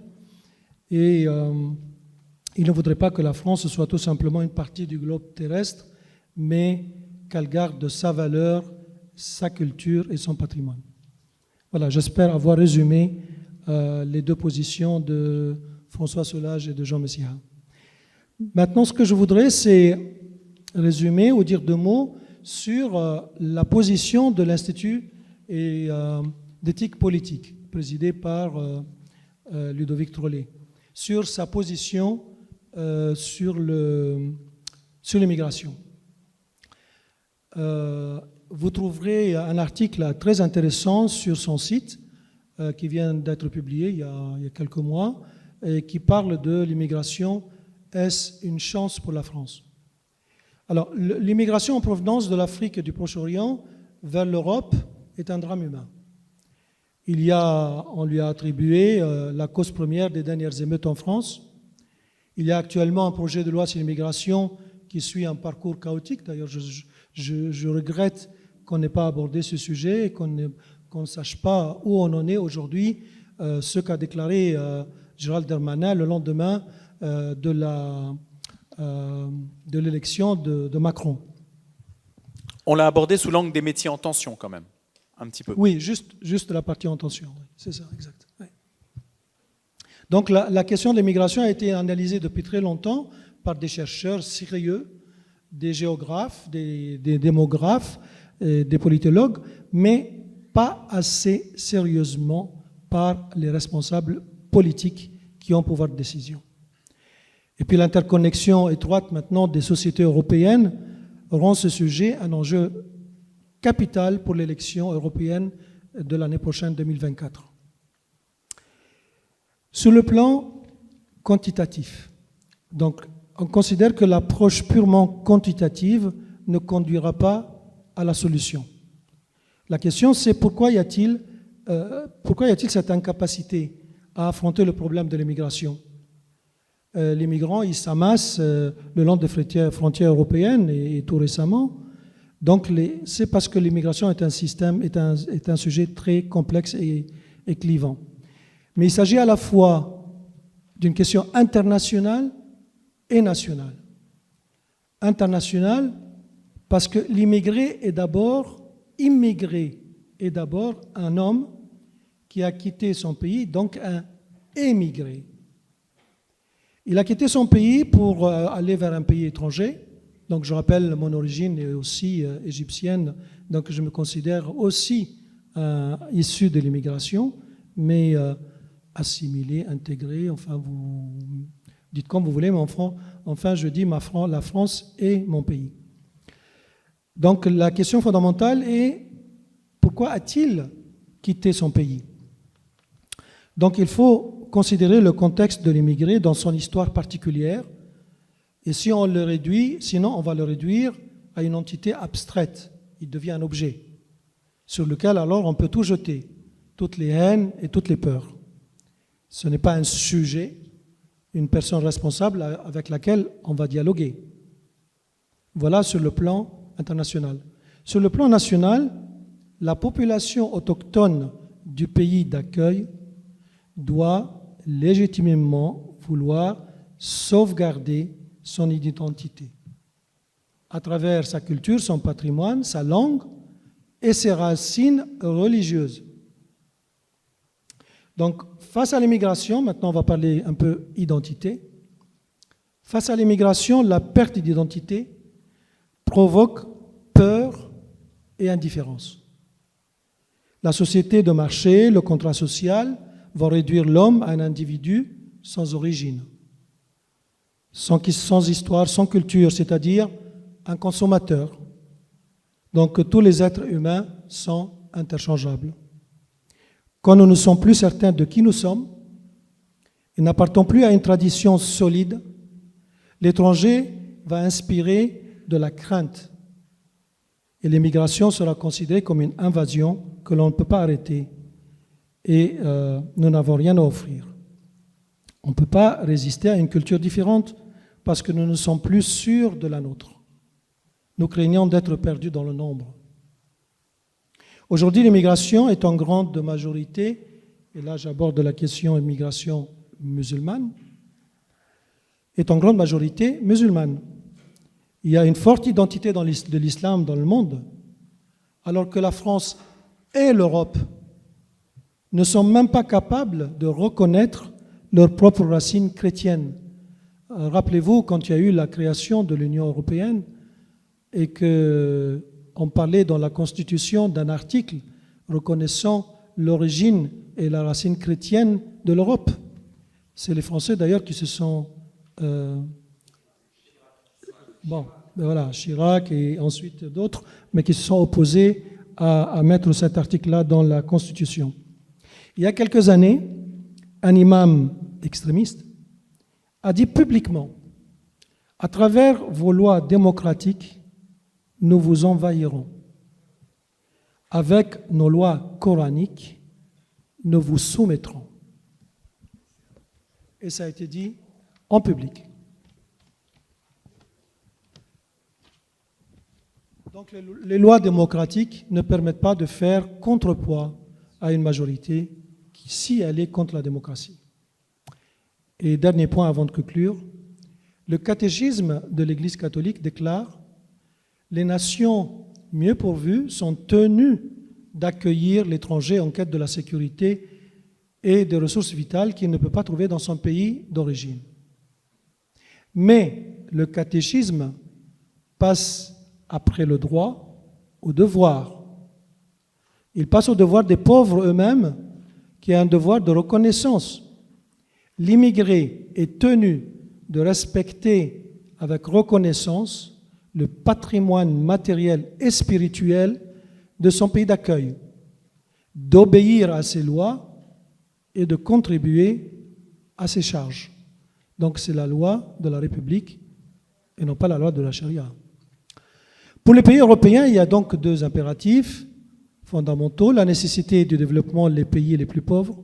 et il ne voudrait pas que la France soit tout simplement une partie du globe terrestre, mais qu'elle garde sa valeur, sa culture et son patrimoine. Voilà, j'espère avoir résumé les deux positions de François Soulages et de Jean Messiha. Maintenant, ce que je voudrais, c'est résumer ou dire deux mots sur la position de l'Institut d'éthique politique, présidé par Ludovic Trollet, sur sa position sur l'immigration. Vous trouverez un article très intéressant sur son site qui vient d'être publié il y a quelques mois et qui parle de l'immigration. Est-ce une chance pour la France? Alors, l'immigration en provenance de l'Afrique et du Proche-Orient vers l'Europe est un drame humain. On lui a attribué la cause première des dernières émeutes en France. Il y a actuellement un projet de loi sur l'immigration qui suit un parcours chaotique. D'ailleurs, je regrette qu'on n'ait pas abordé ce sujet et qu'on ne sache pas où on en est aujourd'hui, ce qu'a déclaré Gérald Darmanin le lendemain de l'élection de Macron. On l'a abordé sous l'angle des métiers en tension quand même, un petit peu. Oui, juste la partie en tension, oui, c'est ça, exact. Oui. Donc la question de l'immigration a été analysée depuis très longtemps par des chercheurs sérieux, des géographes, des démographes, des politologues, mais pas assez sérieusement par les responsables politiques qui ont pouvoir de décision. Et puis l'interconnexion étroite maintenant des sociétés européennes rend ce sujet un enjeu capital pour l'élection européenne de l'année prochaine, 2024. Sur le plan quantitatif, donc on considère que l'approche purement quantitative ne conduira pas à la solution. La question, c'est pourquoi y a-t-il cette incapacité à affronter le problème de l'immigration? Les migrants, ils s'amassent le long des frontières européennes et tout récemment. Donc, c'est parce que l'immigration est un sujet très complexe et clivant. Mais il s'agit à la fois d'une question internationale et nationale. Internationale, parce que l'immigré est d'abord immigré est d'abord un homme qui a quitté son pays, donc un émigré. Il a quitté son pays pour aller vers un pays étranger. Donc je rappelle, mon origine est aussi égyptienne, donc je me considère aussi issu de l'immigration, mais assimilé, intégré, enfin vous dites comme vous voulez, mais enfin je dis la France est mon pays. Donc la question fondamentale est pourquoi a-t-il quitté son pays? Donc il faut considérer le contexte de l'immigré dans son histoire particulière. Et si on le réduit, sinon on va le réduire à une entité abstraite. Il devient un objet sur lequel alors on peut tout jeter, toutes les haines et toutes les peurs. Ce n'est pas un sujet, une personne responsable avec laquelle on va dialoguer. Voilà sur le plan international. Sur le plan national, la population autochtone du pays d'accueil doit légitimement vouloir sauvegarder son identité à travers sa culture, son patrimoine, sa langue et ses racines religieuses. Donc, face à l'immigration, maintenant on va parler un peu identité, face à l'immigration, la perte d'identité provoque peur et indifférence. La société de marché, le contrat social vont réduire l'homme à un individu sans origine, sans histoire, sans culture, c'est-à-dire un consommateur. Donc tous les êtres humains sont interchangeables. Quand nous ne sommes plus certains de qui nous sommes et n'appartenons plus à une tradition solide, l'étranger va inspirer de la crainte et l'immigration sera considérée comme une invasion que l'on ne peut pas arrêter et nous n'avons rien à offrir. On ne peut pas résister à une culture différente parce que nous ne sommes plus sûrs de la nôtre. Nous craignons d'être perdus dans le nombre. Aujourd'hui, l'immigration est en grande majorité, et là j'aborde la question immigration musulmane, est en grande majorité musulmane. Il y a une forte identité de l'islam dans le monde, alors que la France et l'Europe ne sont même pas capables de reconnaître leurs propres racines chrétiennes. Rappelez-vous, quand il y a eu la création de l'Union européenne et qu'on parlait dans la Constitution d'un article reconnaissant l'origine et la racine chrétienne de l'Europe. C'est les Français d'ailleurs qui se sont... Chirac et ensuite d'autres, mais qui se sont opposés à mettre cet article-là dans la Constitution. Il y a quelques années, un imam extrémiste a dit publiquement, à travers vos lois démocratiques, nous vous envahirons. Avec nos lois coraniques, nous vous soumettrons. Et ça a été dit en public. Donc les lois démocratiques ne permettent pas de faire contrepoids à une majorité si elle est contre la démocratie. Et dernier point avant de conclure, le catéchisme de l'Église catholique déclare « Les nations mieux pourvues sont tenues d'accueillir l'étranger en quête de la sécurité et des ressources vitales qu'il ne peut pas trouver dans son pays d'origine. » Mais le catéchisme passe après le droit au devoir. Il passe au devoir des pauvres eux-mêmes, qui a un devoir de reconnaissance. L'immigré est tenu de respecter avec reconnaissance le patrimoine matériel et spirituel de son pays d'accueil, d'obéir à ses lois et de contribuer à ses charges. Donc c'est la loi de la République et non pas la loi de la charia. Pour les pays européens, il y a donc deux impératifs fondamentaux, la nécessité du développement des pays les plus pauvres,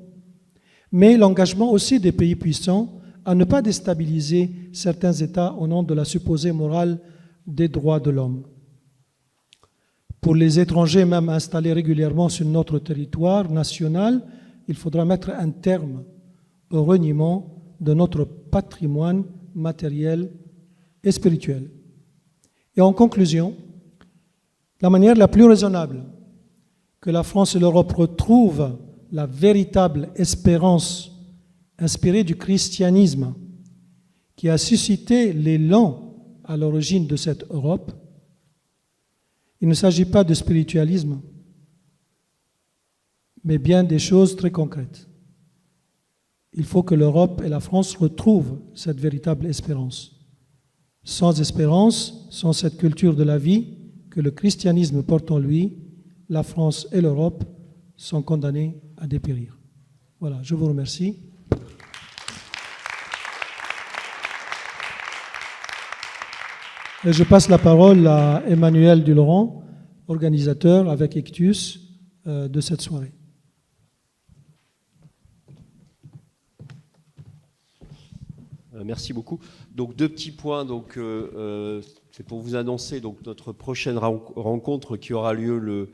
mais l'engagement aussi des pays puissants à ne pas déstabiliser certains États au nom de la supposée morale des droits de l'homme. Pour les étrangers même installés régulièrement sur notre territoire national, il faudra mettre un terme au reniement de notre patrimoine matériel et spirituel. Et en conclusion, la manière la plus raisonnable que la France et l'Europe retrouvent la véritable espérance inspirée du christianisme qui a suscité l'élan à l'origine de cette Europe. Il ne s'agit pas de spiritualisme, mais bien des choses très concrètes. Il faut que l'Europe et la France retrouvent cette véritable espérance. Sans espérance, sans cette culture de la vie que le christianisme porte en lui, la France et l'Europe sont condamnées à dépérir. Voilà, je vous remercie. Et je passe la parole à Emmanuel Dulaurent, organisateur avec Ictus de cette soirée. Merci beaucoup. Donc 2 petits points. Donc c'est pour vous annoncer donc notre prochaine rencontre qui aura lieu le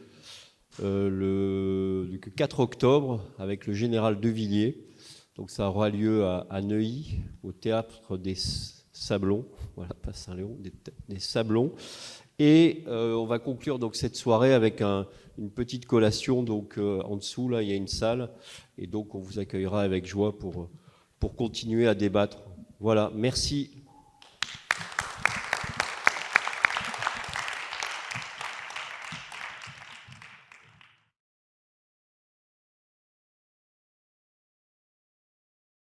4 octobre avec le général De Villiers. Donc ça aura lieu à Neuilly, au théâtre des Sablons. Voilà, pas Saint-Léon, des Sablons. Et on va conclure donc cette soirée avec une petite collation. Donc en dessous là, il y a une salle, et donc on vous accueillera avec joie pour continuer à débattre. Voilà, merci